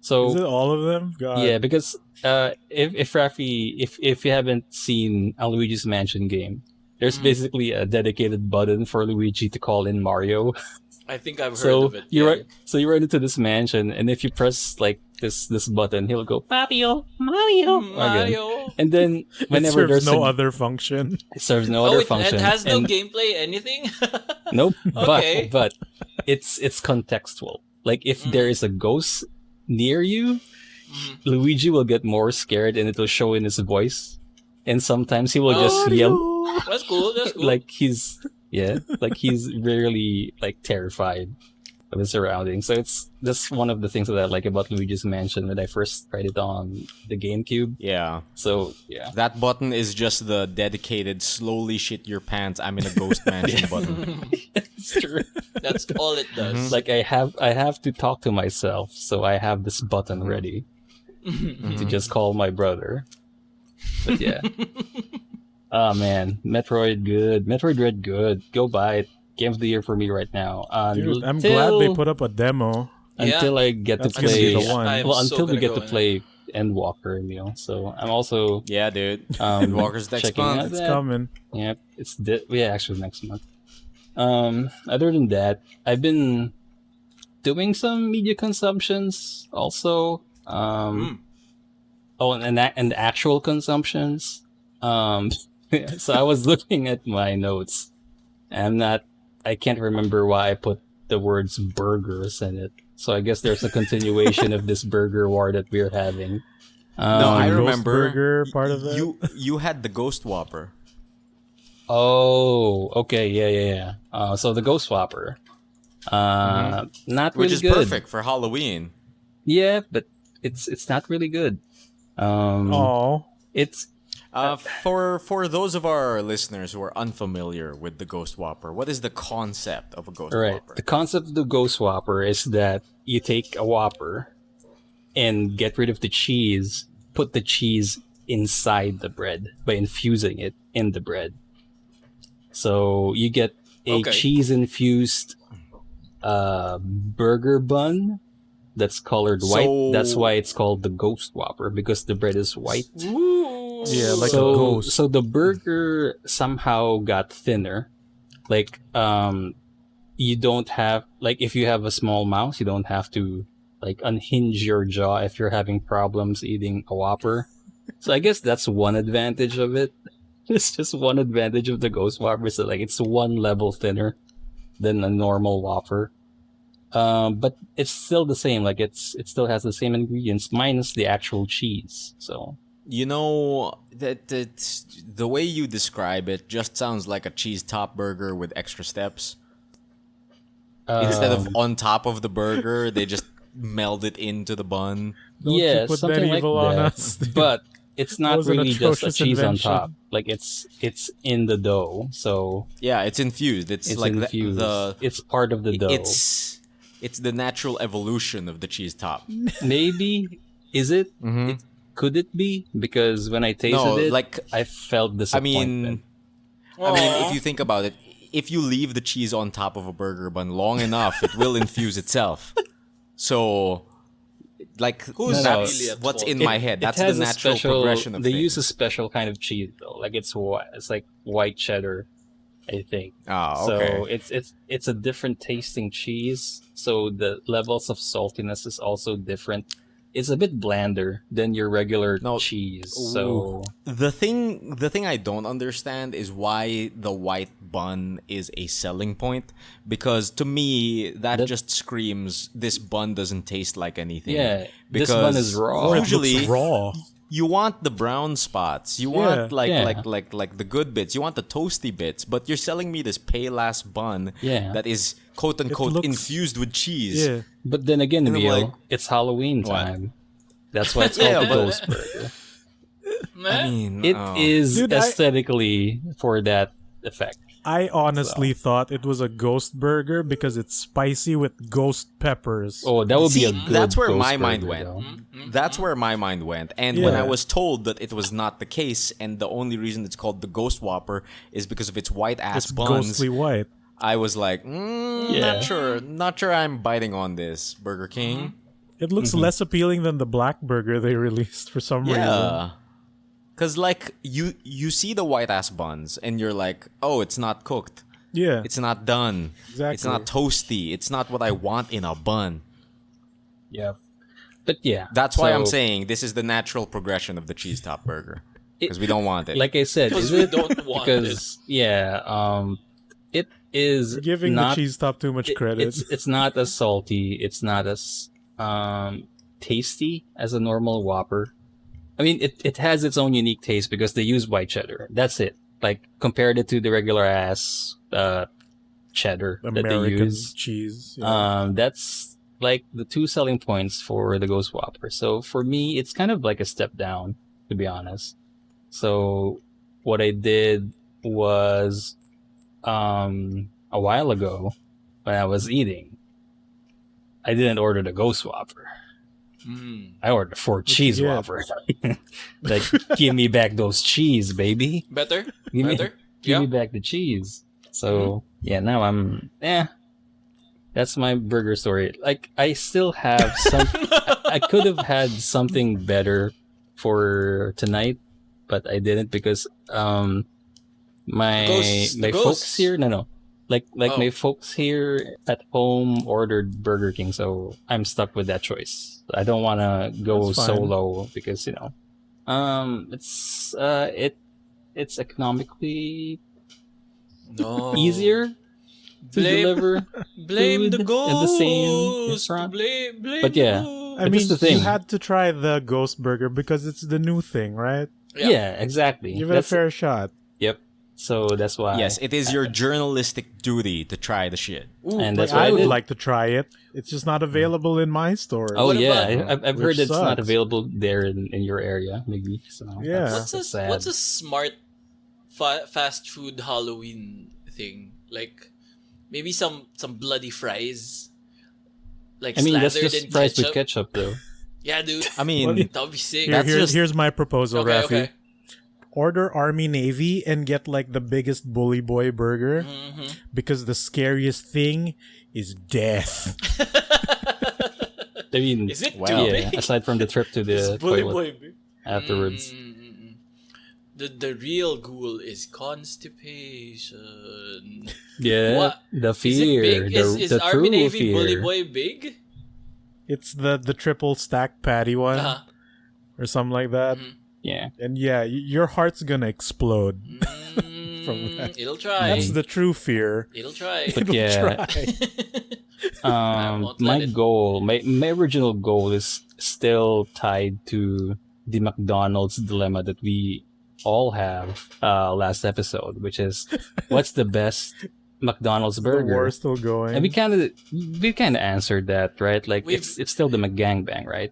So Is it all of them? God. yeah, because if Raffy, if you haven't seen a Luigi's Mansion game, there's basically a dedicated button for Luigi to call in Mario. I think I've heard So of it. you yeah. run, so you run into this mansion, and if you press like this button, he'll go Mario. Again. Mario. And then It whenever serves there's no a, other function. it serves no Oh, other it function. has no and- gameplay, anything? Nope. Okay. But it's contextual. Like if there is a ghost near you, Luigi will get more scared, and it'll show in his voice. And sometimes he will just yell That's cool. That's cool. like he's really like terrified of his surroundings. So that's one of the things that I like about Luigi's Mansion when I first tried it on the GameCube. Yeah. So yeah. That button is just the dedicated slowly shit your pants I'm in a ghost mansion button. It's true. That's all it does. Like I have to talk to myself, so I have this button ready to just call my brother. But yeah. Oh man, Metroid good. Metroid Dread good. Go buy it. Game of the year for me right now. Dude, I'm glad they put up a demo. Until I get That's to gonna be play. the one. I am Well, so until we gonna get go to in. play Endwalker, Emile. So I'm also Yeah, dude. Endwalker's next checking month. out It's that. coming. Yeah, actually next month. Other than that, I've been doing some media consumptions also. Oh, and actual consumptions. So I was looking at my notes. I can't remember why I put the words burgers in it. So I guess there's a continuation of this burger war that we're having. No, I Ghost remember. Burger part of it. You had the Ghost Whopper. Oh, okay, yeah. So the Ghost Whopper, not really Which is good. perfect for Halloween. Yeah, but it's not really good. Oh, It's For those of our listeners who are unfamiliar with the Ghost Whopper, what is the concept of a Ghost right. Whopper? The concept of the Ghost Whopper is that you take a Whopper and get rid of the cheese, put the cheese inside the bread by infusing it in the bread. So you get a Okay. cheese-infused burger bun that's colored white. So- That's why it's called the Ghost Whopper, because the bread is white. Ooh. yeah, like a so, ghost. so the burger somehow got thinner. Like, you don't have, like, if you have a small mouth, you don't have to, like, unhinge your jaw if you're having problems eating a Whopper. So I guess that's one advantage of it. It's just one advantage of the Ghost Whopper, so, like, it's one level thinner. than a normal Whopper. But it's still the same. Like it still has the same ingredients minus the actual cheese. So You know, that the way you describe it just sounds like a cheese top burger with extra steps. Instead of on top of the burger, they just meld it into the bun. Don't you yeah, put something that like evil on that. us. But it's That not was an really just a atrocious cheese invention. on top. Like it's in the dough. So Yeah, it's infused. It's like infused. the It's part of the dough. it's the natural evolution of the cheese top. Maybe is it? Could it be? Because when I tasted No, it, like, I felt disappointment. I mean, if you think about it, if you leave the cheese on top of a burger bun long enough, it will infuse itself. So, like, Who's that's really at what's fault? in my head. That's it the has a natural progression of They things. use a special kind of cheese though. Like it's like white cheddar, I think. Oh, okay. So it's a different tasting cheese. So the levels of saltiness is also different. It's a bit blander than your regular cheese. So The thing I don't understand is why the white bun is a selling point, because to me that just screams this bun doesn't taste like anything. yeah, because this one is raw. Or it Usually- looks raw. you want the brown spots. You want Yeah. like the good bits. You want the toasty bits, but you're selling me this pale ass bun Yeah. that is quote unquote looks- infused with cheese. Yeah. But then again, And I'm Emile, like, it's Halloween what? time. That's why it's Yeah, called the but- Ghost Burger. I mean, It oh. is Dude, aesthetically for that effect. I honestly thought it was a ghost burger because it's spicy with ghost peppers. Oh, that would be a See, good that's where Ghost my mind Burger, went. though. That's where my mind went. And when I Yeah. was told that it was not the case, and the only reason it's called the Ghost Whopper is because of its white ass It's buns, ghostly white. I was like, Yeah. not sure I'm biting on this, Burger King. It looks less appealing than the black burger they released for some reason. Yeah. Cause like you see the white ass buns and you're like, oh, it's not cooked. Yeah. It's not done. Exactly. It's not toasty. It's not what I want in a bun. Yeah. But yeah. That's why I'm so, saying this is the natural progression of the cheese top burger. Because we don't want it. Like I said, Because is we it don't want because it is You're giving not, the cheese top too much credit. It's not as salty. It's not as tasty as a normal Whopper. I mean, it has its own unique taste because they use white cheddar. That's it. Like compared it to the regular ass cheddar that they American use. cheese. Yeah. That's like the two selling points for the Ghost Whopper. So for me, it's kind of like a step down, to be honest. So what I did was a while ago when I was eating, I didn't order the Ghost Whopper. I ordered 4 cheese get? Whopper. Like, give me back those cheese, baby. Better? Give me, Better? give me back the cheese. So yeah, now I'm that's my burger story. Like I still have some. I could have had something better for tonight, but I didn't because my The folks ghosts. here like Oh. my folks here at home ordered Burger King, so I'm stuck with that choice. I don't want to go That's fine. solo because it's economically No. easier to Blame- deliver Blame food the in ghost. the same restaurant. Blame But yeah. the ghost. I but mean, that's the thing. you had to try the ghost burger because it's the new thing, right? Yeah, exactly. Give it That's a fair shot. Yep. So that's why. yes, it is your journalistic duty to try the shit. and Like, that's why I would did. like to try it. It's just not available in my store. Oh What yeah, about- I've Which heard it's not sucks. available there in your area, maybe. So Yeah. that's sad. What's a smart fast food Halloween thing? Like maybe some bloody fries. Like I mean, that's slathered just in fries ketchup. with ketchup, though. Yeah, dude. I mean, That would be sick. Here's my proposal, Okay, Raffy. okay. Order Army Navy and get like the biggest bully boy burger because the scariest thing is death. I mean, Is it Wow. too yeah. big? Aside from the trip to This the bully toilet boy. afterwards. The real ghoul is constipation. Yeah, What? the Is it fear, big? Is the Army true Navy fear. Bully Boy big? It's the triple stack patty one Uh-huh. or something like that. Yeah, And yeah, your heart's gonna explode. from that. It'll try. That's the true fear. It'll try. But It'll yeah, try. won't let my it. goal, my original goal is still tied to the McDonald's dilemma that we all have last episode, which is what's the best McDonald's The burger? war's still going. And we kind of answered that, right? Like We've- it's still the McGangbang, right?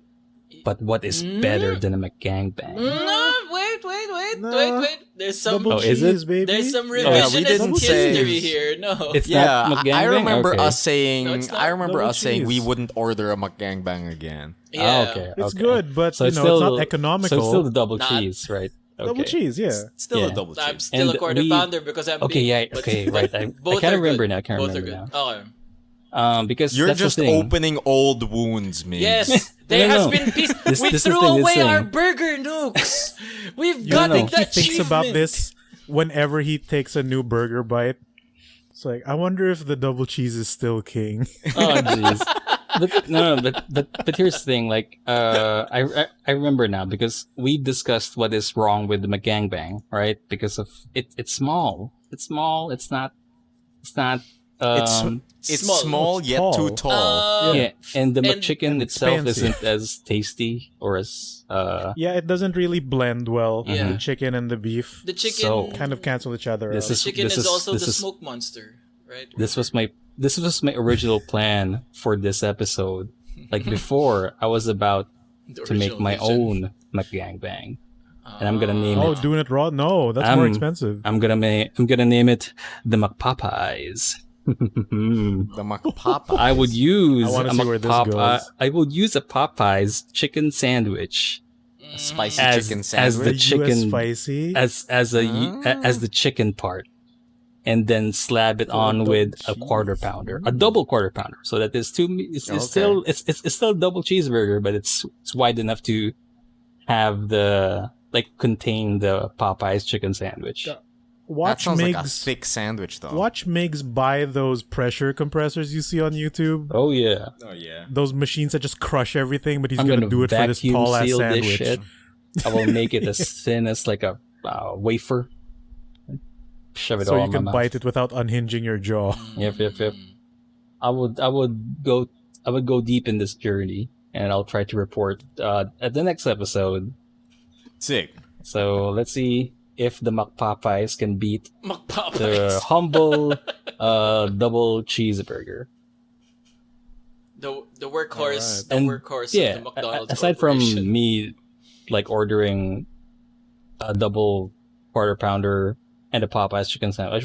But what is better than a McGangbang? No, wait. No. There's some. Double Oh, is cheese, it? baby. There's some we revisionist didn't say- history here. No. It's Yeah, not McGangbang. I remember Okay. us saying. No, it's not. I remember Double us saying we cheese. wouldn't order a McGangbang again. yeah. Oh, okay. It's okay. good, but So you it's know, still it's not economical. So it's still the double Not- cheese, right? Okay. Double cheese, yeah. Still Yeah. a double cheese. I'm still a And quarter we- pounder because I'm Okay, big, yeah, but- okay, but right. I both can't are remember good. now. I can't Both are remember good. now. Okay. Because You're that's just the thing. opening old wounds, man. Yes, there No, has no. been peace. This We is the threw thing, away this our thing. burger nukes. We've You gotten think the he thinks about achievement. this whenever he takes a new burger bite? It's like, I wonder if the double cheese is still king. Oh jeez. But here's the thing. Like, I remember now because we discussed what is wrong with the McGangbang, right? Because of it. It's small. It's small. It's not. It's Small. small It's yet tall. too tall. Yeah, and the and- McChicken and itself expensive. isn't as tasty or as Yeah, it doesn't really blend well. Yeah. The chicken and the beef The chicken. So- kind of cancel each other This out. the is- chicken is also this the is- smoke monster, right? this was my original plan for this episode. Like before, I was about The to make original my vision. own McGangbang, and I'm gonna name Oh, it. doing it raw? No, that's more I'm- expensive. I'm gonna name it the McPopeyes. The McPapa. I would use I wanna a see where this McPopeye- goes. I would use a Popeyes chicken sandwich Spicy as chicken as sandwich. the US chicken spicy. as as the chicken part, and then slab it on double with a cheese. quarter pounder, a double quarter pounder, so that there's two. It's Okay. still it's still a double cheeseburger, but it's wide enough to have the contain the Popeyes chicken sandwich. Yeah. That Watch sounds like a Migs. thick sandwich, though. Watch Migs buy those pressure compressors you see on YouTube. Oh yeah, Oh yeah. Those machines that just crush everything, but he's I'm gonna gonna do it for this vacuum tall ass seal this sandwich. shit. I will make it as thin as like a wafer. Shove it So all you in can my bite it without unhinging your jaw. mouth. Yep. I would go deep in this journey, and I'll try to report at the next episode. Sick. So let's see if the McPopeyes can beat the McPopeyes. humble double cheeseburger. The workhorse. Alright. The And, workhorse Yeah, of the McDonald's aside from corporation. me, like ordering a double quarter pounder and a Popeyes chicken sandwich,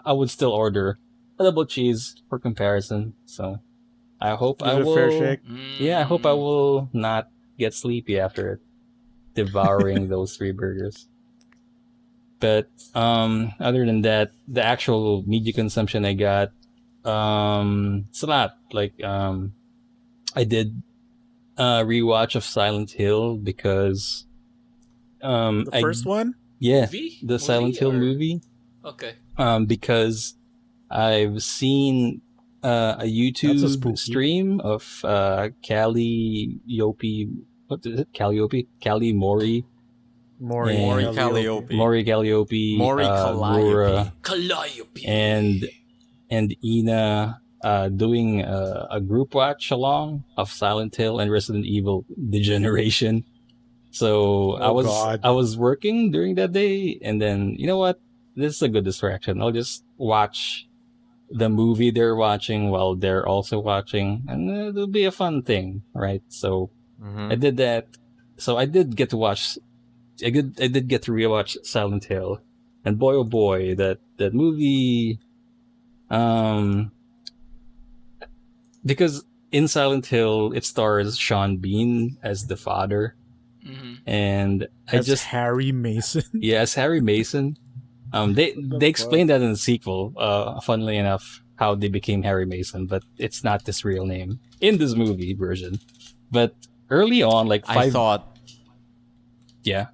I would still order a double cheese for comparison. So I hope Give I it a will. fair shake. Yeah, I hope I will not get sleepy after devouring those three burgers. But other than that, the actual media consumption I got, it's a lot. Like I did rewatch of Silent Hill because The first one? yeah, Movie? the Silent Hill or- movie. Okay. Because I've seen a That's a YouTube spooky. stream of Calliope. What is it? Callie Mori. Mori And- Maury Calliope. Calliope. Mori Calliope. Maury Calliope. Rura, Calliope. and Ina doing a group watch along of Silent Hill and Resident Evil Degeneration. So Oh, I was working during that day, and then you know what? This is a good distraction. I'll just watch the movie they're watching while they're also watching, and it'll be a fun thing, right? So Mhm. I did that. So I did get to watch. I did get to rewatch Silent Hill, and boy oh boy, that movie. Because in Silent Hill it stars Sean Bean as the father, Mhm. and That's Harry Mason. Yes, Harry Mason. They explained that in the sequel. Funnily enough, how they became Harry Mason, but it's not his real name in this movie version. But early on, like I five, thought yeah,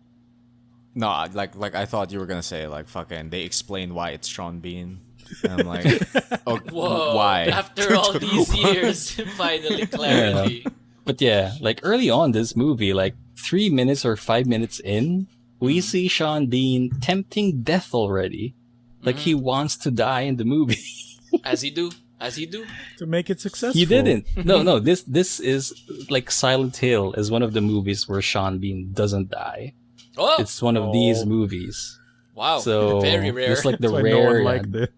no, like I thought you were gonna say like fucking they explained why it's Sean Bean. And I'm like, oh, Whoa. why? After all these years, finally clarity. but yeah, like early on this movie, like 3 minutes or 5 minutes in, we see Sean Bean tempting death already. Like he wants to die in the movie. As he do. To make it successful. He didn't. No. This is like Silent Hill is one of the movies where Sean Bean doesn't die. Oh, It's one of these movies. wow. So Very rare. it's like the That's why no rare, one liked it.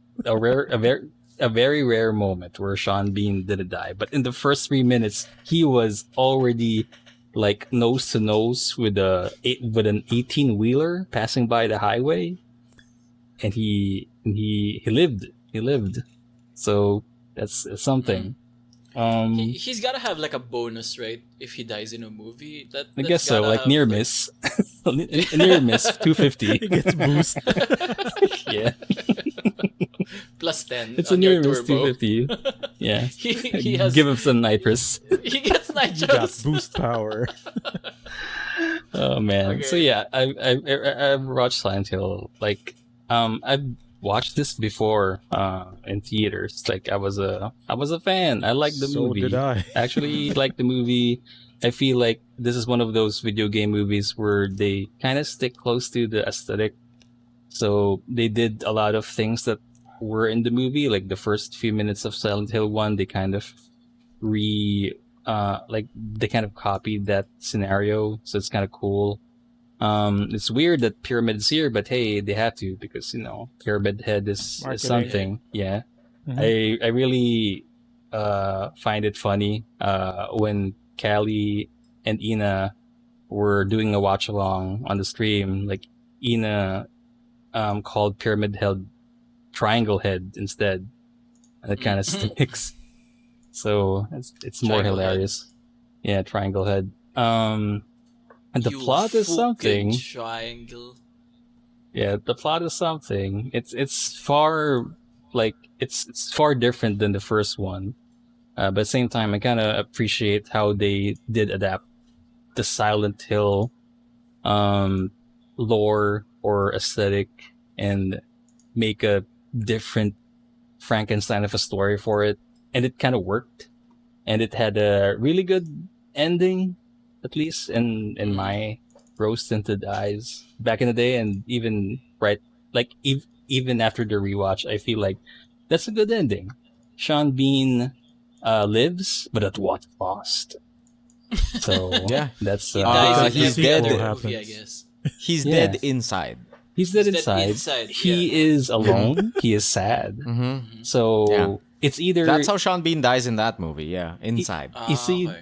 a very rare moment where Sean Bean didn't die. But in the first 3 minutes, he was already like nose to nose with an 18-wheeler passing by the highway, and he lived. He lived. So that's something. He's gotta have like a bonus, right? If he dies in a movie, I guess so. Like near miss, near miss 250. He gets boost. Yeah, plus 10. it's a on your near miss turbo. 250. Yeah, he has. give him some nitrous. He gets He got nitros. boost power. Oh man. Okay. So yeah, I've watched Silent Hill. Like I've watched this before in theaters. Like I was a fan. I liked the So movie. did I. Actually liked the movie. I feel like this is one of those video game movies where they kind of stick close to the aesthetic. So they did a lot of things that were in the movie. Like the first few minutes of Silent Hill 1, they kind of they kind of copied that scenario. So it's kind of cool. It's weird that Pyramid's here, but hey, they have to because Pyramid Head is Marketing. something. Yeah, Mhm. I really find it funny when Callie and Ina were doing a watch along on the stream. Like Ina called Pyramid Head Triangle Head instead, and it kind of sticks. So it's more Triangle Head. hilarious. Yeah, Triangle Head. And the You plot is fucking something. Triangle. Yeah, the plot is something. It's far it's far different than the first one. But at the same time, I kind of appreciate how they did adapt the Silent Hill lore or aesthetic and make a different Frankenstein of a story for it. And it kind of worked. And it had a really good ending, at least in my rose-tinted eyes back in the day. And even even after the rewatch, I feel like that's a good ending. Sean Bean lives, but at what cost? So Yeah. that's He dies in he's every dead. other Happens. movie, I guess. He's Yeah. dead inside. he's dead He's dead inside. inside, He yeah. is alone. He is sad. Mm-hmm. So Yeah. it's either That's how Sean Bean dies in that movie. Yeah, inside. you see, Okay.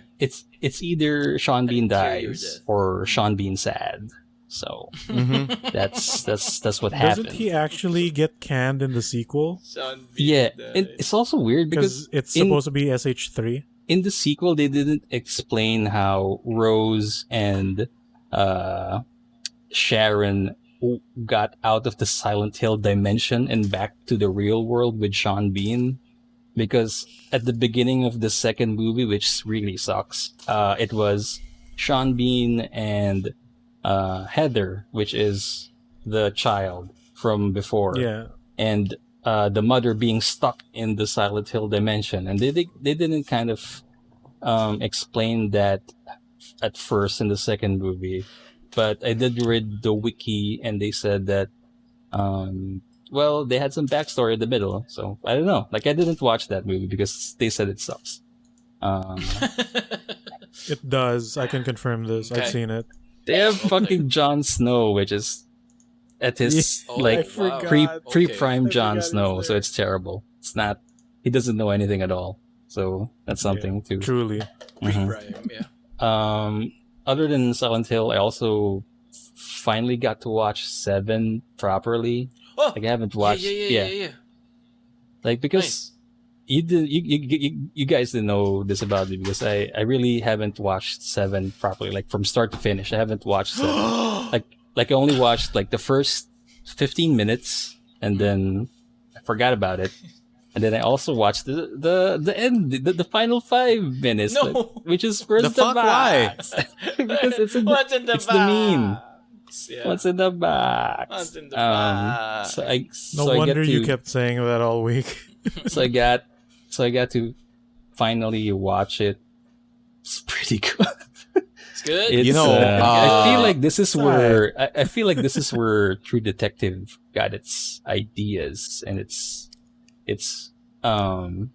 it's either Sean Bean interior dies death. or Sean Bean sad. So Mm-hmm. that's what Doesn't happened. he actually get canned in the sequel? Sean Bean Yeah, dies. and it's also weird Because because it's supposed to be SH3. in the sequel they didn't explain how Rose and Sharon got out of the Silent Hill dimension and back to the real world with Sean Bean. Because at the beginning of the second movie, which really sucks, it was Sean Bean and Heather, which is the child from before, Yeah. and the mother being stuck in the Silent Hill dimension, and they didn't kind of explain that at first in the second movie, but I did read the wiki and they said that well, they had some backstory in the middle, so I don't know. Like I didn't watch that movie because they said it sucks. It does. I can confirm this. Okay. I've seen it. They have fucking Jon Snow, which is at his Oh, like I forgot. pre-prime Okay. Jon I forgot Snow, he was so there. it's terrible. It's not. He doesn't know anything at all. So that's something too. Truly. Mhm. Prime, yeah. Other than Silent Hill, I also finally got to watch 7 properly. Oh, Like I haven't watched. yeah. Like because Nice. you guys didn't know this about me because I really haven't watched 7 properly, like from start to finish. I haven't watched 7. like I only watched like the first 15 minutes and then I forgot about it. And then I also watched the end, the final 5 minutes, No. like, which is first The fuck, why? because it's in What's in the it's the meme. box? Yeah. What's in the box? What's in the box? So I No so I wonder get to, you kept saying that all week. so I got to finally watch it. It's pretty good. good. It's, You know, I feel like this is where I feel like this is where True Detective got its ideas and its Ooh,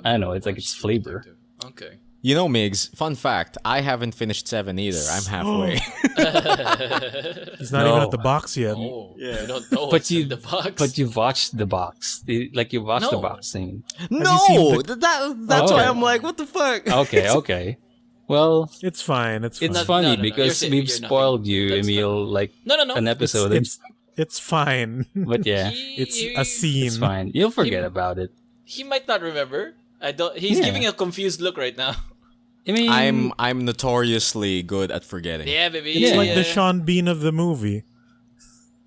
I don't know, it's like its flavor. Okay. You know, Migs, fun fact, I haven't finished 7 either. I'm halfway. He's not even at the box yet. Oh, you don't know But what's you in the box. But you've watched the box. Like you watched the No. box scene. No! seen That's Oh. why I'm like, what the fuck? Okay. Well, It's fine. It's fine. it's No, funny no. because You're we've nothing. spoiled you, That's Emile, like no. an episode. It's fine. But yeah, It's a scene. it's fine. You'll forget about it. He might not remember. I don't. He's Yeah. giving a confused look right now. I mean, I'm notoriously good at forgetting. Yeah, baby. It's yeah, like yeah. the Sean Bean of the movie.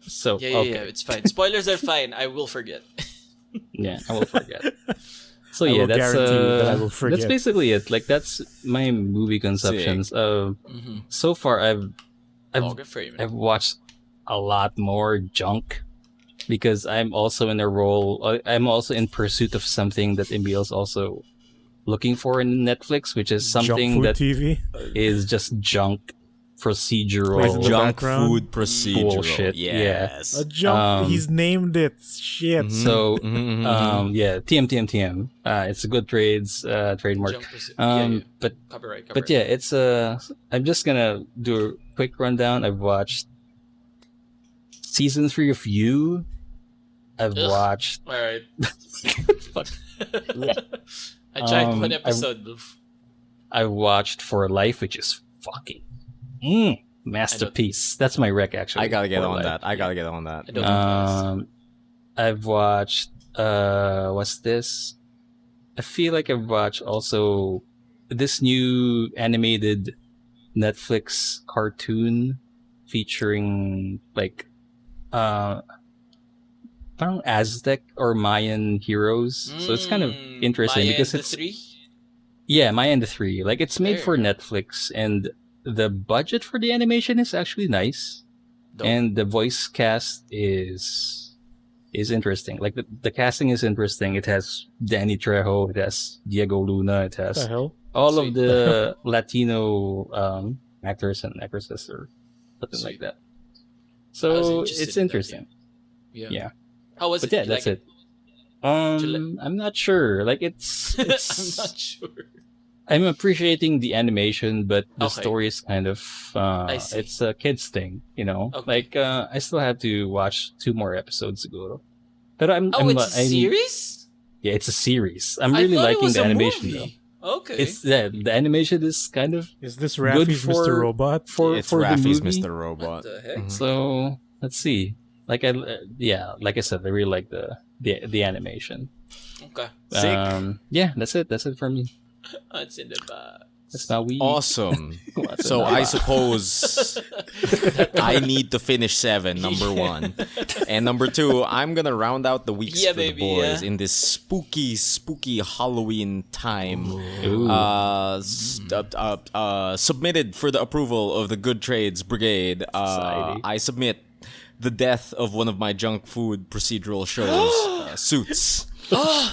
so Yeah, okay. It's fine. Spoilers are fine. I will forget. Yeah, I will forget. So I yeah, will that's guarantee you that I will that's forget. basically it. Like that's my movie conceptions. So far I've Oh, good for you, man. I've watched a lot more junk because I'm also in a role. I'm also in pursuit of something that Emile's also looking for in Netflix, which is something Junkfood that TV. is just junk procedural. Plays in the Junk background? food procedural. Bullshit, yeah. Yes. A junk. He's named it. Shit. So, yeah, TM. It's a good trademark. Jump pursuit. Yeah. But Copyright. yeah, it's I'm just gonna do a quick rundown. I've watched season 3 of You. I've watched. All right. Fuck. I tried one I've- episode. I watched For Life, which is fucking masterpiece. That's my rec actually. I gotta get For on Life. that. I gotta get on that. I don't know. I've watched what's this? I feel like I've watched also this new animated Netflix cartoon featuring like parang Aztec or Mayan heroes. So it's kind of interesting Maya because and the it's three. yeah, Maya and the Three. Like it's made There for you go. Netflix and the budget for the animation is actually nice. Dope. And the voice cast is interesting. Like the casting is interesting. It has Danny Trejo, it has Diego Luna, it What the has hell? all Sweet. of the Latino actors and actresses or something like Sweet. that. I was So interested it's in that, interesting. Yeah. How was But it? yeah, You that's like it. Did you like- I'm not sure. Like it's I'm not sure. I'm appreciating the animation, but the Okay. story is kind of see. it's a kids thing, you know. Okay. Like I still have to watch 2 more episodes ago. But I'm It's a series? Yeah, it's a series. I'm I really thought it liking was the a animation movie. though. Okay. It's the animation is kind of Is this Good Raffy's for- Mr. Robot? for It's for Raffy's the movie. Mr. Robot. What the heck? So let's see. Like like I said, I really like the animation. Okay. Sick. Yeah, that's it. That's it for me. It's in the box. That's not we. Awesome. What's So in the I box? suppose I need to finish 7, number 1. And number 2, I'm gonna round out the weeks Yeah, for the baby, boys yeah. in this spooky Halloween time. Ooh. Submitted for the approval of the Good Trades Brigade. Society. I submit the death of one of my junk food procedural shows, Suits.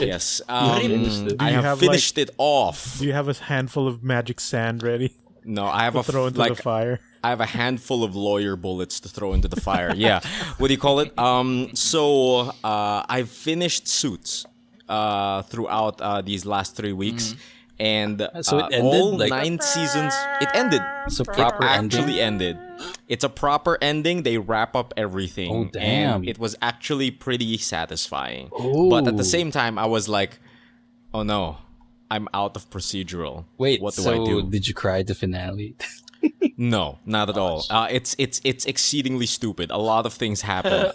Yes, finished it? I you have have, finished it off. Do you have a handful of magic sand ready No, I have to a throw into the fire? I have a handful of lawyer bullets to throw into the fire. Yeah. What do you call it? So I've finished Suits throughout these last 3 weeks. And So it ended, all like- 9 seasons, it ended. So It proper actually ending? ended. It's a proper ending. They wrap up everything. Oh, damn. And it was actually pretty satisfying. But at the Ooh. same time, I was like, oh no, I'm out of procedural. Wait, what do so I do? did you cry at the finale? No, not at all. It's exceedingly stupid. A lot of things happen.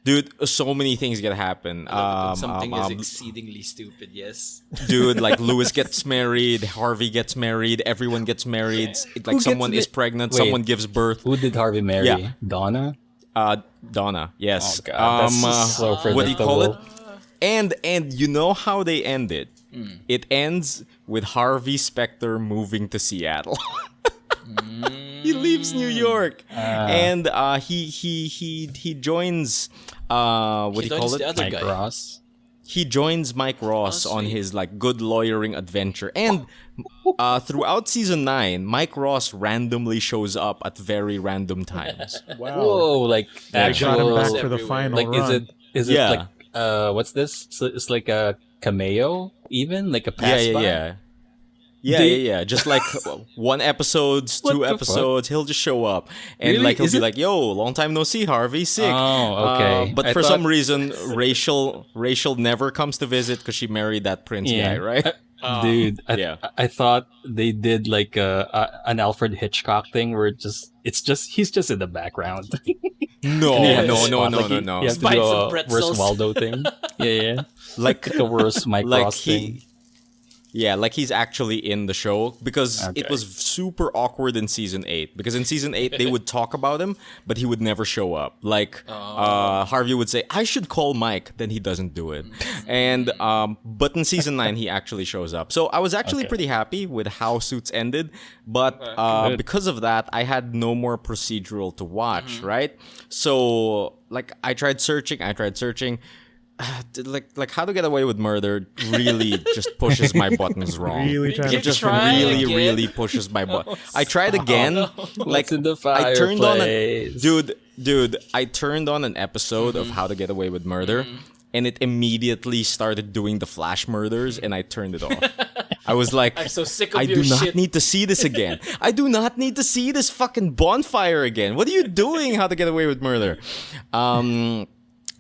Dude, so many things gonna happen. Something is exceedingly stupid, yes. Dude, like Lewis gets married, Harvey gets married, everyone gets married. Like gets someone is pregnant, Wait. someone gives birth. Who did Harvey marry? Yeah. Donna? Donna, yes. Oh god, that's so predictable. what do you call it? And you know how they end it? It ends with Harvey Specter moving to Seattle. He leaves New York, and he joins what do you call joins it? the other Mike guy. Ross. he joins Mike Ross on sweet. his like good lawyering adventure, and throughout season 9, Mike Ross randomly shows up at very random times. Whoa, like They got him actual. back for the everywhere. final Like, run. is it Yeah. like what's this? So it's like a cameo, even like a Yeah, pass yeah, by? yeah. Yeah, They- yeah, yeah. Just like one episodes, What two the fuck? episodes, he'll just show up. And Really? like he'll Is be it- like, yo, long time no see, Harvey, sick. Oh, okay. But I for thought- some reason, Rachel never comes to visit because she married that prince Yeah. guy, right? Dude, Yeah. I thought they did like an Alfred Hitchcock thing where he's just in the background. No, You have to no, spot, no, like, no, you- no, no. You have to Buy do some a pretzels. Where's Waldo thing. Yeah. Like The worst Mike like Ross thing. Yeah, like he's actually in the show because it Okay. was super awkward in season 8. Because in season 8 they would talk about him, but he would never show up. Like Harvey would say, "I should call Mike," then he doesn't do it. And but in season 9 he actually shows up. So I was actually Okay. pretty happy with how Suits ended, but Good. because of that I had no more procedural to watch, right? So like I tried searching. Like How to Get Away with Murder really just pushes my buttons wrong. Really trying It to just try really, again? really pushes my butt. I tried again. Like What's in the I turned on fireplace? dude. I turned on an episode of How to Get Away with Murder, and it immediately started doing the flash murders, and I turned it off. I was like, I'm so sick of I your do not shit. need to see this again. I do not need to see this fucking bonfire again. What are you doing? How to Get Away with Murder?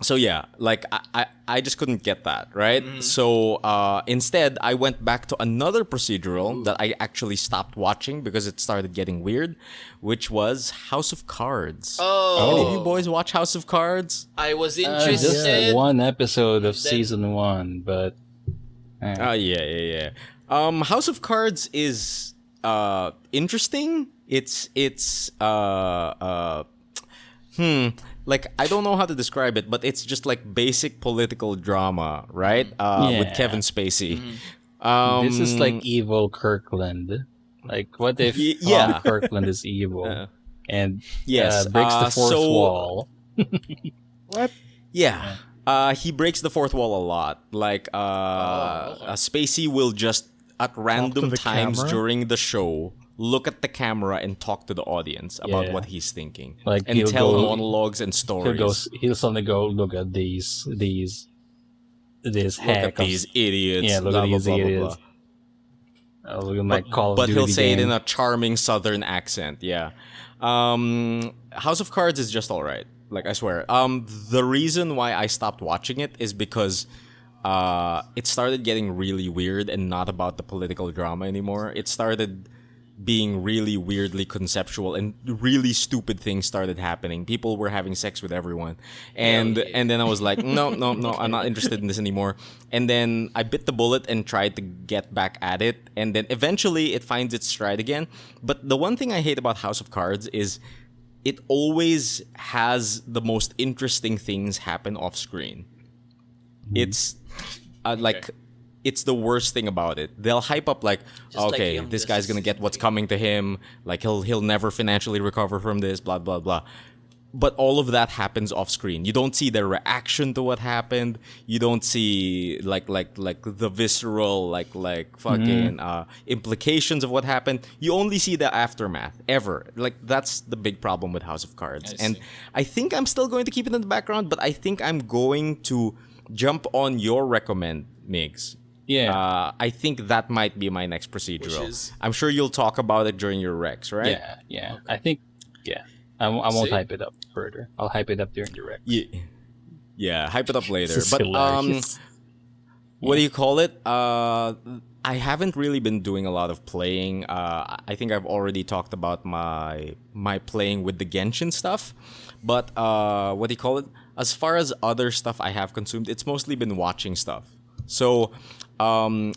So yeah, like I just couldn't get that, right? So instead, I went back to another procedural that I actually stopped watching because it started getting weird, which was House of Cards. Any of you boys watch House of Cards? I was Just interested. one episode of season 1, but Yeah. House of Cards is interesting. Like I don't know how to describe it, but it's just like basic political drama, right? With Yeah. Kevin Spacey. this is like evil Kirkland. Like, what if yeah. Kirkland is evil and Yes, breaks the fourth so- wall? What? Yeah. He breaks the fourth wall a lot. Like Spacey will just at random the times camera? during the show look at the camera and talk to the audience about Yeah. what he's thinking. Like, and he'll tell go- monologues and stories. He'll suddenly go, look at this Look hack at these idiots. Yeah, look blah, at blah, these blah, blah, idiots. blah. Look at my Call of But Duty he'll say it game. in a charming southern accent. Yeah. House of Cards is just all right. Like I swear. The reason why I stopped watching it is because it started getting really weird and not about the political drama anymore. It started being really weirdly conceptual and really stupid things started happening. People were having sex with everyone. And then I was like, no, I'm not interested in this anymore. And then I bit the bullet and tried to get back at it. And then eventually it finds its stride again. But the one thing I hate about House of Cards is it always has the most interesting things happen off screen. It's like it's the worst thing about it. They'll hype up like, like okay, Young this guy's Justice gonna get what's coming to him. Like he'll never financially recover from this. Blah blah blah. But all of that happens off screen. You don't see their reaction to what happened. You don't see like the visceral fucking implications of what happened. You only see the aftermath ever. Like that's the big problem with House of Cards. I And see. I think I'm still going to keep it in the background, but I think I'm going to jump on your recommend, Migs. Yeah. I think that might be my next procedural. Which is? I'm sure you'll talk about it during your Rex, right? Yeah. I think, I won't See? hype it up further. I'll hype it up during the rec. Yeah, hype it up later. This is But hilarious. what do you call it? I haven't really been doing a lot of playing. I think I've already talked about my playing with the Genshin stuff. But what do you call it? As far as other stuff I have consumed, it's mostly been watching stuff. So I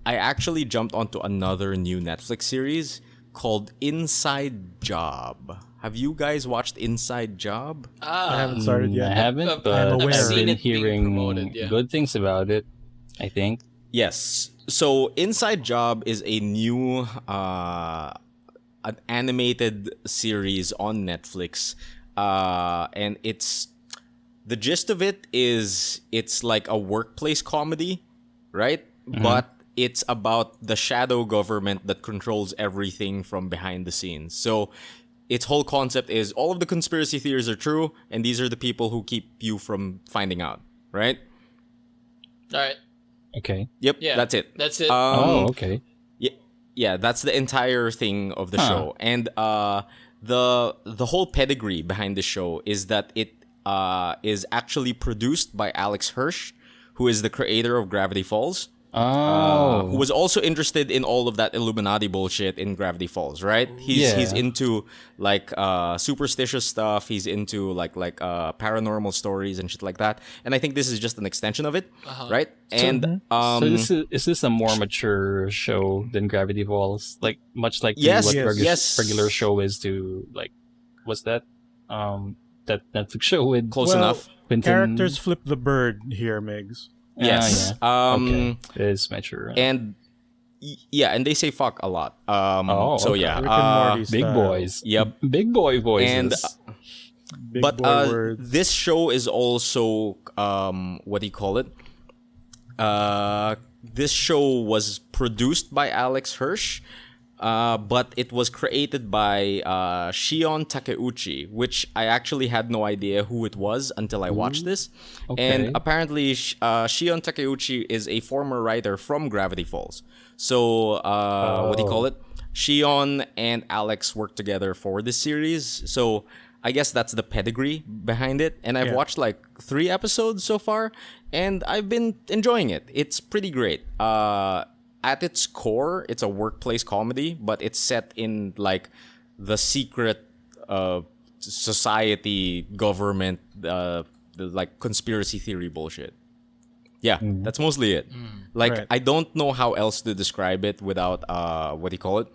actually jumped onto another new Netflix series called Inside Job. Have you guys watched Inside Job? I haven't started yet. I haven't, I'm but aware. I've Seen been it being hearing promoted, yeah. good things about it, I think. Yes. So Inside Job is a new an animated series on Netflix. And it's the gist of it is it's like a workplace comedy, right? But it's about the shadow government that controls everything from behind the scenes. So its whole concept is all of the conspiracy theories are true, and these are the people who keep you from finding out, right? All right. Okay. Yep, Yeah. that's it. That's it. Okay. Yeah, that's the entire thing of the show. And the whole pedigree behind the show is that it is actually produced by Alex Hirsch, who is the creator of Gravity Falls. Who was also interested in all of that Illuminati bullshit in Gravity Falls, right? He's into like superstitious stuff. He's into like paranormal stories and shit like that. And I think this is just an extension of it, right? And So is this a more mature show than Gravity Falls? Like much like Yes, what yes. regular show is to like what's that? That Netflix show with close enough. Quentin... Characters flip the bird here, Migs. Yes. Okay. It is mature. And and they say fuck a lot. So okay. yeah. Rick and Morty Big style. boys. Yep. Big boy voices. And Big but boy words. this show is also what do you call it? This show was produced by Alex Hirsch, but it was created by Shion Takeuchi, which I actually had no idea who it was until I watched this. Okay. And apparently, Shion Takeuchi is a former writer from Gravity Falls. So, what do you call it? Shion and Alex worked together for this series. So, I guess that's the pedigree behind it. And I've watched like 3 episodes so far, and I've been enjoying it. It's pretty great. At its core, it's a workplace comedy, but it's set in like the secret society government, the like conspiracy theory bullshit. Yeah, that's mostly it. Like Right. I don't know how else to describe it without what do you call it?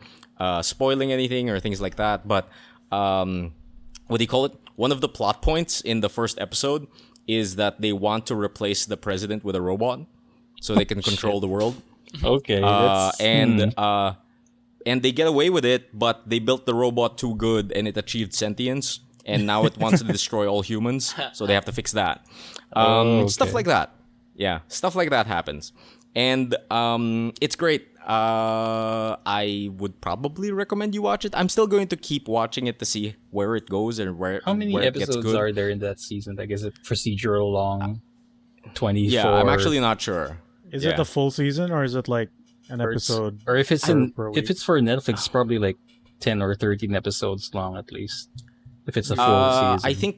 Spoiling anything or things like that. But what do you call it? One of the plot points in the first episode is that they want to replace the president with a robot so they can control the world. Okay. That's, And they get away with it, but they built the robot too good and it achieved sentience, and now it wants to destroy all humans, so they have to fix that. Stuff like that. Yeah, stuff like that happens. And it's great. I would probably recommend you watch it. I'm still going to keep watching it to see where it goes and how many where it gets episodes good. are there in that season? Like, is it procedural long? 24? Yeah, I'm actually not sure. Is it a full season or is it like an episode? Or if it's per week? if it's for Netflix, it's probably like 10 or 13 episodes long at least. If it's a full season.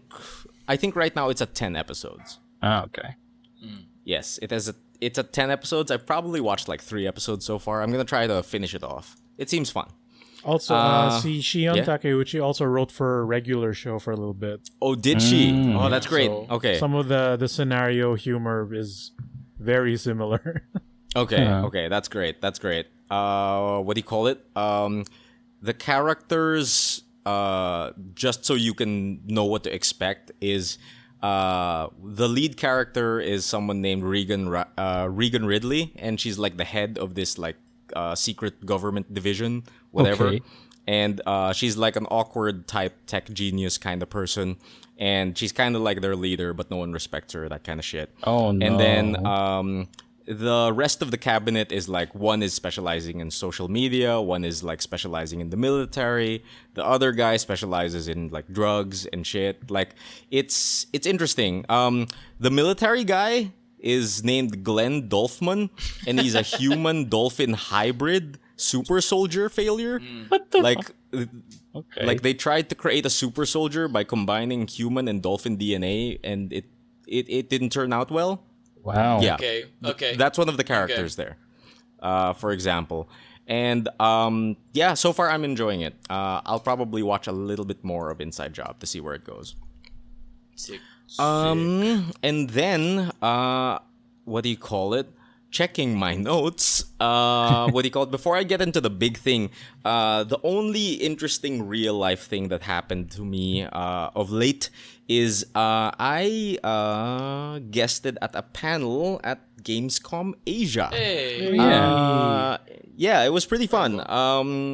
I think right now it's at 10 episodes. Okay. Yes, it's at 10 episodes. I've probably watched like 3 episodes so far. I'm going to try to finish it off. It seems fun. Also, Shion Takeuchi also wrote for a regular show for a little bit. Oh, did she? Oh, that's great. So Okay. Some of the scenario humor is very similar. Okay, okay, that's great. That's great. What do you call it? The characters, just so you can know what to expect, is the lead character is someone named Regan Ridley, and she's like the head of this like secret government division, whatever. Okay. And she's like an awkward type tech genius kind of person, and she's kind of like their leader, but no one respects her, that kind of shit. Oh, no. And then the rest of the cabinet is like, one is specializing in social media, one is like specializing in the military, the other guy specializes in like drugs and shit. Like it's interesting. The military guy is named Glenn Dolphman, and he's a human dolphin hybrid super soldier failure. What the Like Okay. like they tried to create a super soldier by combining human and dolphin DNA, and it didn't turn out well. Wow. Yeah. Okay. That's one of the characters there, for example. And so far I'm enjoying it. I'll probably watch a little bit more of Inside Job to see where it goes. Sick. And then what do you call it? Checking my notes. What do you call it? Before I get into the big thing, the only interesting real life thing that happened to me of late is I guested at a panel at Gamescom Asia. Hey. Yeah, it was pretty fun.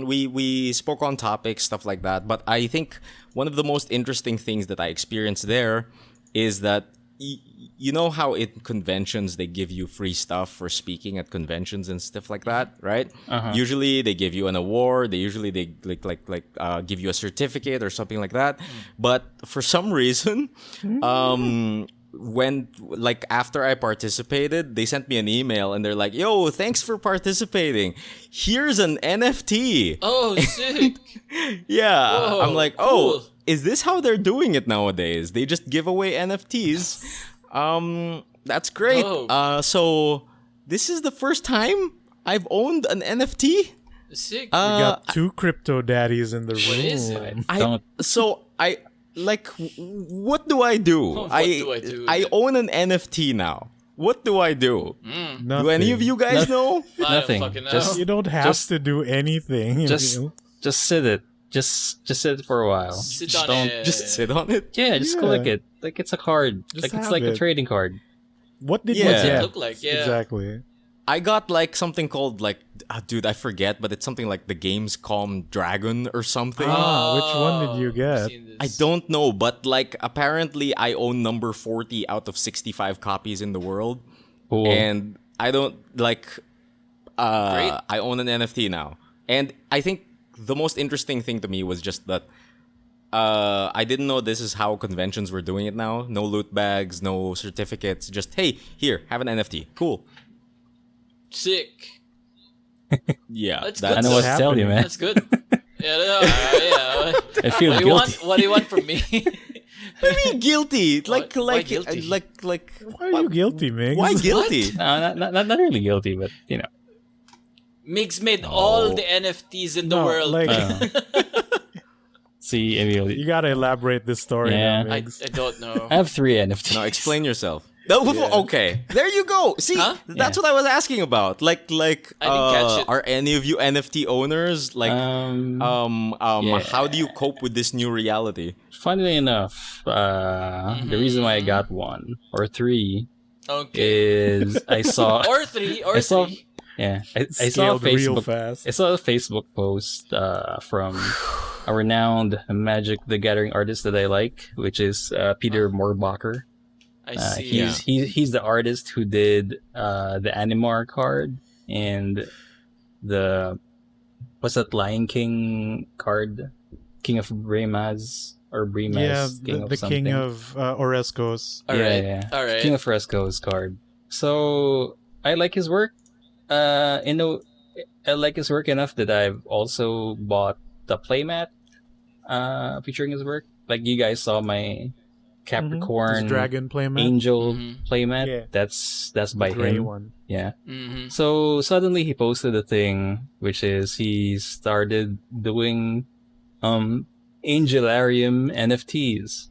We spoke on topics, stuff like that. But I think one of the most interesting things that I experienced there is that you know how in conventions they give you free stuff for speaking at conventions and stuff like that, right? Usually they give you an award. They give you a certificate or something like that. But for some reason, when like after I participated, they sent me an email and they're like, "Yo, thanks for participating. Here's an NFT." Oh, sick. Yeah, Whoa, I'm like, cool. "Oh, is this how they're doing it nowadays? They just give away NFTs." That's great. Oh. So this is the first time I've owned an NFT. Sick. We got two crypto daddies in the room. What is it? What do I do? What do I do? I own an NFT now. What do I do? Nothing. Do any of you guys know? I Nothing. don't fucking know. Just You don't have to do anything. just sit it. Just sit it for a while. Sit on don't it. Just sit on it. Yeah, just Yeah. click it. Like it's a card. Just Like it's have like a it. trading card. What did Yeah. It Yeah. look like, yeah. Exactly. I got like something called like, dude, I forget, but it's something like the Gamescom Dragon or something. Which one did you I've get? seen this. I don't know, but like apparently I own number 40 out of 65 copies in the world. Cool. And I don't like Great. I own an NFT now. And I think the most interesting thing to me was just that I didn't know this is how conventions were doing it now. No loot bags, no certificates, just hey, here, have an NFT. Cool. Sick. Yeah. That's I good. know what to tell you, happening? man. That's good. Yeah, no, yeah. I feel What do you guilty. want? What do you want from me? I mean, guilty. Like Why guilty? like Why are you guilty, Migs? why guilty? No, not really guilty, but you know. Migs made all the NFTs in the No, world. like See, Emile, you gotta elaborate this story Yeah. now, I Migs. don't know. I have 3 NFTs. No, explain yourself. No, okay. There you go. See, Huh? that's Yeah. what I was asking about. Like I didn't catch it. are any of you NFT owners? Like yeah. how do you cope with this new reality? Funnily enough, the reason why I got 1 or 3 Okay. is I saw Or 3, or I saw 3. yeah I saw a Scaled real Facebook fast. I saw a Facebook post from a renowned Magic the Gathering artist that I like, which is Peter Morbacher. I see. He's the artist who did the Animar card and the what's that Lion King card, King of Bremas or Bremas, Yeah, King of the something. king of Orescos. All right. All right. King of Fresco's card. So I like his work. I like his work enough that I've also bought the playmat featuring his work. Like you guys saw my Capricorn This dragon playmat. Angel Mhm. playmat. Yeah. That's The by gray him. one. Yeah. Mm-hmm. So suddenly he posted a thing, which is he started doing Angelarium NFTs.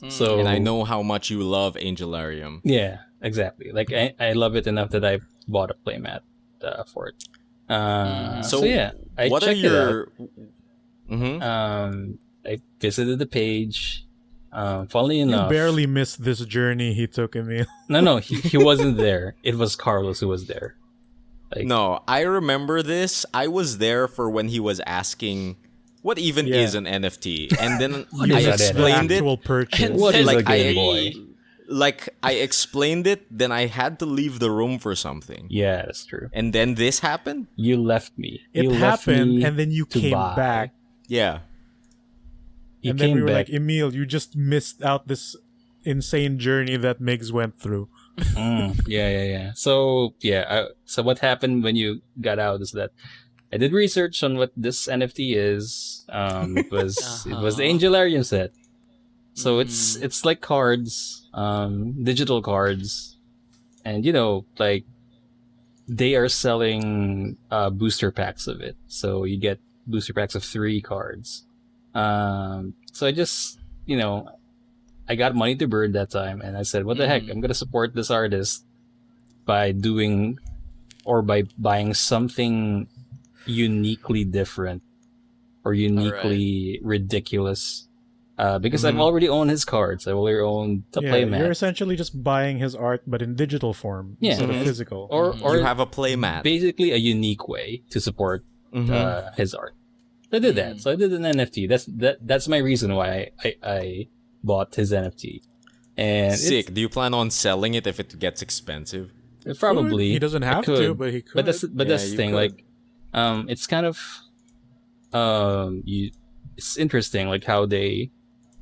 So And I know how much you love Angelarium. yeah, exactly. Like I love it enough that I bought a playmat for it. So yeah, I what are checked it out. your I visited the page. Funnily You enough, barely missed this journey he took, Emile. no, he wasn't there. It was Carlos who was there. Like, No, I remember this. I was there for when he was asking what even Yeah. is an NFT. And then What I is that explained it. Actual purchase. What is like a Game Boy? I explained it, then I had to leave the room for something. Yeah, that's true. And then this happened? You left me. It You left happened, me and then you to came buy. back. Yeah. You And then came we were back. like, Emile, you just missed out this insane journey that Migs went through. Yeah. So so what happened when you got out is that I did research on what this NFT is. It was the Angelarium set. So it's like cards, digital cards, and like they are selling booster packs of it. So you get booster packs of 3 cards. So I just I got money to burn that time, and I said, "What the heck? I'm gonna support this artist by doing or by buying something uniquely different or uniquely ridiculous." Because I've already owned his cards. I already owned the Yeah, playmat. you're essentially just buying his art, but in digital form Yeah. instead of Mhm. physical. Or You have a playmat. basically a unique way to support his art. I did that. So I did an NFT. That's my reason why I bought his NFT. And Sick. Do you plan on selling it if it gets expensive? probably He doesn't I have could. to, but he could. That's the you thing. could. Like, it's kind of it's interesting like how they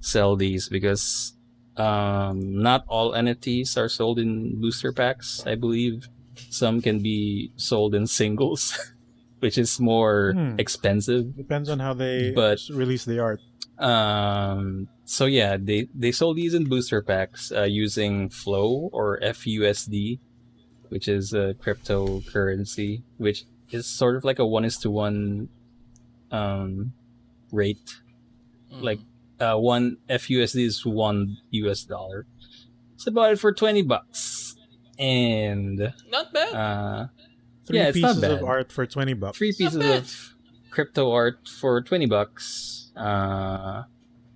sell these because not all NFTs are sold in booster packs. I believe some can be sold in singles, which is more expensive. Depends on how they But- release the art. So yeah, they sold these in booster packs using Flow or FUSD, which is a cryptocurrency, which is sort of like a 1:1 rate. Like one FUSD is $1. So I bought it for $20, and Not bad. Three yeah, it's not pieces bad. of art for $20. 3 pieces bad. of crypto art for $20.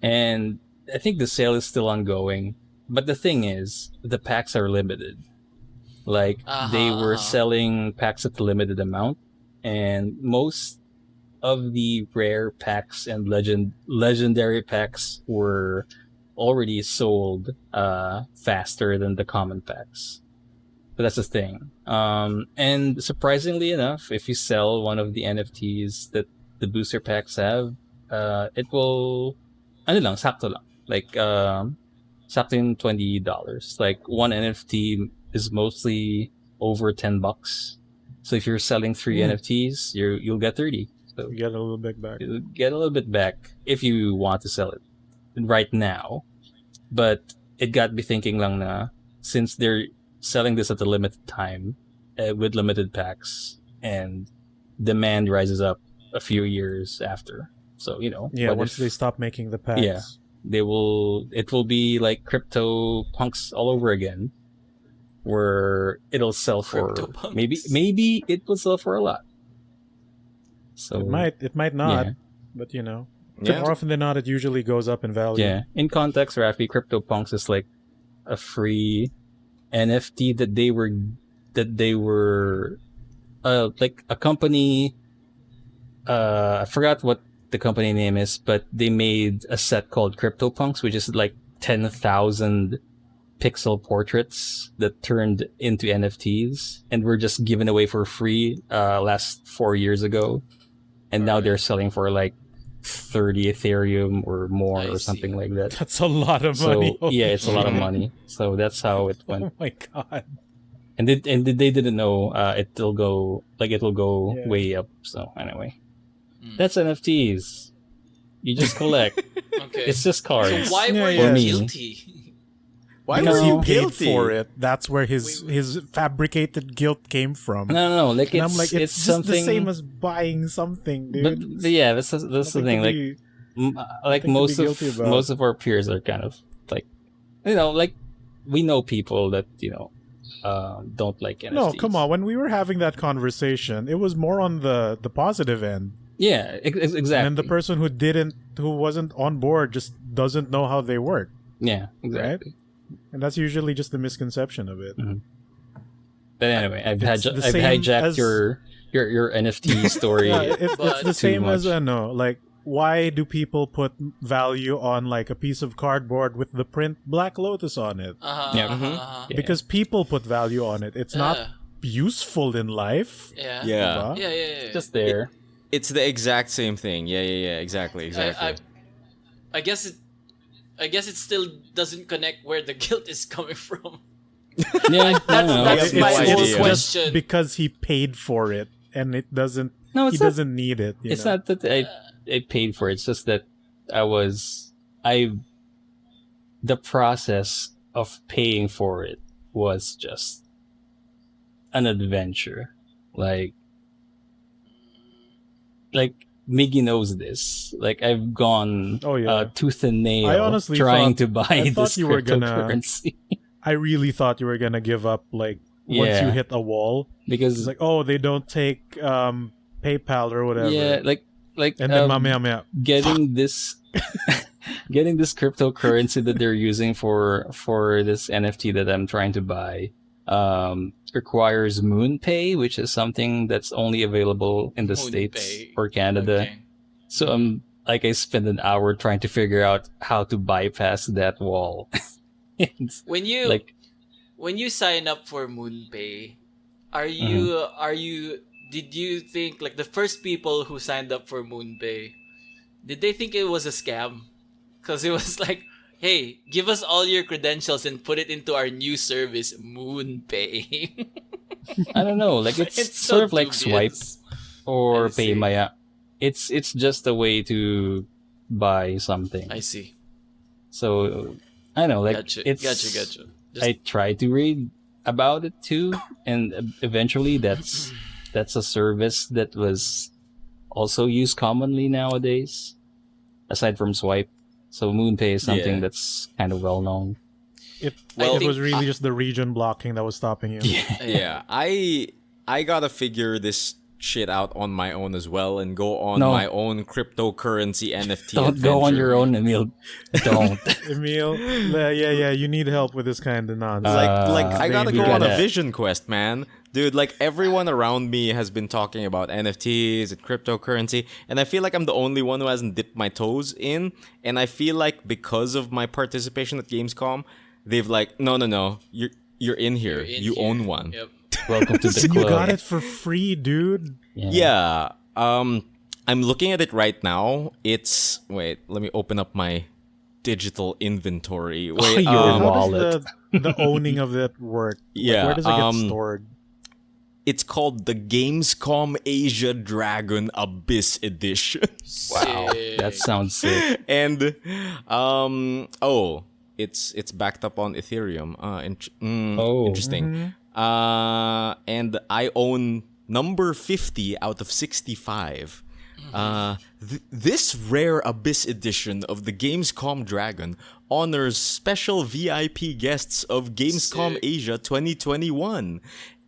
And I think the sale is still ongoing. But the thing is, the packs are limited. Like, they were selling packs at a limited amount, and most of the rare packs and legendary packs were already sold faster than the common packs. So that's the thing. And surprisingly enough, if you sell one of the NFTs that the booster packs have, it will, ano lang, sakto lang. Like, sakto yung $20. Like, one NFT is mostly over $10. So if you're selling 3 NFTs, you'll get 30. So You get a little bit back. you'll get a little bit back if you want to sell it right now. But it got me thinking lang na, since they're selling this at a limited time with limited packs, and demand rises up a few years after. So, Yeah, what once if they stop making the packs. Yeah. it will be like crypto punks all over again, where it'll sell for CryptoPunks. maybe it will sell for a lot. So It might not, yeah. but Yeah. more often than not, it usually goes up in value. Yeah. In context, Raffy, CryptoPunks is like a free NFT that they were like a company. I forgot what the company name is, but they made a set called CryptoPunks, which is like 10,000 pixel portraits that turned into NFTs and were just given away for free last 4 years ago, and now they're selling for like 30 Ethereum or more I or see. something like that. That's a lot of So money. yeah, it's a lot of money. So that's how it went. Oh my god. And they didn't know it'll go Yeah. way up. So anyway, that's NFTs. You just collect. Okay. It's just cards. So why Yeah, were yeah. you For me. guilty? Why Because were he you paid guilty for it. That's where his fabricated guilt came from. No. Like And it's I'm like, it's just something. the same as buying something, dude. but yeah, that's the thing. Like like nothing to most be of guilty about. most of our peers are kind of like, like we know people that don't like NFTs. No, come on. When we were having that conversation, it was more on the positive end. Yeah, exactly. And the person who wasn't on board just doesn't know how they work. Yeah, exactly. And that's usually just the misconception of it. But anyway, I've It's the I've same hijacked as- your NFT story. Yeah, it's But- the same as much. like, why do people put value on like a piece of cardboard with the print Black Lotus on it? Yeah. Yeah. Because people put value on it. It's not useful in life. Yeah. Yeah. diba? Yeah. Just there. It's the exact same thing. Yeah. Exactly. I guess it still doesn't connect where the guilt is coming from. Yeah, that's my It's whole just question. because he paid for it, and it doesn't. No, He it's not. doesn't need it. It's not that I paid for it. It's just that the process of paying for it was just an adventure. Like Miggy knows this. Like I've gone Oh, yeah. tooth and nail I honestly trying thought- to buy I thought this you were gonna- cryptocurrency. I really thought you were gonna give up. Like once Yeah. you hit a wall, because it's like, oh, they don't take PayPal or whatever. yeah, like And then mamaya, getting this getting this cryptocurrency that they're using for this NFT that I'm trying to buy requires MoonPay, which is something that's only available in the States MoonPay. or Canada. Okay. So I spent an hour trying to figure out how to bypass that wall. It's When you like when you sign up for MoonPay, did you think like the first people who signed up for MoonPay, did they think it was a scam? Because it was like, hey, give us all your credentials and put it into our new service, MoonPay. I don't know, like it's, It's sort so of like Swipe dubious. or I see. PayMaya. It's just a way to buy something. I see. So I don't know, like Gotcha. it's Gotcha. I tried to read about it too, and eventually that's a service that was also used commonly nowadays, aside from Swipe. So MoonPay is something Yeah. that's kind of well known. It Well, it was really just the region blocking that was stopping you. Yeah, I gotta figure this shit out on my own as well and go on No. my own cryptocurrency NFT Don't go on your own, Emile. Don't. Emile, yeah, you need help with this kind of nonsense. Like I gotta you go on a gotta- vision quest, man. Dude, like everyone around me has been talking about NFTs and cryptocurrency, and I feel like I'm the only one who hasn't dipped my toes in. And I feel like because of my participation at Gamescom, they've like, no, you're in here. You're in You here. own one. Yep. Welcome to the You club. got it for free, dude. Yeah. I'm looking at it right now. It's wait, let me open up my digital inventory. Wait, your How wallet. does the owning of that work? Like, Yeah, where does it get stored? it's called the Gamescom Asia Dragon Abyss Edition. Wow, that sounds sick. And it's backed up on Ethereum. Interesting. And I own number 50 out of 65. This rare Abyss edition of the Gamescom Dragon honors special VIP guests of Gamescom Sick. Asia 2021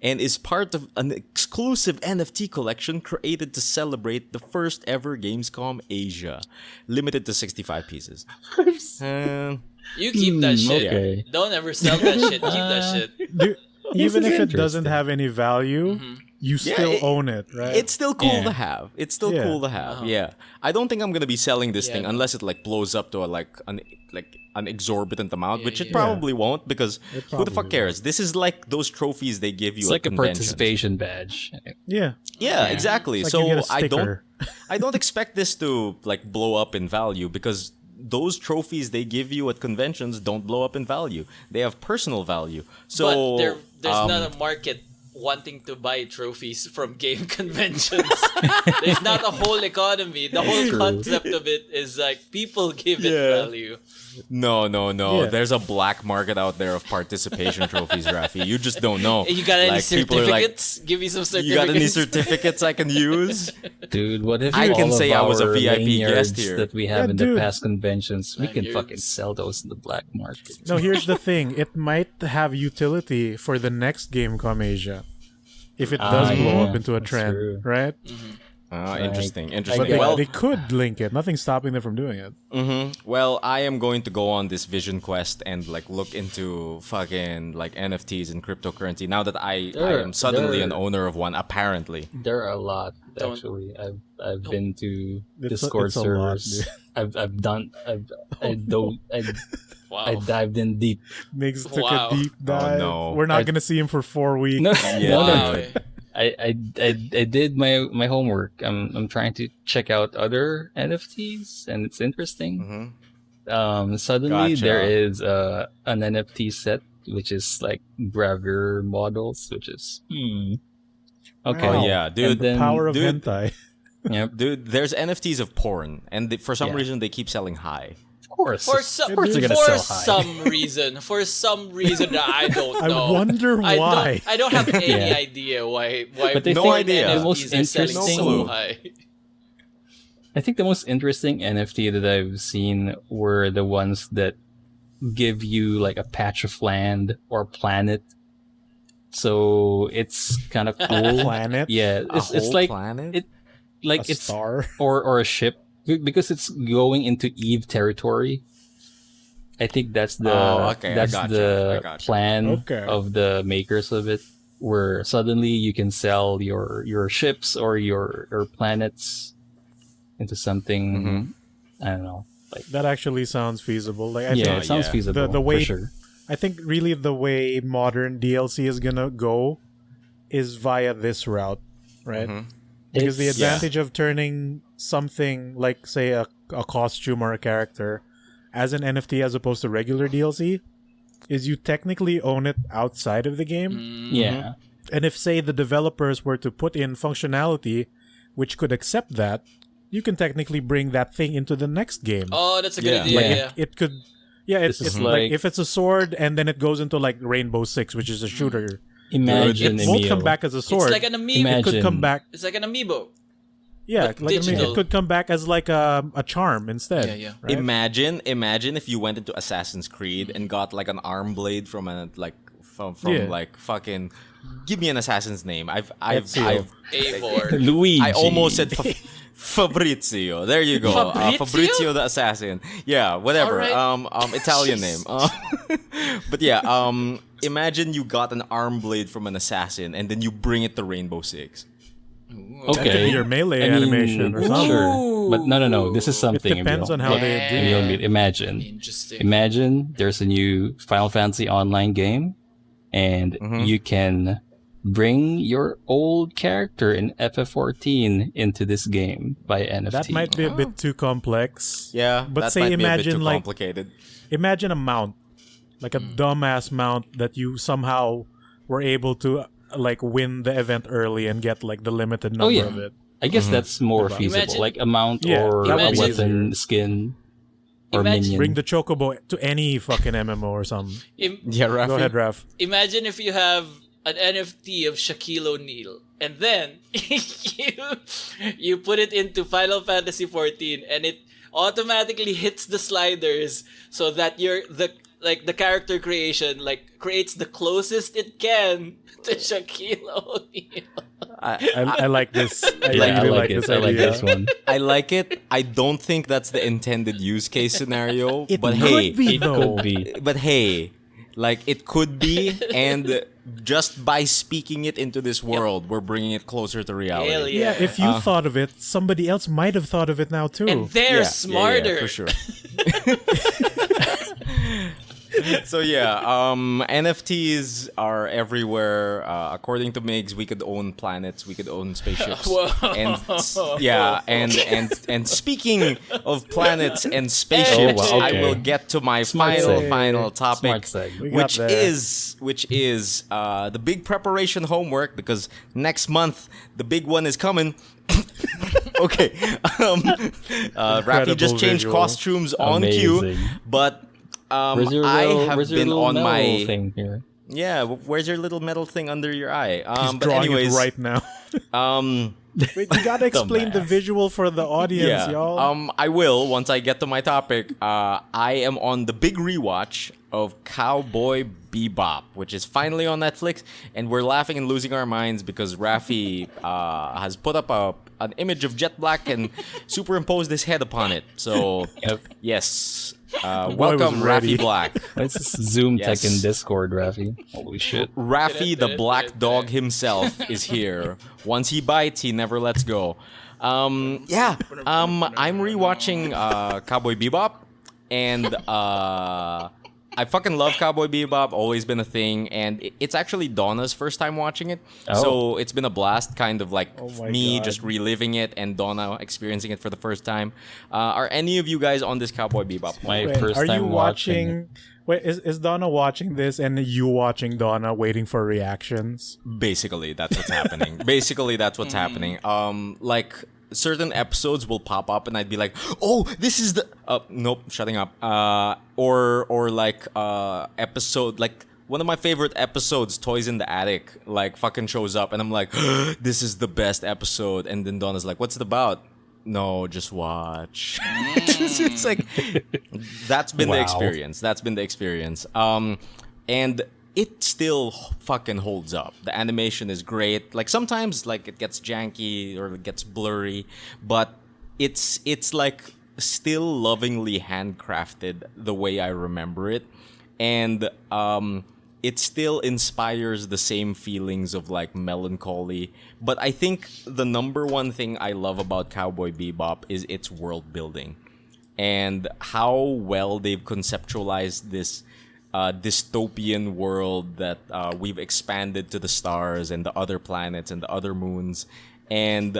and is part of an exclusive NFT collection created to celebrate the first ever Gamescom Asia, limited to 65 pieces. You keep that shit. okay. Don't ever sell that shit. Keep that shit. Dude, even is if it doesn't interesting. have any value, you still own it, right? It's still cool Yeah. to have. It's still Yeah. cool to have. Yeah. I don't think I'm gonna be selling this Yeah, thing no. unless it like blows up to an exorbitant amount, which it yeah. probably won't because who the probably fuck cares? This is like those trophies they give you It's at like a conventions. participation badge. yeah. Yeah, exactly. It's like you So get a sticker. I don't expect this to like blow up in value because those trophies they give you at conventions don't blow up in value. They have personal value. So But there's not a market wanting to buy trophies from game conventions. There's not a whole economy. The whole concept of it is like people give it Yeah. value. No. Yeah. There's a black market out there of participation trophies, Raffy. You just don't know. Hey, you got any Like, people are like, certificates? Give me some certificates. you got any certificates I can use? Dude, what if I all can of say I was a our VIP lanyards guest here. that we have Yeah, in dude. the past conventions, we can Lanyards. fucking sell those in the black market. No, here's the thing. It might have utility for the next Gamescom Asia. If it does blow yeah, up into a that's trend, true. right? Interesting. But they, Well, they could link it. Nothing's stopping them from doing it. well, I am going to go on this vision quest and like look into fucking like NFTs and cryptocurrency now that I am suddenly an owner of one. Apparently, There are a lot Don't- actually. I've been to It's a- Discord it's a lot, servers. dude. I dived in deep. Migs took Wow. a deep dive. no. We're not going to see him for 4 weeks. No, Yeah, no, Wow. no. I did my homework. I'm trying to check out other NFTs, and it's interesting. Suddenly Gotcha. there is an NFT set which is like gravure models, which is okay. Oh, yeah, dude. And then, Power of Dude. hentai. yep, dude, there's NFTs of porn, and for some Yeah. reason they keep selling high. of course, For some, of course they're gonna for sell high. for some reason that I don't I know. wonder why. I don't have any Yeah. idea why. But they No think idea. the NFTs most are selling interesting- so high. I think the most interesting NFT that I've seen were the ones that give you like a patch of land or planet. So it's kind of cool. Planet. Yeah, A it's whole like planet. it like A it's star. or a ship because it's going into Eve territory. I think that's the Oh, okay, I that's gotcha, the I gotcha. plan Okay. of the makers of it, where suddenly you can sell your ships or your planets into something I don't know. Like That actually sounds feasible. Like I yeah, think it sounds yeah. feasible the way for sure. I think really the way modern DLC is gonna go is via this route, right? Because the advantage of turning something like, say, a costume or a character as an NFT as opposed to regular DLC is you technically own it outside of the game. Yeah. And if, say, the developers were to put in functionality which could accept that, you can technically bring that thing into the next game. Oh, that's a good idea. Like Yeah. it could, yeah. It's is like like- if it's a sword and then it goes into like Rainbow Six, which is a shooter. Imagine It won't Emile. come back as a sword. It's like an amiibo. Imagine- It could come back. It's like an amiibo. Yeah, but like digital. it could come back as like a charm instead. Yeah, yeah. Right? Imagine if you went into Assassin's Creed and got like an arm blade from a from Yeah. like fucking. Give me an assassin's name. I've Ezio. Eivor. Luigi. I almost said Fabrizio. There you go. Fabrizio? Fabrizio the assassin. Yeah, whatever. Alright. Italian name. But yeah, imagine you got an arm blade from an assassin and then you bring it to Rainbow Six. That could Okay. be your melee I mean, animation or something. Sure. But no. This is It something. depends Emile. on how they do. Emile, Yeah. imagine. Interesting. Imagine there's a new Final Fantasy online game, and you can bring your old character in FF14 into this game by NFT. That might be a bit too complex. Yeah, but that say might be a bit imagine too like complicated. imagine a mount, like a dumbass mount that you somehow were able to like win the event early and get like the limited number yeah. of it. I guess that's more Imagine- feasible, like a mount Yeah, or that a would be weapon skin or Imagine- minion. Bring the chocobo to any fucking MMO or something. Yeah, Raffy. Go ahead, Raph. Imagine if you have an NFT of Shaquille O'Neal, and then you put it into Final Fantasy 14, and it automatically hits the sliders so that the character creation creates the closest it can to Shaquille O'Neal. I like this. I Yeah, I really like it. this I like idea. this one. I like it. I don't think that's the intended use case scenario. It but could hey, be It though. could be. but hey, like it could be, and just by speaking it into this world, we're bringing it closer to reality. Hell Yeah, if you thought of it, somebody else might have thought of it now too. And they're Yeah, smarter. for sure. So yeah, NFTs are everywhere. According to Migs, we could own planets, we could own spaceships, Whoa. and speaking of planets and spaceships, Oh, wow, okay. I will get to my Smart final seg. topic, Smart seg. We got which there. is the big preparation homework, because next month the big one is coming. Okay, Raffy just changed visual. costumes on cue, Amazing. but Where's your I little, have where's your been little on metal my thing here? yeah. Where's your little metal thing under your eye? He's But drawing anyways, it right now. Wait, you gotta explain the Dumbass. visual for the audience, yeah. y'all. I will once I get to my topic. I am on the big rewatch of Cowboy Bebop, which is finally on Netflix, and we're laughing and losing our minds because Raffy has put up an image of Jet Black and superimposed his head upon it. So Yep. yes, was welcome ready. Raffy Black. What's this Zoom Yes. tech in Discord, Raffy? Holy shit. Raffy, the black dog himself, is here. Once he bites, he never lets go. I'm rewatching Cowboy Bebop, and I fucking love Cowboy Bebop. Always been a thing, and it's actually Donna's first time watching it, so it's been a blast. Kind of like my me God. just reliving it, and Donna experiencing it for the first time. Are any of you guys on this Cowboy Bebop? My Wait, first are time you watching? Wait, is Donna watching this and you watching Donna waiting for reactions? Basically, that's what's happening. Basically, that's what's happening. Like certain episodes will pop up, and I'd be like, "Oh, this is the." Nope, shutting up. Or like episode like. One of my favorite episodes, Toys in the Attic, like fucking shows up, and I'm like, "This is the best episode." And then Donna's like, "What's it about?" No, just watch. It's like that's been the Wow. experience. That's been the experience. And it still fucking holds up. The animation is great. Like sometimes like it gets janky or it gets blurry, but it's like still lovingly handcrafted the way I remember it. And it still inspires the same feelings of like melancholy. But I think the number one thing I love about Cowboy Bebop is its world building and how well they've conceptualized this dystopian world that we've expanded to the stars and the other planets and the other moons, and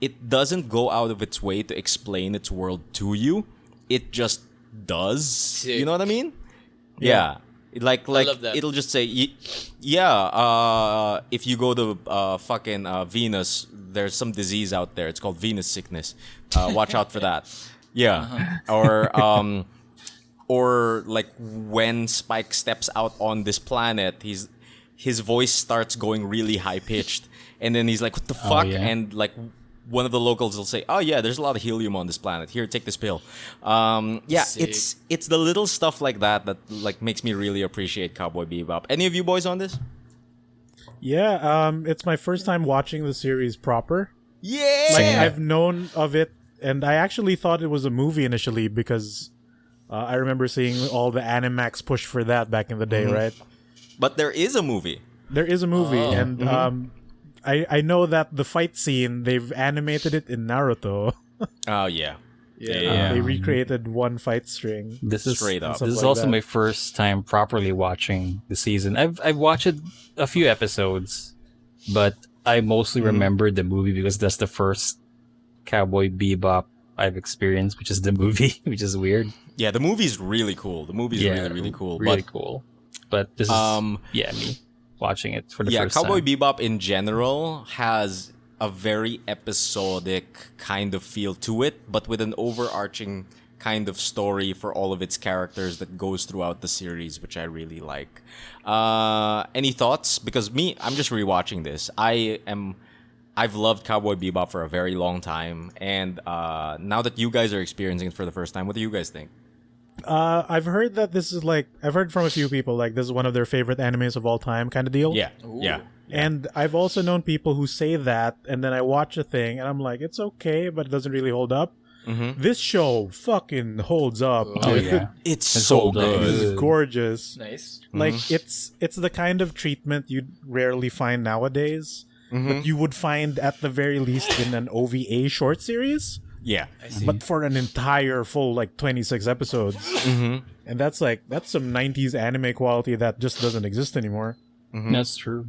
it doesn't go out of its way to explain its world to you. It just does. Sick. You know what I mean? Yeah. Like love that. it'll just say, if you go to fucking Venus, there's some disease out there. It's called Venus sickness. Watch out for that. Yeah. Or like when Spike steps out on this planet, his voice starts going really high pitched, and then he's like, "What the fuck?" yeah. And like one of the locals will say, "Oh yeah, there's a lot of helium on this planet. Here, take this pill." Sick. It's the little stuff like that like makes me really appreciate Cowboy Bebop. Any of you boys on this? Yeah, it's my first time watching the series proper. Yeah. Like I've known of it, and I actually thought it was a movie initially because I remember seeing all the Animax push for that back in the day, right? But there is a movie. There is a movie, and I know that the fight scene, they've animated it in Naruto. Oh yeah. They recreated one fight string. This is Straight up. This is Stuff like also that. my first time properly watching the season. I've watched a few episodes, but I mostly remember the movie because that's the first Cowboy Bebop I've experienced, which is the movie, which is weird. Yeah, the movie's really cool. The movie's really cool. Really But cool. But this is me watching it for the first Cowboy time. Bebop in general has a very episodic kind of feel to it, but with an overarching kind of story for all of its characters that goes throughout the series, which I really like. Any thoughts? Because I'm just rewatching this. I've loved Cowboy Bebop for a very long time, and now that you guys are experiencing it for the first time, what do you guys think? I've heard that this is like, I've heard from a few people, like this is one of their favorite animes of all time kind of deal. Yeah, yeah. And I've also known people who say that, and then I watch a thing, and I'm like, it's okay, but it doesn't really hold up. This show fucking holds up. Oh yeah, It's so hold up. good. It's gorgeous. Nice. Like it's the kind of treatment you'd rarely find nowadays, but you would find at the very least in an OVA short series. Yeah. I see. But for an entire full like 26 episodes. And that's some 90s anime quality that just doesn't exist anymore. That's true.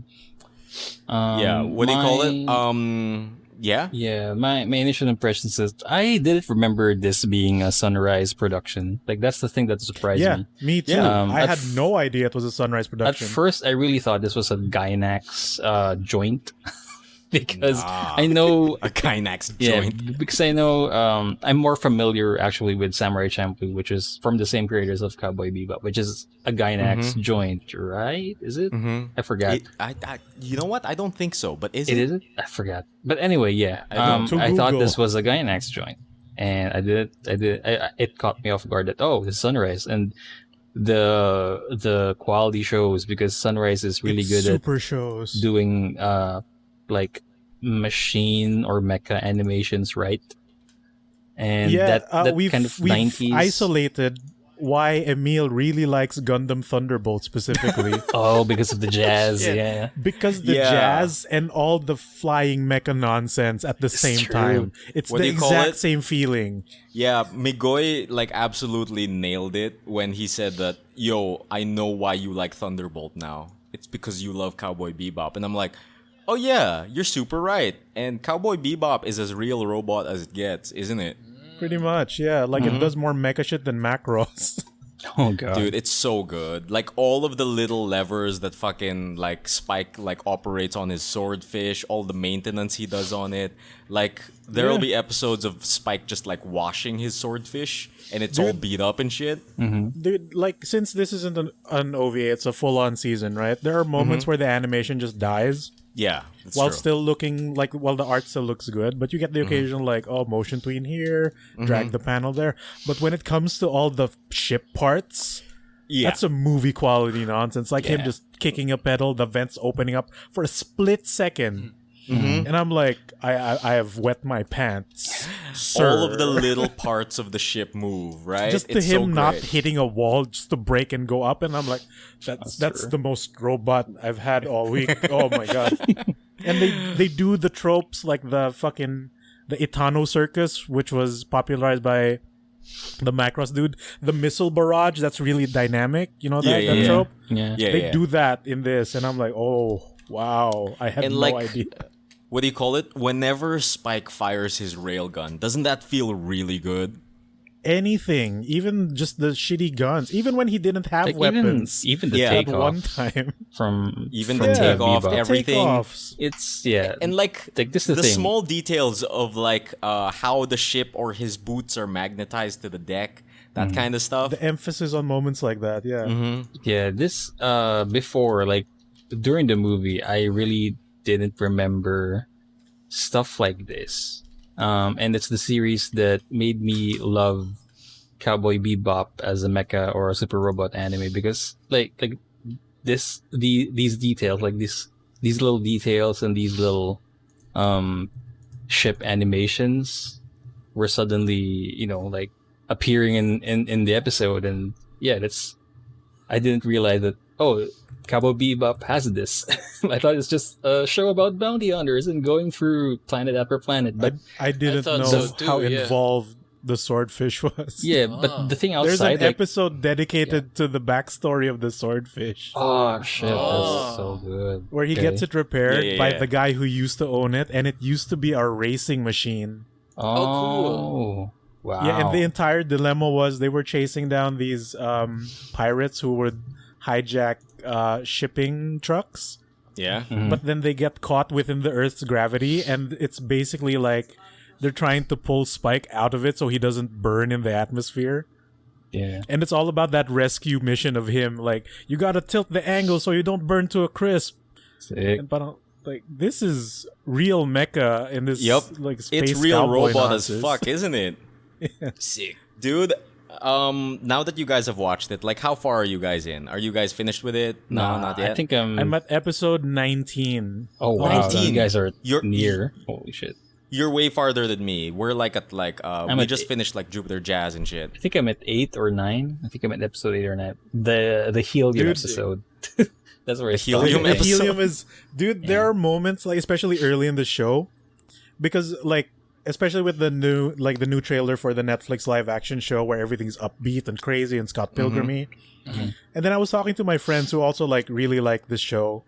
Yeah, what do you call it? Yeah? Yeah, my initial impressions is I didn't remember this being a Sunrise production. Like that's the thing that surprised Yeah, me. me too. Yeah, I at had no idea it was a Sunrise At production. first, I really thought this was a Gainax joint because Nah. I know. A Gainax Yeah, joint. because I know I'm more familiar actually with Samurai Champloo, which is from the same creators of Cowboy Bebop, which is a Gainax joint, right? Is it? I forgot. You know what? I don't think so, but is It it? is it? I forgot. But anyway, yeah. To I thought Google. this was a Gainax joint, and it caught me off guard that it's Sunrise, and the quality shows because Sunrise is really It's good at super shows. doing like machine or mecha animations, right? And that we've, kind of we've 90s isolated why Emile really likes Gundam Thunderbolt specifically. because of the jazz. Yeah. Because the Yeah. jazz and all the flying mecha nonsense at the same true. time. It's What the do you call exact it? same feeling. Yeah, Migoy like absolutely nailed it when he said that, "Yo, I know why you like Thunderbolt now. It's because you love Cowboy Bebop." And I'm like, "Oh yeah, you're super right." And Cowboy Bebop is as real robot as it gets, isn't it? Pretty much, yeah. Like it does more mecha shit than Macross. Oh god. Dude, it's so good. Like all of the little levers that fucking like Spike like operates on his swordfish, all the maintenance he does on it. Like there'll be episodes of Spike just like washing his swordfish and it's all beat up and shit. Dude, like since this isn't an OVA, it's a full-on season, right? There are moments where the animation just dies Yeah, that's while true. still looking like while the art still looks good, but you get the occasional like motion tween here, drag the panel there. But when it comes to all the ship parts, Yeah. that's some movie quality nonsense. Like him Yeah. just kicking a pedal, the vents opening up for a split second. And I'm like, I have wet my pants. Sir. all of the little parts of the ship move, right? Just to It's so him not great. hitting a wall just to break and go up, and I'm like, that's true. the most robot I've had all week. Oh my god! And they do the tropes like the Itano circus, which was popularized by the Macross dude, the missile barrage that's really dynamic. You know that trope? Yeah. They do that in this, and I'm like, oh wow, I had And no like, idea. what do you call it? Whenever Spike fires his railgun, doesn't that feel really good? Anything, even just the shitty guns, even when he didn't have Like weapons. even the Yeah. At takeoff one time, from Even from the takeoff, Bebop. everything. takeoffs. It's And like this is the the thing. small details of like how the ship or his boots are magnetized to the deck, that kind of stuff. The emphasis on moments like that, yeah. Yeah, this before, like during the movie, I really didn't remember stuff like this. And it's the series that made me love Cowboy Bebop as a mecha or a super robot anime, because like these details, like these little details and these little ship animations were suddenly, you know, like appearing in the episode. And yeah, I didn't realize that, oh, Cowboy Bebop has this. I thought it's just a show about bounty hunters and going through planet after planet. But I didn't thought know so too, how yeah. involved the swordfish was. yeah, but the thing There's outside, an like, episode dedicated to the backstory of the swordfish, oh shit, Oh. that's so good. where he Okay. gets it repaired Yeah, by yeah. the guy who used to own it, and it used to be a racing machine. Oh, wow. Yeah, and the entire dilemma was they were chasing down these pirates who would hijack shipping trucks, Yeah. but then they get caught within the Earth's gravity, and it's basically like they're trying to pull Spike out of it so he doesn't burn in the atmosphere. yeah. And it's all about that rescue mission of him, like, you gotta tilt the angle so you don't burn to a crisp. Sick. And, but like, this is real mecha in this Yep. like space It's real cowboy robot as nonsense. fuck, isn't it? Sick. Dude, now that you guys have watched it, like, how far are you guys in? Are you guys finished with it? No, Nah, not yet. I think I'm at episode 19. Oh wow, 19. you guys are You're- near. Holy shit! You're way farther than me. We're like at like I'm we at just finished like Jupiter Jazz and shit. I think I'm at 8 or 9. I think I'm at episode 8 or 9. The helium Dude. episode. That's where I helium started. episode? Helium is, dude. There are moments, like especially early in the show, because like especially with the new trailer for the Netflix live action show where everything's upbeat and crazy and Scott Pilgrim-y. And then I was talking to my friends who also like really like this show,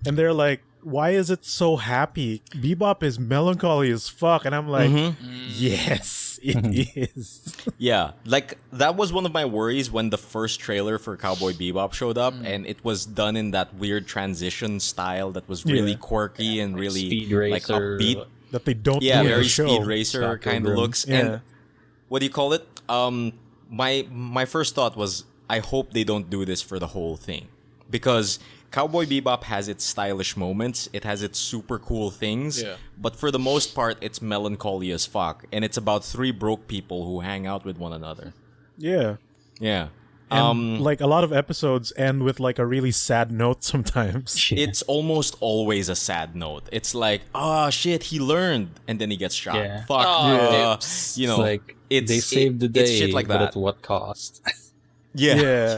and they're like, "Why is it so happy? Bebop is melancholy as fuck." And I'm like, "Yes, it is." Yeah, like that was one of my worries when the first trailer for Cowboy Bebop showed up, and it was done in that weird transition style that was really Yeah. quirky and really Speed like Racer. upbeat. That they don't Yeah, do in very the show. Speed Racer Scott kind of Pilgrim. looks. Yeah. And what do you call it? My first thought was, I hope they don't do this for the whole thing, because Cowboy Bebop has its stylish moments, it has its super cool things, Yeah. but for the most part, it's melancholy as fuck, and it's about three broke people who hang out with one another. Yeah. Yeah. And like a lot of episodes end with like a really sad note sometimes. It's almost always a sad note. It's like, oh shit, he learned, and then he gets shot. Yeah. Fuck. Oh, nips. You know, It's like they saved the day, It's shit like but that. at what cost? Yeah. Yeah.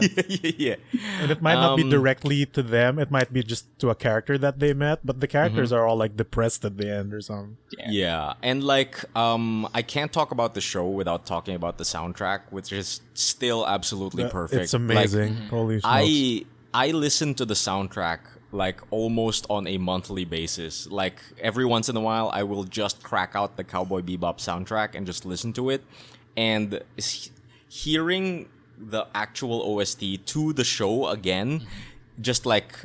yeah. And it might not be directly to them. It might be just to a character that they met, but the characters are all like depressed at the end or something. Yeah, and like I can't talk about the show without talking about the soundtrack, which is still absolutely perfect. It's amazing. Holy smokes. I listen to the soundtrack like almost on a monthly basis. Like every once in a while, I will just crack out the Cowboy Bebop soundtrack and just listen to it. And hearing the actual OST to the show again, just like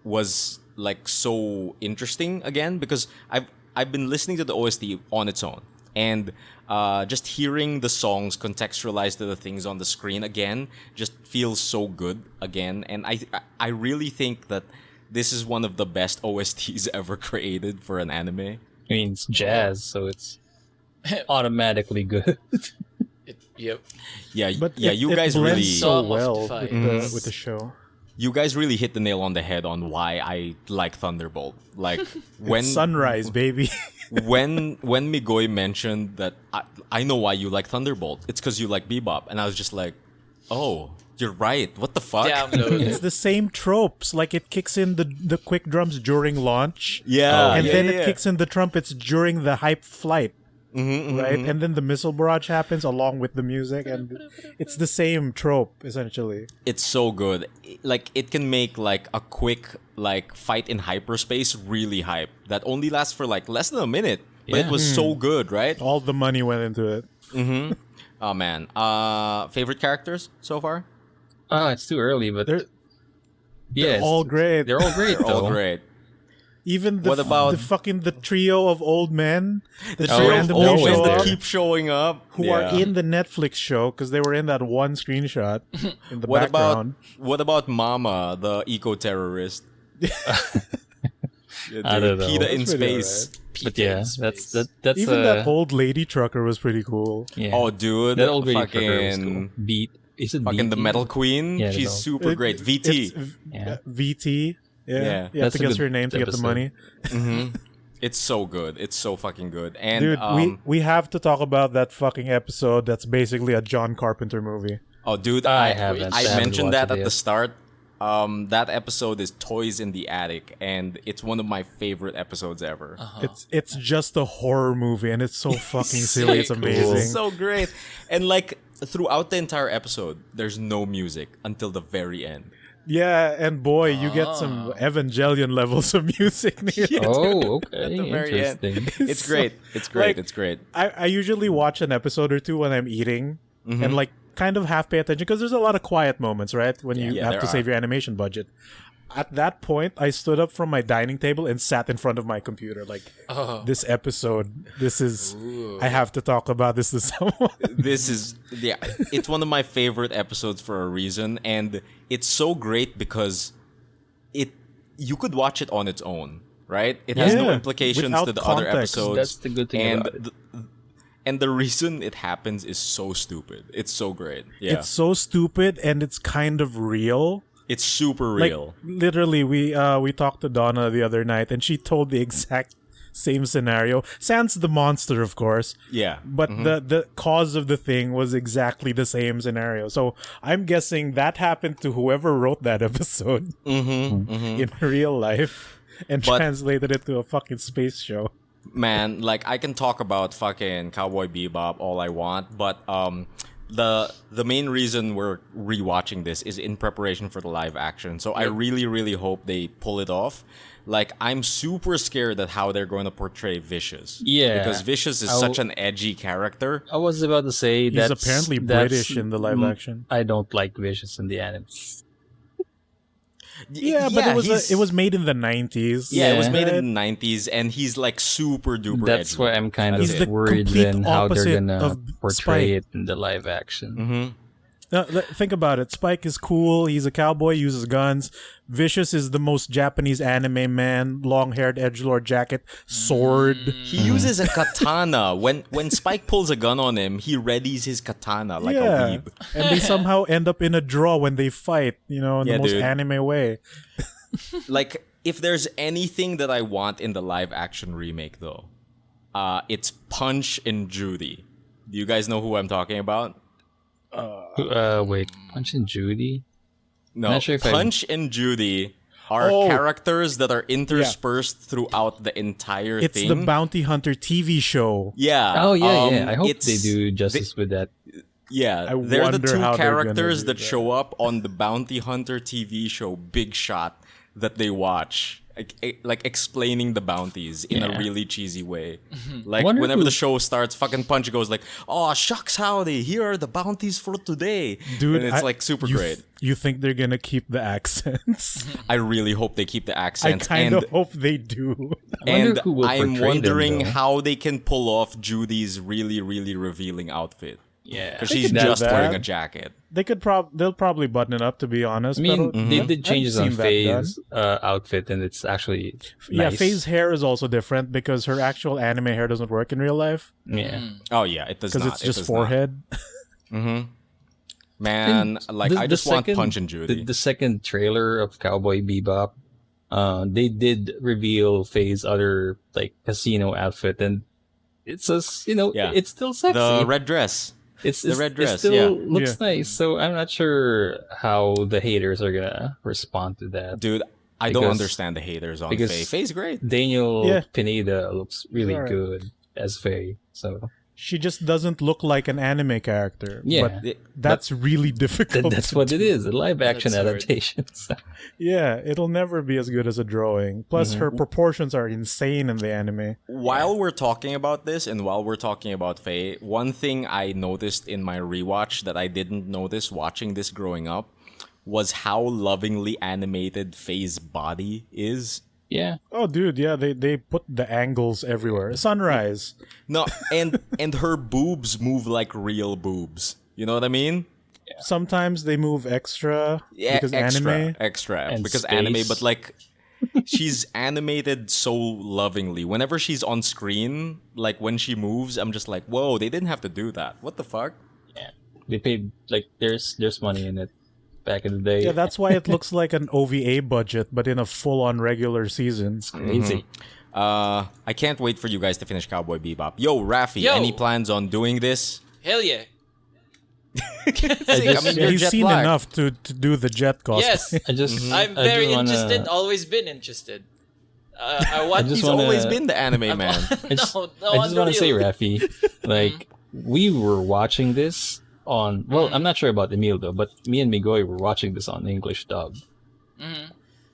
was like so interesting again, because I've been listening to the OST on its own, and just hearing the songs contextualized to the things on the screen again just feels so good again. And I really think that this is one of the best OSTs ever created for an anime. I mean, it's jazz, so it's automatically good. Yep. Yeah, But yeah, it, you it guys blends really so Song of well Defiance. with the show. you guys really hit the nail on the head on why I like Thunderbolt. Like when Sunrise, baby. when Migoy mentioned that I know why you like Thunderbolt. It's because you like Bebop, and I was just like, oh, you're right. What the fuck? Download It's it. the same tropes. Like it kicks in the quick drums during launch. Yeah, And yeah, then yeah, it yeah. kicks in the trumpets during the hype flight. right? And then the missile barrage happens along with the music, and it's the same trope essentially. It's so good. Like it can make like a quick like fight in hyperspace really hype that only lasts for like less than a minute. But it was so good, right? All the money went into it. Oh man. Favorite characters so far? It's too early, but They're all great. They're all great. They're all though. great. Even the What about- the trio of old men that Trio of randomly old show men that up, keep showing up. who are in the Netflix show because they were in that one screenshot in the What background. what about Mama, the eco-terrorist? I don't know. PETA in That's pretty space. But yeah, that's Even that old lady trucker was pretty cool. yeah. Oh, dude. that old lady trucker was cool. fucking Beat. Is it fucking the BT? Metal Queen. Yeah, the She's metal- super great. VT. Yeah. VT. Yeah. Yeah. You have That's to a guess good her name to get the episode. money. It's so good. It's so fucking good. And Dude, we have to talk about that fucking episode that's basically a John Carpenter movie. oh, dude, I I haven't mentioned watched that it at yet. the start. That episode is Toys in the Attic, and it's one of my favorite episodes ever. It's just a horror movie, and it's so fucking silly. It's Cool. amazing. So great. And like throughout the entire episode, there's no music until the very end. Yeah, and boy, you get some Evangelion levels of music near it. Oh, okay. the very end. Interesting. It's great. It's great. Like- It's great. I usually watch an episode or two when I'm eating and like kind of half pay attention because there's a lot of quiet moments, right? When you Yeah, have there to save are. your animation budget. At that point, I stood up from my dining table and sat in front of my computer. Like, this episode, I have to talk about this to someone. This is it's one of my favorite episodes for a reason, and it's so great because you could watch it on its own, right? It has no Yeah, implications without to the other context. episodes. That's the good thing and about it. and the reason it happens is so stupid. It's so great. Yeah, It's so stupid and it's kind of real. it's super Like, real. literally, we talked to Donna the other night, and she told the exact same scenario. Sans the monster, of course. Yeah, But the cause of the thing was exactly the same scenario. So I'm guessing that happened to whoever wrote that episode in real life and But- translated it to a fucking space show. man, like I can talk about fucking Cowboy Bebop all I want, but the main reason we're rewatching this is in preparation for the live action. So I really hope they pull it off. Like I'm super scared at how they're going to portray Vicious. Yeah. because Vicious is such an edgy character. I was about to say He's that's apparently that's- British in the live action. I don't like Vicious in the anime. Yeah, but he's- it was made in the 90s. Yeah, it was Yeah. made in the 90s, and he's like super duper That's edgy. why I'm kind He's the of worried complete then how they're opposite gonna of portray Spike. it in the live action. Think about it. Spike is cool. He's a cowboy, uses guns. Vicious is the most Japanese anime man. Long-haired edgelord jacket, sword. He uses a katana. When Spike pulls a gun on him, he readies his katana like a yeah, weeb. and they somehow end up in a draw when they fight. You know, in Yeah, the most dude. anime way. Like, if there's anything that I want in the live action remake, though, it's Punch and Judy. Do you guys know who I'm talking about? Wait, Punch and Judy? No, Not sure if I- Punch and Judy are Oh. characters that are interspersed throughout the entire It's thing. the Bounty Hunter TV show. Yeah. Oh yeah. I hope it's- they do justice with that. Yeah, I they're the wonder two how they're gonna characters do that that. show up on the Bounty Hunter TV show Big Shot that they watch. Like explaining the bounties in a Yeah. really cheesy way. Like Wonder whenever who- the show starts, fucking Punch goes like, "Oh shucks, howdy! Here are the bounties for today." Dude, and it's like super great. You think they're gonna keep the accents? I really hope they keep the I accents. kind and of hope they do. I wonder and who will I'm portray them, wondering though. how they can pull off Judy's really revealing outfit. Yeah, Because They she's could do just wearing that. a jacket. They'll probably button it up, to be honest. I mean, pero- they did changes I've on seen that Faye's outfit, and it's actually Yeah, nice. Faye's hair is also different because her actual anime hair doesn't work in real life Yeah, Oh yeah, it does because not. it's It just does not. forehead. Man, like I just want second- Punch and Judy. The second trailer of Cowboy Bebop, they did reveal Faye's other like casino outfit, and it's just Yeah. it's still sexy. The red dress. It's red It dress, still yeah. looks nice. So I'm not sure how the haters are gonna respond to that. Dude, I don't Because- understand the haters on because- Faye. Faye's great. Daniel Yeah. Pineda looks really Alright. good. as Faye. So She just doesn't look like an anime character. Yeah. But that's really difficult. that's what it is, a live action That's hard. adaptation. So, Yeah, it'll never be as good as a drawing. Plus, her proportions are insane in the anime. While we're talking about this and while we're talking about Faye, one thing I noticed in my rewatch that I didn't notice watching this growing up was how lovingly animated Faye's body is. yeah. Oh, dude, yeah, they put the angles everywhere. Sunrise. No, and her boobs move like real boobs. You know what I mean? Sometimes they move extra Yeah, because extra And because space. anime, but like she's animated so lovingly. Whenever she's on screen, like when she moves, I'm just like, whoa, they didn't have to do that. What the fuck? Yeah. They paid like there's money in it back in the day. Yeah, that's why it looks like an OVA budget, but in a full-on regular season. crazy. I can't wait for you guys to finish Cowboy Bebop. Yo, Raffy, Yo. any plans on doing this? Hell yeah. I mean, you're He's Jet seen Black. enough to do the Jet cosplay. Yes. I just I'm I very just wanna- interested. Always been interested. I want. just He's wanna- always been the anime man. I just, no, I just want to say, unreal. Raffy, like we were watching this on. Well, I'm not sure about Emile though, but me and Migoy were watching this on English dub,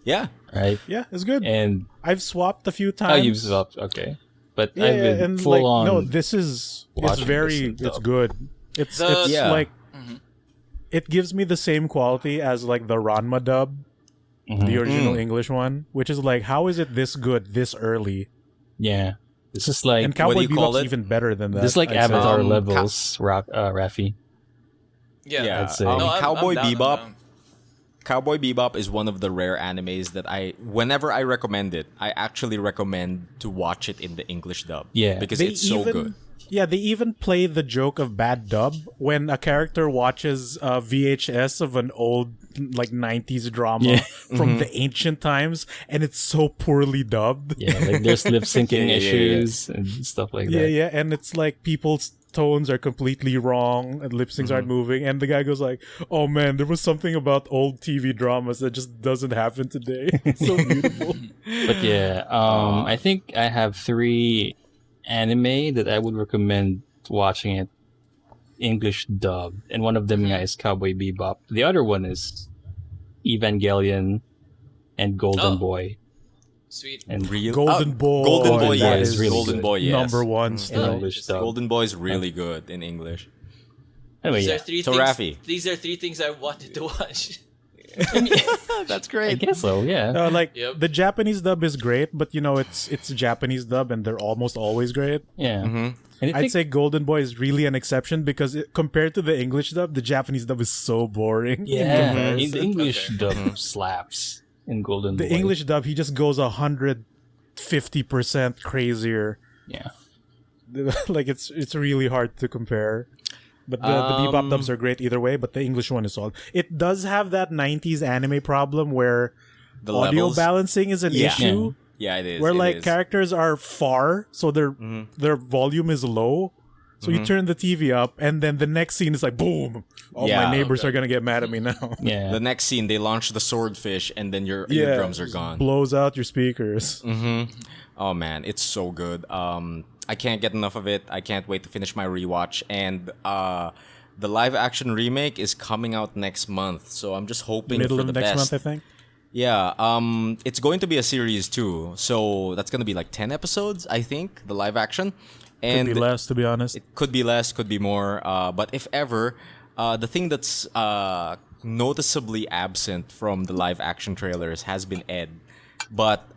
Yeah. right? Yeah, it's good. And I've swapped a few oh, times. you've swapped, okay, but Yeah, I've been and full like, on. no, this is it's watching very this in it's dub. good. It's The- Yeah. like it gives me the same quality as like the Ranma dub, the original English one, which is like, how is it this good this early? Yeah, this is like And Cowboy do you call Bebop's it? even better than that. this is like I'd say. Avatar Um, levels, Raffy. Yeah. I'd say. No, I'm Cowboy down, I'm Bebop. down. Cowboy Bebop is one of the rare animes that whenever I recommend it, I actually recommend to watch it in the English dub. Yeah. Because They it's so good. Yeah, they even play the joke of bad dub when a character watches a VHS of an old like 90s drama Yeah. from the ancient times, and it's so poorly dubbed. Yeah, like there's lip syncing Yeah. issues and stuff like Yeah, that. yeah, and it's like people's tones are completely wrong and lip syncs aren't moving, and the guy goes like, "Oh man, there was something about old TV dramas that just doesn't happen today." It's so beautiful. But yeah, I think I have 3 anime that I would recommend watching it English dub, and one of them is Cowboy Bebop. The other one is Evangelion and Golden Oh. Boy. Sweet. And Real Golden Boy, Golden Boy, that yes. is really Golden good. Boy, yes. number one in still. English dub. Golden Boy is really good in English. Anyway, These yeah, are three So, things. Raffy. These are 3 things I wanted to watch. That's I great. guess so. Yeah, Like Yep. the Japanese dub is great, but you know it's Japanese dub, and they're almost always great. yeah. And I I'd think, say Golden Boy is really an exception because compared to the English dub, the Japanese dub is so boring. in yeah, comparison. the English Okay. dub slaps in Golden The Boy. English dub, he just goes 150% crazier. yeah. Like it's really hard to compare. But the Bebop dubs are great either way, but the English one is solid. It does have that 90s anime problem where The audio levels. balancing is an Yeah. issue. Yeah, it is. Where it like is. characters are far, so their volume is low. So you turn the TV up, and then the next scene is like boom. Oh, Yeah. my neighbors are gonna get mad at me now. Yeah. The next scene, they launch the swordfish, and then your Yeah, eardrums are gone. blows out your speakers. Oh man, it's so good. I can't get enough of it. I can't wait to finish my rewatch. And the live action remake is coming out next month, so I'm just hoping Middle for of the next best. month, I think. Yeah, it's going to be a series too, so that's going to be like 10 episodes, I think, the live action. And Could be less, to be honest. it could be less, could be more. But if ever, the thing that's noticeably absent from the live action trailers has been Ed. But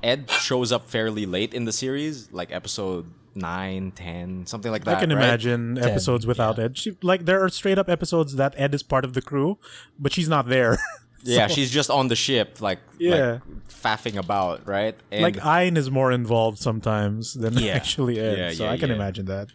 Ed shows up fairly late in the series, like episode 9, 10, something like that. I can right? imagine episodes without Ed. There are straight up episodes that Ed is part of the crew, but she's not there. Yeah, she's just on the ship, like faffing about, right? And Like Ayn is more involved sometimes than Yeah. actually Ed. Yeah, so yeah, I can yeah. imagine that.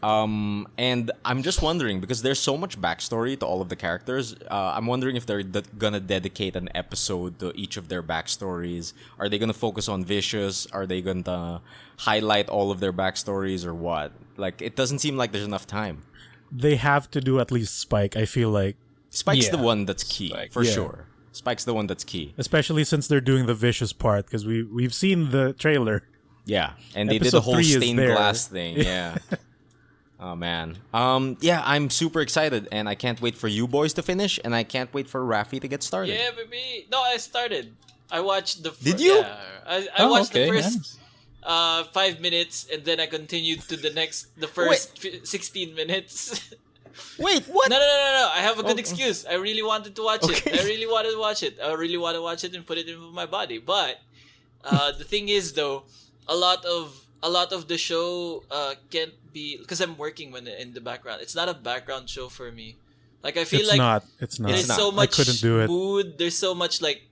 And I'm just wondering because there's so much backstory to all of the characters. I'm wondering if they're gonna dedicate an episode to each of their backstories. Are they gonna focus on Vicious? Are they gonna highlight all of their backstories or what? Like, it doesn't seem like there's enough time. They have to do at least Spike, I feel like. Spike's Yeah. the one that's key Spike. for Yeah. sure. Spike's the one that's key. Especially since they're doing the vicious part, because we've seen the trailer. Yeah, and they did the Episode whole 3 is stained there. glass thing. Yeah. Oh man. Yeah, I'm super excited, and I can't wait for you boys to finish, and I can't wait for Raffy to get started. Yeah, baby. No, I started. I watched the. Did you? Yeah, I watched the first nice. 5 minutes, and then I continued to the first 16 minutes. Wait, what? No. I have a good excuse. I really wanted to watch it. I really wanted to watch it. I really want to watch it and put it into my body. But the thing is, though, a lot of the show can't be because I'm working when in the background. It's not a background show for me. Like I feel It's like not. It's not. there's so much I couldn't do it. mood. There's so much like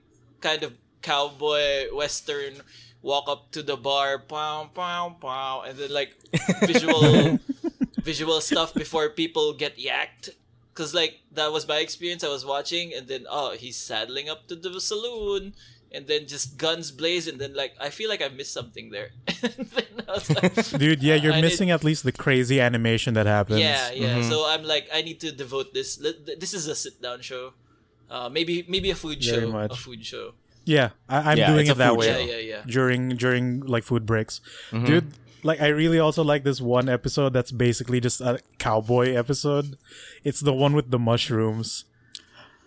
kind of cowboy western walk up to the bar, pow pow pow, and then like visual stuff before people get yacked. Cause like that was my experience. I was watching, and then he's saddling up to the saloon, and then just guns blaze, and then like I feel like I missed something there. And then I was like, Dude, yeah, you're I missing at least the crazy animation that happens. yeah. So I'm like, I need to devote this. This is a sit down show. Maybe a food Very show. much. A food show. Yeah, I'm Yeah, doing it's it a that food way. show. Yeah. During like food breaks. Dude, like I really also like this one episode that's basically just a cowboy episode. It's the one with the mushrooms.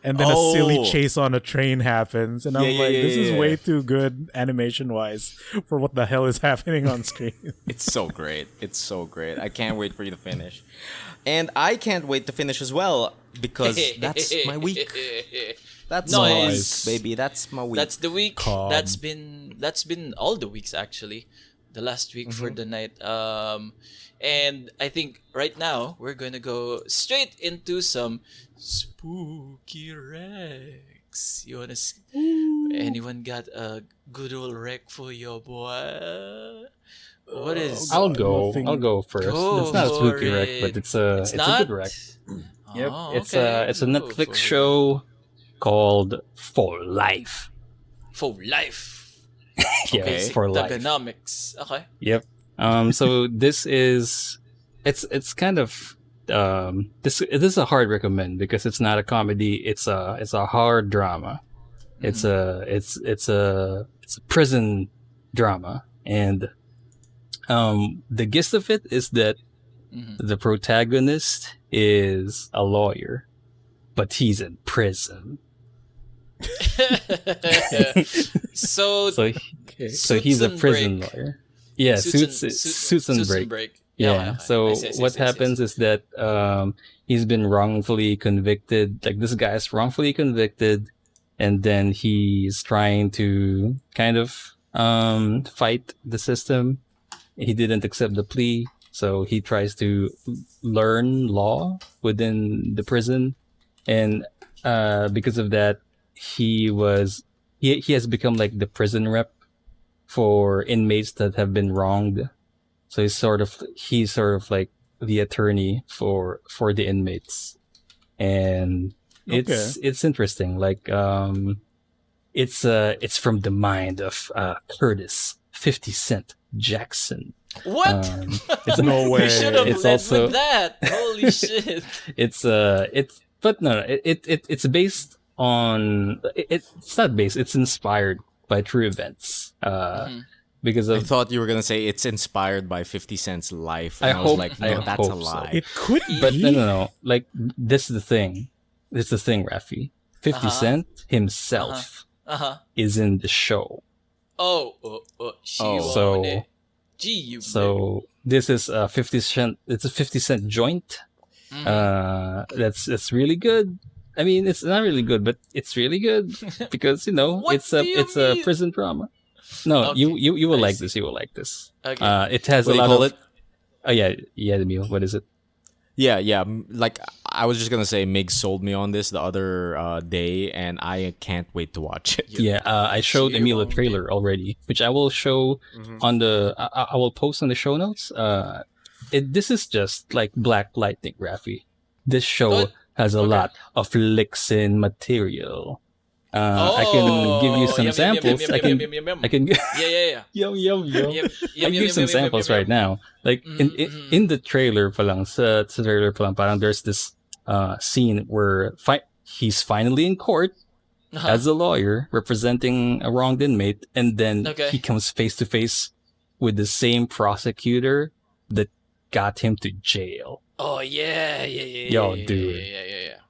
And then a silly chase on a train happens. And I'm Yeah, like, yeah, this is yeah. way too good animation-wise for what the hell is happening on screen. It's so great. It's so great. I can't wait for you to finish. And I can't wait to finish as well because that's my week. That's my Nice. week, baby. That's my week. That's the week. Calm. That's been all the weeks actually. The last week for the night. And I think right now we're gonna go straight into some spooky Rex. You wanna see? Anyone got a good old rec for your boy? What is? I'll go. Nothing- I'll go first. Go It's not a for spooky rec, but it. it's a It's a not? good rec. Yep. Oh, It's okay. a Go Netflix for it. show called For Life. For life. Yeah, Okay. For Life. Thugonomics. Okay. Yep. So this is it's kind of this is a hard recommend because it's not a comedy. It's a hard drama. It's a prison drama, and the gist of it is that the protagonist is a lawyer, but he's in prison. So So he's a Suits and prison Break. lawyer. Yeah, suits and break. Yeah. So I see, what happens is that he's been wrongfully convicted. Like this guy's wrongfully convicted, and then he's trying to kind of fight the system. He didn't accept the plea, so he tries to learn law within the prison, and because of that, he has become like the prison rep for inmates that have been wronged. So he's sort of like the attorney for the inmates, and it's interesting. Like it's from the mind of Curtis 50 Cent Jackson. what? It's No way. You should have It's led also- with that. Holy shit. It's based on it's not based. It's inspired by true events. Because I of thought you were gonna say it's inspired by 50 Cent's life. And I I was hope- like, I no, that's a hope so. lie. It could be. But no. Like this is the thing. Raffy. 50 Cent himself is in the show. So this is a 50 Cent. It's a 50 Cent joint. That's really good. I mean, it's not really good, but it's really good because What it's do you a mean? prison drama. No, Okay, you will I like see. this. You will like this. Okay. It has What a do you lot call of. it? Oh yeah, Emile. What is it? Yeah. Like I was just gonna say, Migs sold me on this the other day, and I can't wait to watch it. Yeah, I showed Emile a trailer already, which I will show on the. I will post on the show notes. This is just like Black Lightning, Raffy. This show Good. has a lot of Lixin material. I can give you some samples. I can. Yeah. Yum. Yep. I give some samples right now. Like in the trailer palang, sa trailer palang, parang there's this scene where he's finally in court as a lawyer representing a wronged inmate, and then Okay. he comes face to face with the same prosecutor that got him to jail. Oh yeah. Yo, dude. Yeah.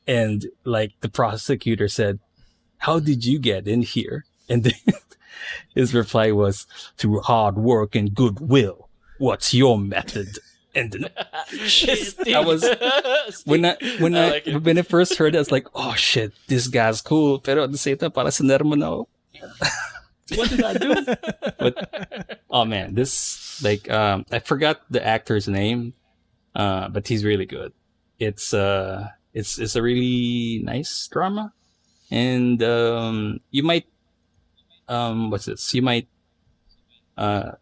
And like the prosecutor said, "How did you get in here?" And then his reply was, "Through hard work and goodwill. What's your method?" And then Sting. I was when I like it. when I first heard it, I was like, "Oh shit, this guy's cool." Pero at the same time, para sinermo na ako. What did I do? But oh man, this like I forgot the actor's name, but he's really good. It's a really nice drama, and you might what's this? You might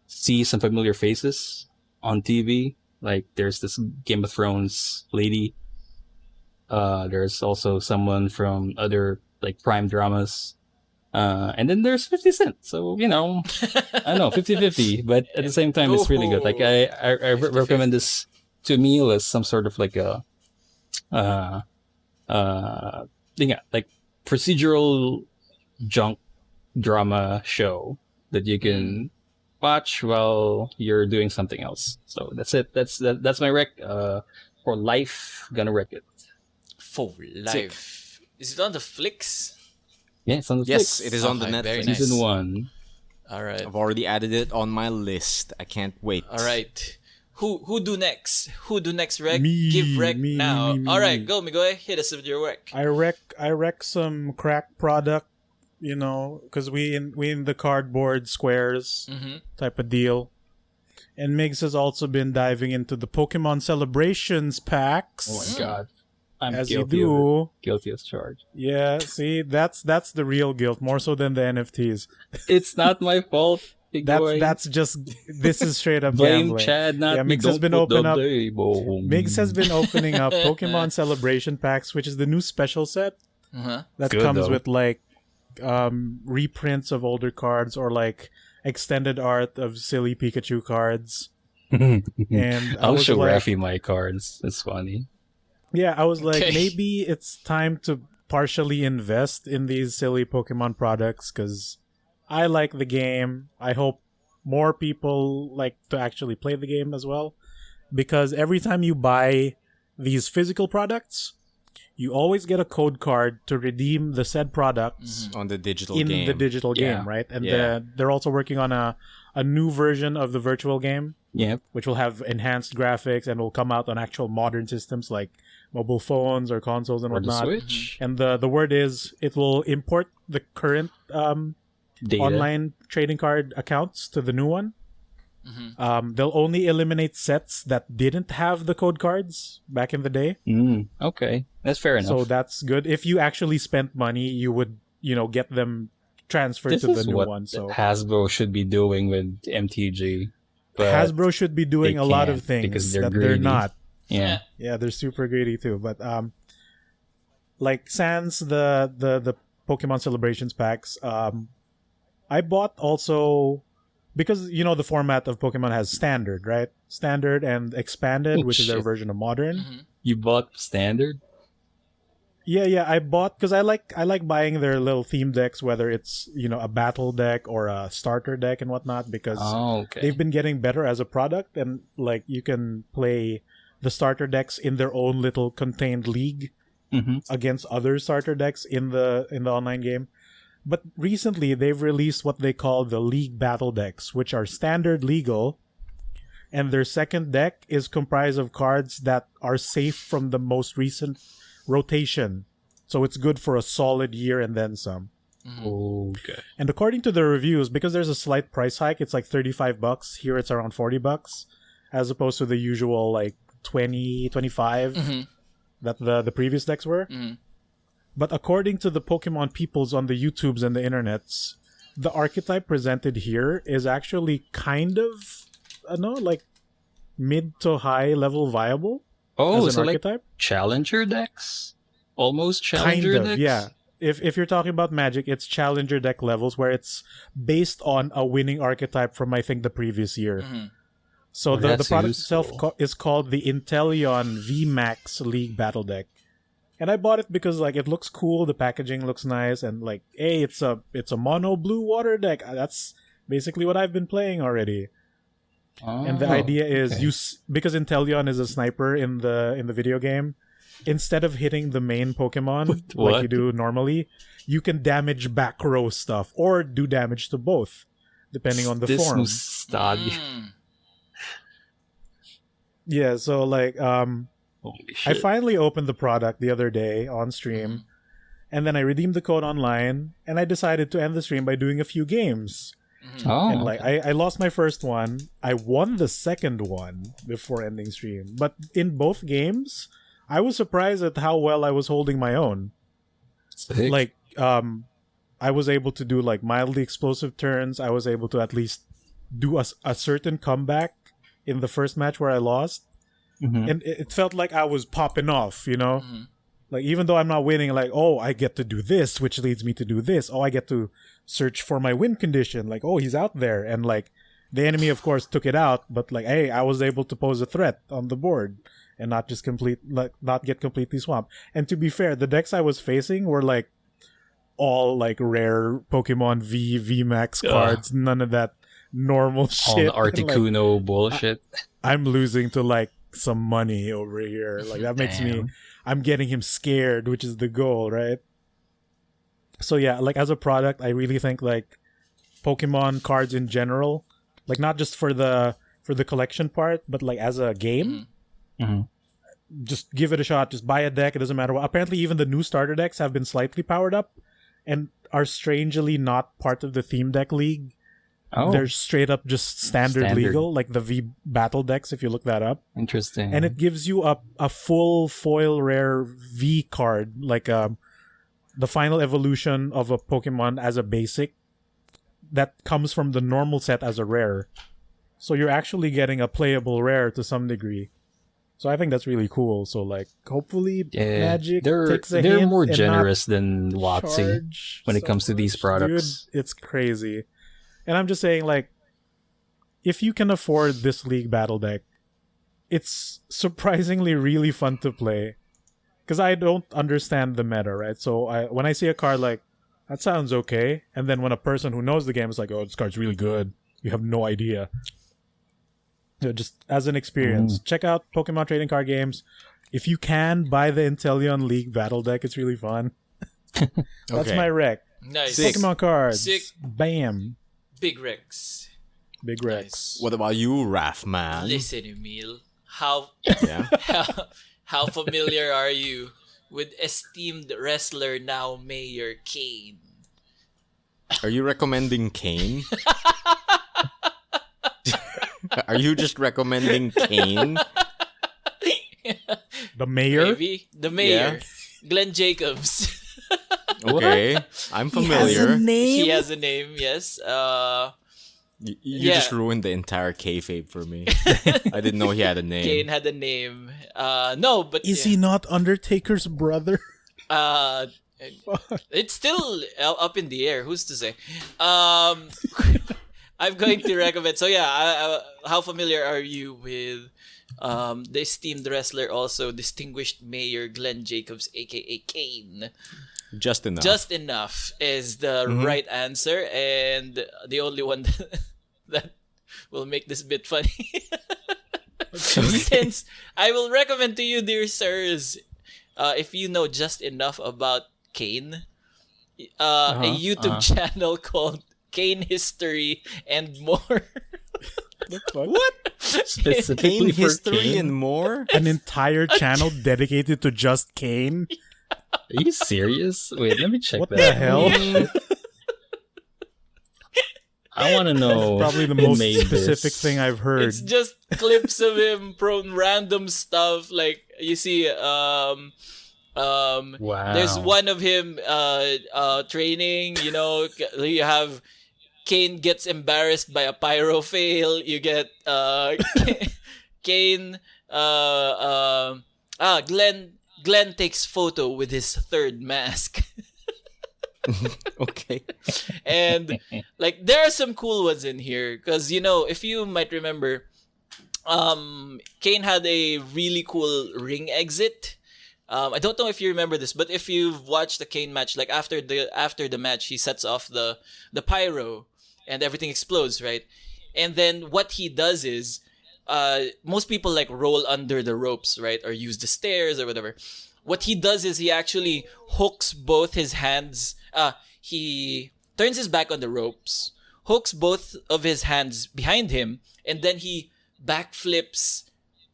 see some familiar faces on TV. Like there's this Game of Thrones lady. There's also someone from other like Prime dramas. And then there's 50 Cent. So, you know, I know 50-50, but at the same time, it's really good. Like I recommend this to Emile as some sort of like a, like procedural junk drama show that you can watch while you're doing something else. So that's it. That's my rec. For life, gonna wreck it. For life. Is it on the flicks? Yeah, it's on the Yes, Netflix. it is on the Okay, very Netflix. nice. Season 1. All right. I've already added it on my list. I can't wait. All right. Who do next? Who do next rec? Me, Give rec me, now. me, me, All right, me. go Migoy. Hit us with your rec. I wreck some crack product, you know, because we in the cardboard squares type of deal. And Migs has also been diving into the Pokemon Celebrations packs. Oh my god. I'm As you guilty of it. do. Guilty as charged. Yeah, see, that's the real guilt, more so than the NFTs. It's not my fault. Big boy. That's just this is straight up Blame gambling. Chad, not Yeah, me. Migs has Don't been put the open up. blame. Migs has been opening up Pokemon Celebration packs, which is the new special set that Good, comes though. with like reprints of older cards or like extended art of silly Pikachu cards. And I I'll was show like, Raffy my cards. It's funny. yeah, I was like, Okay. maybe it's time to partially invest in these silly Pokemon products because I like the game. I hope more people like to actually play the game as well. Because every time you buy these physical products, you always get a code card to redeem the said products On the digital in game. the digital Yeah. game, right? And Yeah. they're also working on a new version of the virtual game, Yep. which will have enhanced graphics and will come out on actual modern systems like mobile phones or consoles and Or the whatnot. Switch. And the word is it will import the current Data. online trading card accounts to the new one. They'll only eliminate sets that didn't have the code cards back in the day. Okay. That's fair enough. So that's good. If you actually spent money, you would, get them transferred this to the is new what one. So Hasbro should be doing with MTG. But Hasbro should be doing they a lot of can't things because they're that they're greedy. not. yeah. Yeah, they're super greedy too. But like sans the Pokemon Celebrations packs, I bought also because the format of Pokemon has standard, right? Standard and expanded, Oh, which is their shit. version of modern. You bought standard? Yeah, I bought because I like buying their little theme decks, whether it's a battle deck or a starter deck and whatnot, because Oh, okay. they've been getting better as a product, and like you can play the starter decks in their own little contained league against other starter decks in the online game. But recently they've released what they call the league battle decks, which are standard legal, and their second deck is comprised of cards that are safe from the most recent rotation. So it's good for a solid year and then some. Okay. And according to the reviews, because there's a slight price hike, it's like $35. Here it's around $40, as opposed to the usual like 20, 25 that the previous decks were. But according to the Pokemon peoples on the YouTubes and the internets, the archetype presented here is actually kind of, like mid to high level viable Oh, as so an like archetype. challenger decks? Almost challenger Kind of, decks? yeah. If you're talking about Magic, it's challenger deck levels where it's based on a winning archetype from I think the previous year. So Oh, the that's product useful. itself is called the Inteleon VMAX League Battle Deck. And I bought it because like it looks cool, the packaging looks nice, and like, hey, it's a mono blue water deck. That's basically what I've been playing already. Oh, And the idea is because Inteleon is a sniper in the video game, instead of hitting the main Pokemon like you do normally, you can damage back row stuff or do damage to both, depending on the form. Yeah, so like holy shit. I finally opened the product the other day on stream, and then I redeemed the code online, and I decided to end the stream by doing a few games. Oh, And like I lost my first one, I won the second one before ending stream. But in both games, I was surprised at how well I was holding my own. sick. Like I was able to do like mildly explosive turns. I was able to at least do a certain comeback in the first match where I lost. And it felt like I was popping off, you know? Like, even though I'm not winning, like, oh, I get to do this, which leads me to do this. Oh, I get to search for my win condition. Like, oh, he's out there. And, like, the enemy, of course, took it out. But, like, hey, I was able to pose a threat on the board and not just not get completely swamped. And to be fair, the decks I was facing were, like, all, like, rare Pokemon V Max cards. None of that normal All shit. the Articuno bullshit. I'm losing to, like, some money over here. Like, that makes me... I'm getting him scared, which is the goal, right? So yeah, like as a product, I really think like Pokemon cards in general, like not just for the collection part, but like as a game, just give it a shot. Just buy a deck. It doesn't matter what. Apparently, even the new starter decks have been slightly powered up, and are strangely not part of the theme deck league. Oh, They're straight up just standard legal, like the V battle decks, if you look that up. interesting. And it gives you a full foil rare V card, like the final evolution of a Pokemon as a basic that comes from the normal set as a rare. So you're actually getting a playable rare to some degree. So I think that's really cool. So like hopefully Magic takes a they're hint more and generous than not Watsy charge when it comes to so these much. products. Dude, it's crazy. And I'm just saying, like, if you can afford this League Battle deck, it's surprisingly really fun to play. Because I don't understand the meta, right? So when I see a card like, that sounds okay, and then when a person who knows the game is like, oh, this card's really good, you have no idea. You know, just as an experience, check out Pokemon trading card games. If you can, buy the Inteleon League Battle deck. It's really fun. That's my rec. Nice. Sick. Pokemon cards. Sick. Bam. Big Rex. Big Rex. Nice. What about you, Raff man? Listen, Emile. How Yeah. how familiar are you with esteemed wrestler now Mayor Kane? Are you recommending Kane? Are you just recommending Kane? The mayor? Maybe the mayor, Glenn Jacobs. Okay, I'm familiar. He has a name. Yes. You just ruined the entire kayfabe for me. I didn't know he had a name. Kane had a name. No, but Is he not Undertaker's brother? It's still up in the air. Who's to say? I'm going to recommend. So yeah, how familiar are you with the esteemed wrestler, also distinguished Mayor Glenn Jacobs, aka Kane? Just enough. Just enough is the right answer, and the only one that will make this bit funny. Since I will recommend to you, dear sirs, if you know just enough about Kane, a YouTube channel called Kane History and More. What? Specifically Kane for history Kane? and more? An entire channel dedicated to just Kane? Are you serious? Wait, let me check What that. the hell? I want to know. Probably the who most made specific this. thing I've heard. It's just clips of him from random stuff. Like you see, Wow. there's one of him training. You know, you have Kane gets embarrassed by a pyro fail. You get Kane. Glenn takes photo with his third mask. Okay. And like there are some cool ones in here because you know, if you might remember, Kane had a really cool ring exit. I don't know if you remember this, but if you've watched the Kane match, like after the match, he sets off the pyro, and everything explodes, right? And then what he does is, most people like roll under the ropes, right, or use the stairs or whatever. What he does is he actually hooks both his hands. He turns his back on the ropes, hooks both of his hands behind him, and then he backflips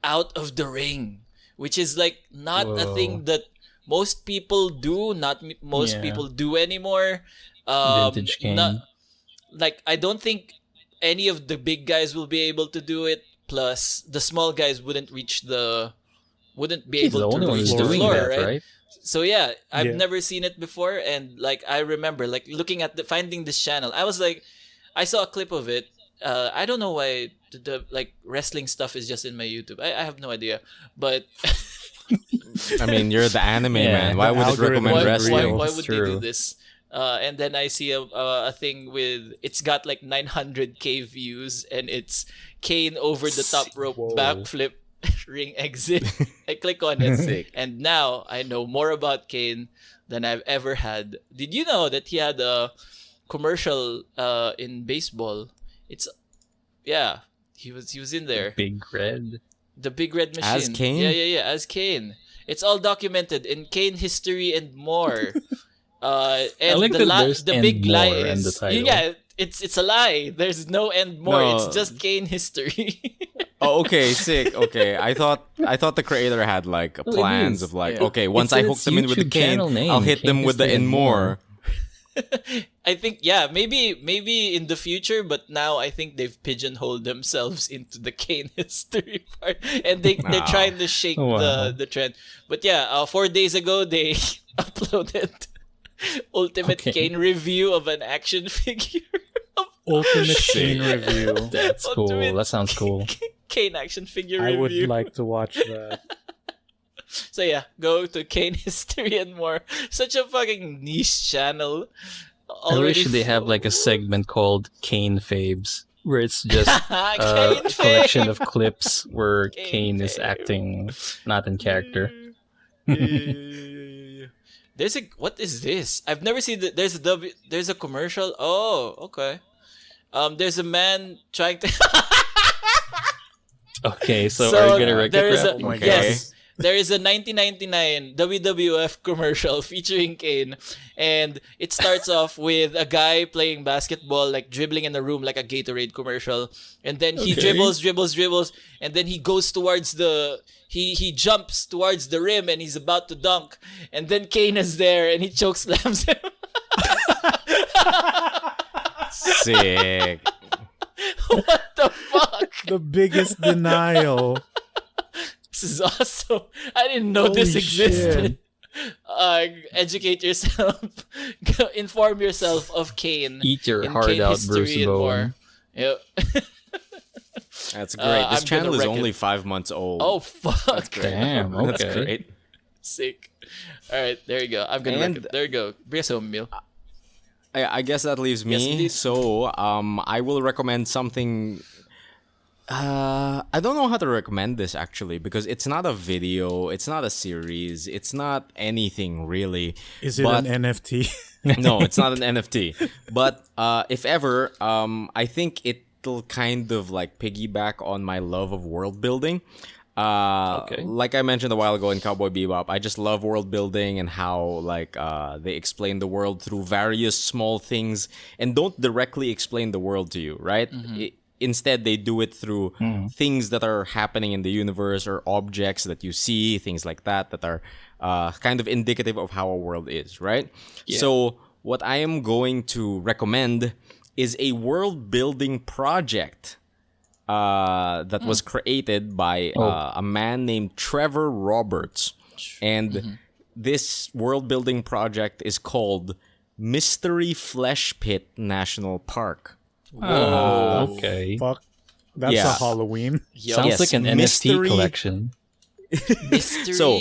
out of the ring, which is like not a thing that most people do. Not most people do anymore. Vintage Kane. Like I don't think any of the big guys will be able to do it. Plus, the small guys wouldn't be He's able the to only one reach who's the doing floor, that, right? right? So yeah, I've Yeah. never seen it before, and like I remember like looking at finding this channel, I was like, I saw a clip of it. I don't know why the like wrestling stuff is just in my YouTube. I have no idea, but I mean, you're the anime man. Why the would it algorithm recommend is wrestling? real. why It's would they do true. this? And then I see a thing with it's got like 900K views, and it's Kane over the top rope backflip ring exit. I click on it, Sick. and now I know more about Kane than I've ever had. Did you know that he had a commercial in baseball? It's he was in there. Big Red. The Big Red Machine. As Kane? Yeah, as Kane. It's all documented in Kane history and more. And like the that there's the and big lie more in the is title. yeah, it's a lie. There's no end more. No. It's just Kane history. Oh, okay, sick. Okay, I thought the creator had like Well, it plans is. of like, Yeah. okay, once It's I in hook its them in with the YouTube Kane, channel name, I'll hit them Kane with the History and and more. I think maybe in the future, but now I think they've pigeonholed themselves into the Kane history part, and they're Wow. trying to shake Wow. the trend. But yeah, 4 days ago they uploaded Ultimate Okay. Kane review of an action figure. Ultimate Kane review. That's cool. Ultimate That sounds cool. Kane action figure I would review. like to watch that. So yeah, go to Kane history and more. Such a fucking niche channel. I wish they have like a segment called Kane Faves, where it's just a Kane collection of Fave. clips where Kane Kane is Fave. acting not in character. There's a what is this? I've never seen there's a commercial. Oh, okay. There's a man trying to Okay, so are you gonna wreck there it? is a Raph? Okay. yes. There is a 1999 WWF commercial featuring Kane, and it starts off with a guy playing basketball, like dribbling in the room like a Gatorade commercial, and then he Okay. dribbles, and then he goes towards he jumps towards the rim, and he's about to dunk, and then Kane is there, and he chokeslams him. Sick. What the fuck? The biggest denial. This is awesome. I didn't know Holy this existed. shit. Educate yourself. Inform yourself of Kane. Eat your in heart Kane out, history Bruce and Bowen. more. Yep. That's great. This I'm channel gonna is wreck only it. 5 months old. Oh fuck! That's great. Damn, That's okay. great. Sick. All right, there you go. I'm gonna wreck And- it. There you go. Bring us home, Emile. I guess that leaves Yes, me. indeed. So, I will recommend something. I don't know how to recommend this actually because it's not a video, it's not a series, it's not anything really. Is it But- an NFT? No, it's not an NFT. But if ever, I think it'll kind of like piggyback on my love of world building. Okay. Like I mentioned a while ago in Cowboy Bebop, I just love world building and how like they explain the world through various small things and don't directly explain the world to you, right? Instead, they do it through things that are happening in the universe or objects that you see, things like that, that are kind of indicative of how a world is, right? So, what I am going to recommend is a world building project that was created by a man named Trevor Roberts. And this world building project is called Mystery Flesh Pit National Park. Okay. Fuck. That's Yeah. a Halloween. Sounds Yes, like an mystery- NFT collection. Mystery. So,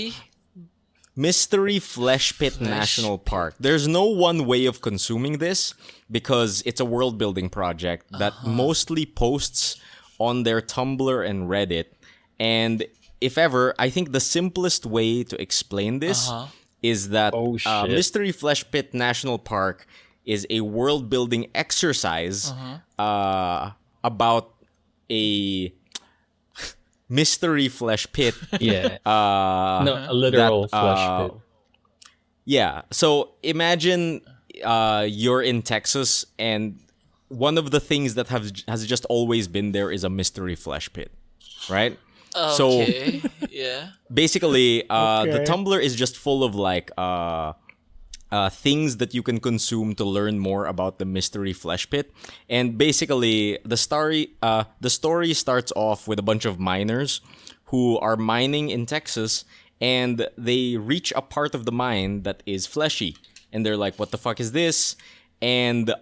Mystery Flesh Pit National Park. There's no one way of consuming this because it's a world building project that mostly posts on their Tumblr and Reddit. And if ever, I think the simplest way to explain this is that Oh, shit. Mystery Flesh Pit National Park is a world building exercise about a mystery flesh pit. Yeah. No, a literal flesh pit. Yeah. So imagine you're in Texas, and one of the things that has just always been there is a mystery flesh pit, right? Okay. So Yeah. basically, the Tumblr is just full of like things that you can consume to learn more about the mystery flesh pit. And basically, the story starts off with a bunch of miners who are mining in Texas, and they reach a part of the mine that is fleshy, and they're like, "What the fuck is this?" And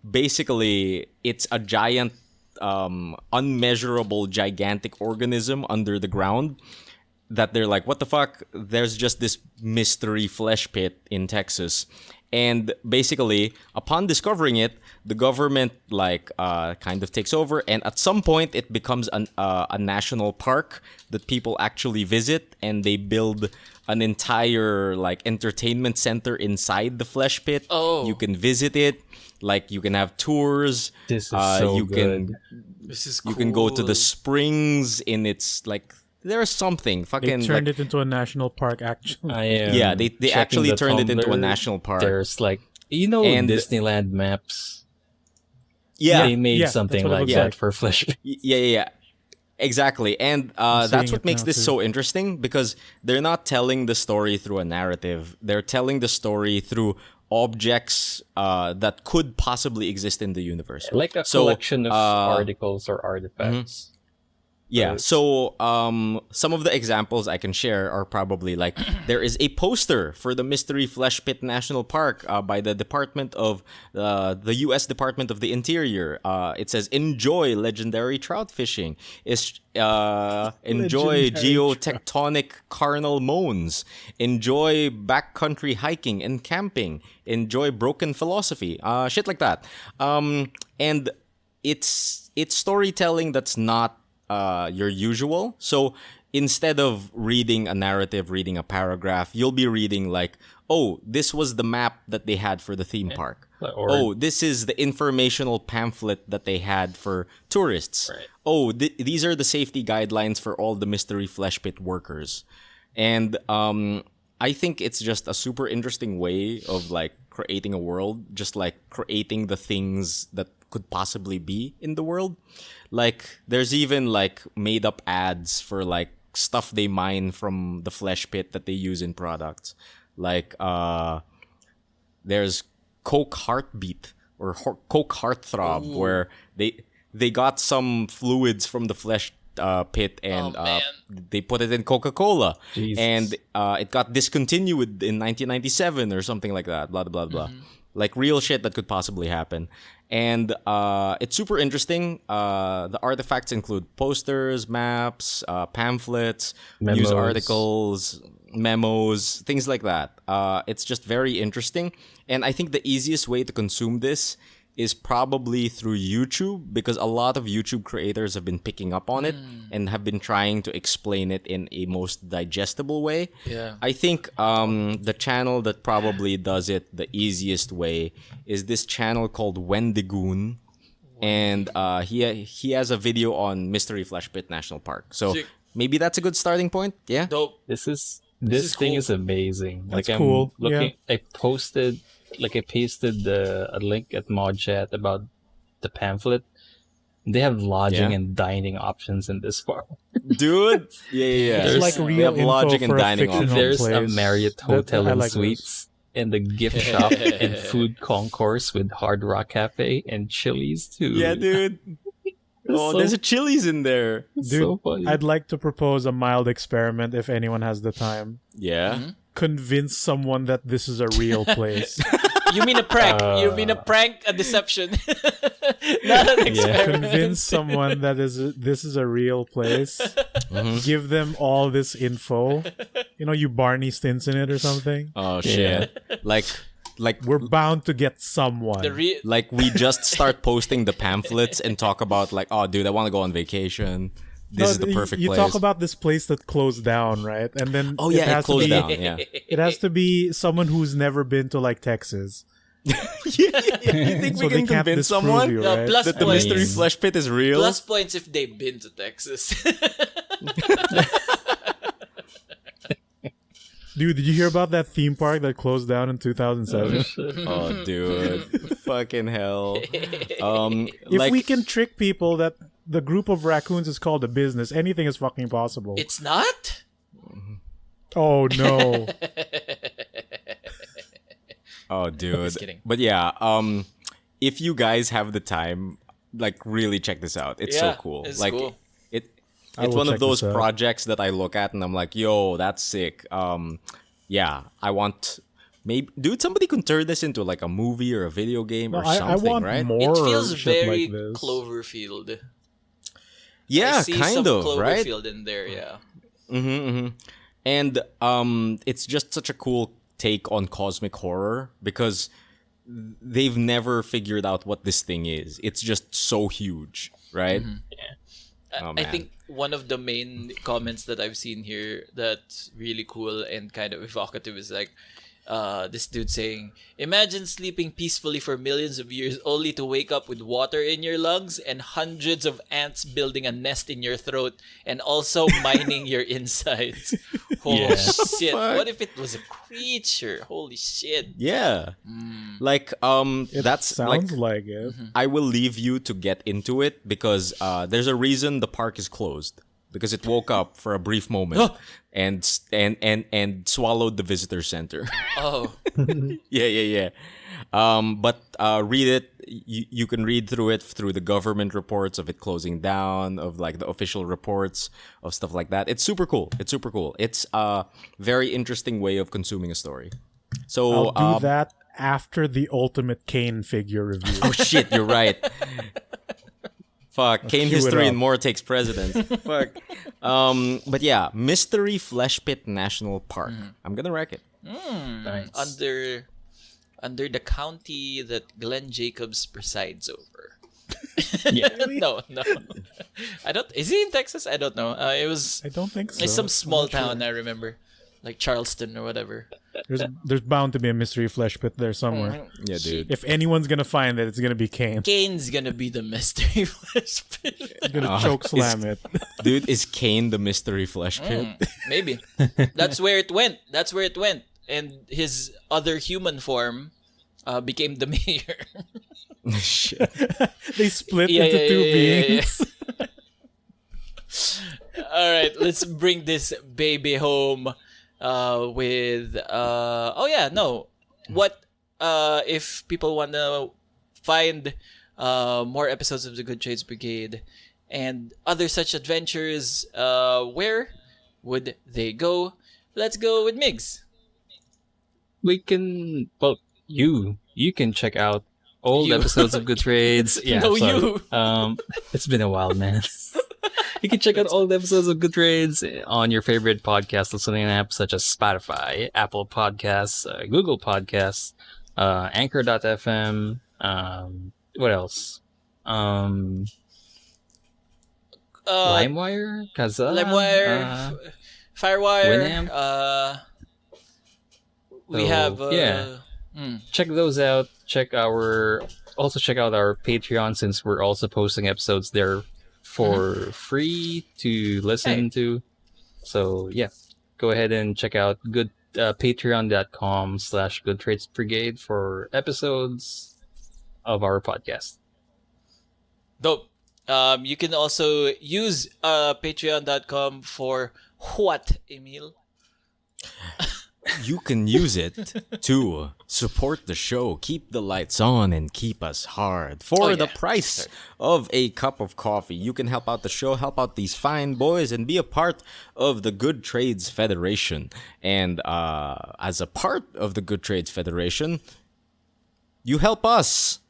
basically, it's a giant, unmeasurable, gigantic organism under the ground. That they're like, what the fuck? There's just this mystery flesh pit in Texas. And basically, upon discovering it, the government kind of takes over, and at some point, it becomes a national park that people actually visit, and they build an entire entertainment center inside the flesh pit. Oh. You can visit it, you can have tours. This is so good. This is cool. You can go to the springs in its there's something fucking They turned it into a national park, actually. I am Yeah, they checking actually the turned it into a Tumblr. national park. There's And- Disneyland maps. Yeah, They made Yeah, something that's what it like looks that like. for Flesh. yeah. Exactly. And that's seeing what it makes now, this too. so interesting, because they're not telling the story through a narrative. They're telling the story through objects that could possibly exist in the universe. Like a So, collection of articles or artifacts. Yeah, so some of the examples I can share are probably there is a poster for the Mystery Flesh Pit National Park by the Department of the U.S. Department of the Interior. It says, "Enjoy legendary trout fishing. Enjoy Legendary geotectonic carnal moans. Enjoy backcountry hiking and camping. Enjoy broken philosophy." Shit like that. And it's storytelling that's not your usual. So instead of reading a narrative, reading a paragraph, you'll be reading oh, this was the map that they had for the theme park. Or- Oh, this is the informational pamphlet that they had for tourists. Right. Oh, these are the safety guidelines for all the mystery flesh pit workers. And I think it's just a super interesting way of creating a world, just creating the things that could possibly be in the world. There's even made up ads for stuff they mine from the flesh pit that they use in products. There's Coke Heartbeat or Coke Heartthrob, where they got some fluids from the flesh pit, and man. they put it in Coca-Cola, Jesus. and it got discontinued in 1997 or something like that. Blah blah blah. Real shit that could possibly happen. And it's super interesting. The artifacts include posters, maps, pamphlets, news Memos. articles, memos, things like that. It's just very interesting. And I think the easiest way to consume this is probably through YouTube, because a lot of YouTube creators have been picking up on it and have been trying to explain it in a most digestible way. Yeah. I think the channel that probably does it the easiest way is this channel called Wendigoon. And he has a video on Mystery Flesh Pit National Park. So Sick. maybe that's a good starting point. Yeah. Dope. This is thing cool. is amazing. That's I'm cool, looking. yeah. I pasted a link at Mod Chat about the pamphlet. They have lodging Yeah. and dining options in this farm. Dude. Yeah. It's There's- real they have info lodging and for a dining fictional options. There's a place. Marriott Hotel I and like those. Suites, and the gift shop and food concourse with Hard Rock Cafe and Chili's too. Yeah, dude. Oh, so- there's a Chili's in there. It's Dude, so funny. I'd like to propose a mild experiment if anyone has the time. Yeah. Convince someone that this is a real place. You mean a prank? You mean a prank? A deception? Not an experiment. Convince someone that this is a real place. Give them all this info. You Barney Stinson it or something. Oh shit. Like We're bound to get someone. we just start posting the pamphlets and talk about oh dude, I want to go on vacation. This is the perfect you place. talk about this place that closed down, right? And then oh yeah, it has to closed be- down. Yeah. It has to be someone who's never been to Texas. You think So we they can can't convince disprove someone you, No, right? plus that the points. mystery flesh pit is real? Plus points if they've been to Texas. Dude, did you hear about that theme park that closed down in 2007? Oh, dude. Fucking hell. If we can trick people that the group of raccoons is called a business, anything is fucking possible. It's not? Oh, no. Oh, dude. Just kidding. But yeah, if you guys have the time, like, really check this out. It's so Yeah, cool. it's Like, cool. it's will one of check those this out. projects that I look at and I'm like, yo, that's sick. Yeah, I want maybe, dude, somebody can turn this into like a movie or a video game or I something, want right? more It feels shit very like this. Cloverfield. Yeah, I see kind some of, right? Cloverfield in there, yeah. And it's just such a cool take on cosmic horror because they've never figured out what this thing is. It's just so huge, right? Oh, I man. think one of the main comments that I've seen here that's really cool and kind of evocative is like this dude saying, imagine sleeping peacefully for millions of years only to wake up with water in your lungs and hundreds of ants building a nest in your throat and also mining your insides. Holy Yeah. shit. Fuck. What if it was a creature? Holy shit. Yeah. Like It that's sounds like it. I will leave you to get into it because there's a reason the park is closed because it woke up for a brief moment and swallowed the visitor center. Oh. Yeah. But read it. You can read through it through the government reports of it closing down, of like the official reports of stuff like that. It's super cool. It's a very interesting way of consuming a story. So I'll do that after the ultimate Kane figure review. Oh shit, you're right. Fuck, Kane cue it history up. and more takes precedence. Fuck. But yeah, Mystery Flesh Pit National Park. I'm gonna wreck it. Nice. Under the county that Glenn Jacobs presides over. Yeah. No. I don't. Is he in Texas? I don't know. It was. I don't think so. It's some I'm small not sure. town. I remember, like Charleston or whatever. There's bound to be a mystery flesh pit there somewhere. Yeah, dude. If anyone's gonna find it, it's gonna be Kane. Kane's gonna be the mystery flesh pit. He's gonna choke slam it. Dude, is Kane the Mystery Flesh Pit? Maybe. That's where it went. And his other human form became the mayor. Shit. They split Yeah, into yeah, two yeah, yeah, beings. All right, let's bring this baby home with what if people want to find more episodes of the Good Trades Brigade and other such adventures, where would they go? Let's go with Migs. We can, well, you can check out old You. episodes of Good Trades. Yeah, No, sorry. you. It's been a while, man. You can check out old episodes of Good Trades on your favorite podcast listening apps such as Spotify, Apple Podcasts, Google Podcasts, Anchor.fm. What else? LimeWire, Kazaa, LimeWire, Firewire. Winamp. We So, have yeah. Check those out. Check out our Patreon since we're also posting episodes there for free to listen to. So yeah, go ahead and check out patreon.com/goodtradesbrigade for episodes of our podcast. Dope. You can also use patreon.com for what, Emile? You can use it to support the show, keep the lights on, and keep us hard. For the price of a cup of coffee, you can help out the show, help out these fine boys, and be a part of the Good Trades Federation. And as a part of the Good Trades Federation, you help us.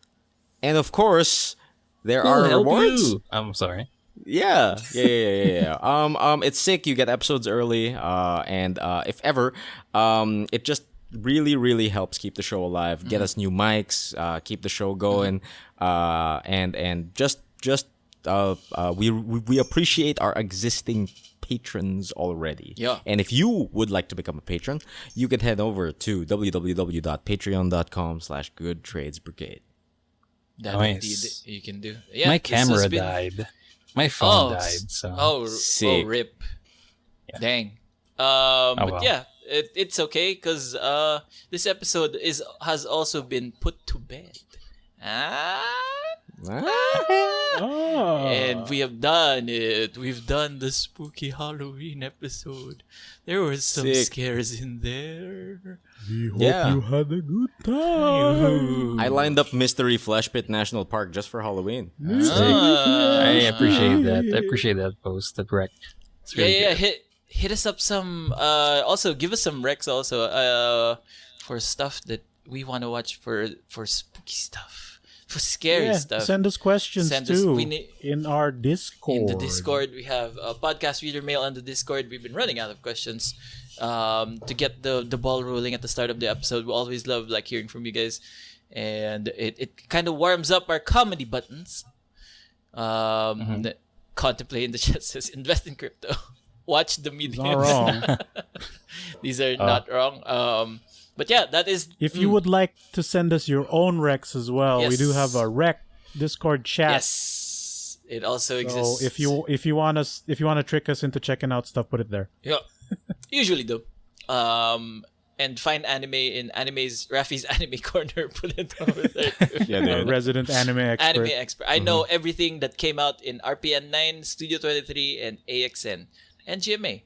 And of course, there are Help rewards. you. I'm sorry. Yeah. It's sick. You get episodes early, and if ever, it just really helps keep the show alive. Get us new mics, keep the show going, and we appreciate our existing patrons already. Yeah. And if you would like to become a patron, you can head over to www.patreon.com/goodtradesbrigade. That Nice. indeed you can do. Yeah, My this has camera been- died. My phone died. So Sick. rip. Dang. well. But yeah, it's okay because this episode has also been put to bed. And we have done it. We've done the spooky Halloween episode. There were some Sick. scares in there. We hope Yeah. you had a good time. I lined up Mystery Flesh Pit National Park just for Halloween. I appreciate that. I appreciate that post. That wreck. It's really Yeah. good. Hit us up some. Also, give us some recs also. For stuff that we want to watch for spooky stuff, for scary stuff. Send us questions Send us- too we need- in our Discord. In the Discord, we have a podcast reader mail on the Discord. We've been running out of questions. To get the ball rolling at the start of the episode, we always love like hearing from you guys, and it kind of warms up our comedy buttons. Contemplating the chat says invest in crypto, watch the mediums. Not wrong. These are not wrong. But yeah, that is. If you would like to send us your own recs as well, we do Yes. have a rec Discord chat. Yes, it also So exists. if you want to trick us into checking out stuff, put it there. Yeah, usually do. And find anime in Raffy's anime corner. Put it over there too. Yeah, Our dude. resident anime expert. Anime expert. I know everything that came out in RPN 9, Studio 23, and AXN and GMA.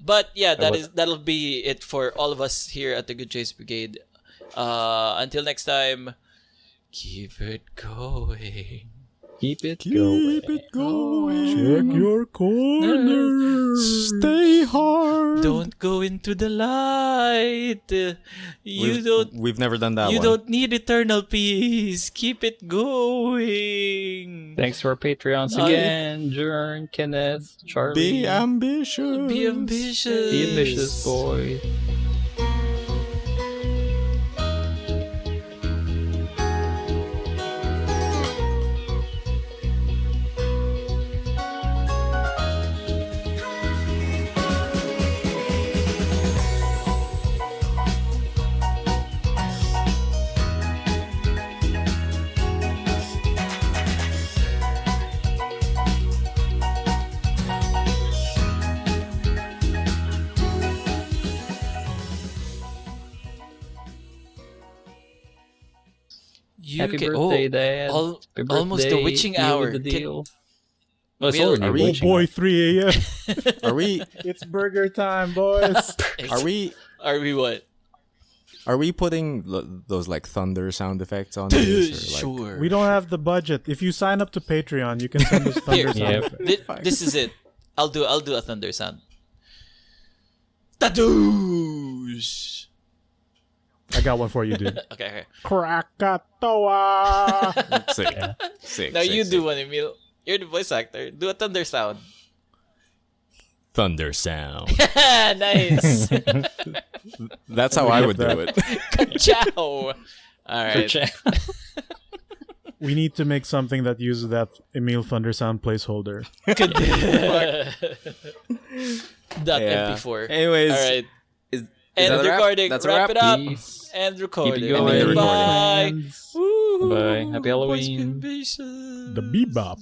But yeah, that'll be it for all of us here at the Good Trace Brigade. Until next time, keep it going. Keep it going. Check your corner. Stay hard. Don't go into the light. We've never done that You one. don't need eternal peace. Keep it going. Thanks to our Patreons again. Jern, Kenneth, Charlie. Be ambitious. Be ambitious. Be ambitious, boy. Happy birthday, Dad. Happy almost the birthday. witching Deal hour. with the deal. Well, it's We'll- already Are we- Oh witching boy, hour. 3 a.m. Are we? It's burger time, boys. Are we? Are we what? Are we putting those like thunder sound effects on this? Or, like, Sure. We don't have the budget. If you sign up to Patreon, you can send us thunder Here. sound Yep. effects. This is it. I'll do a thunder sound. Tadoosh. I got one for you, dude. Okay. Krakatoa. Sick. Sick. Now sick, you sick. do one, Emile. You're the voice actor. Do a thunder sound. Thunder sound. Nice. That's how I would do it. Ciao. All right. We need to make something that uses that Emile Thunder sound placeholder. .mp4. Anyways, All right. is And that a wrap? recording. That's a Wrap wrap? it up. Peace. And recording. Keep it going. Ending the Bye. Friends. Woo-hoo. Bye. Happy Boys Halloween. been vicious. The Bebop.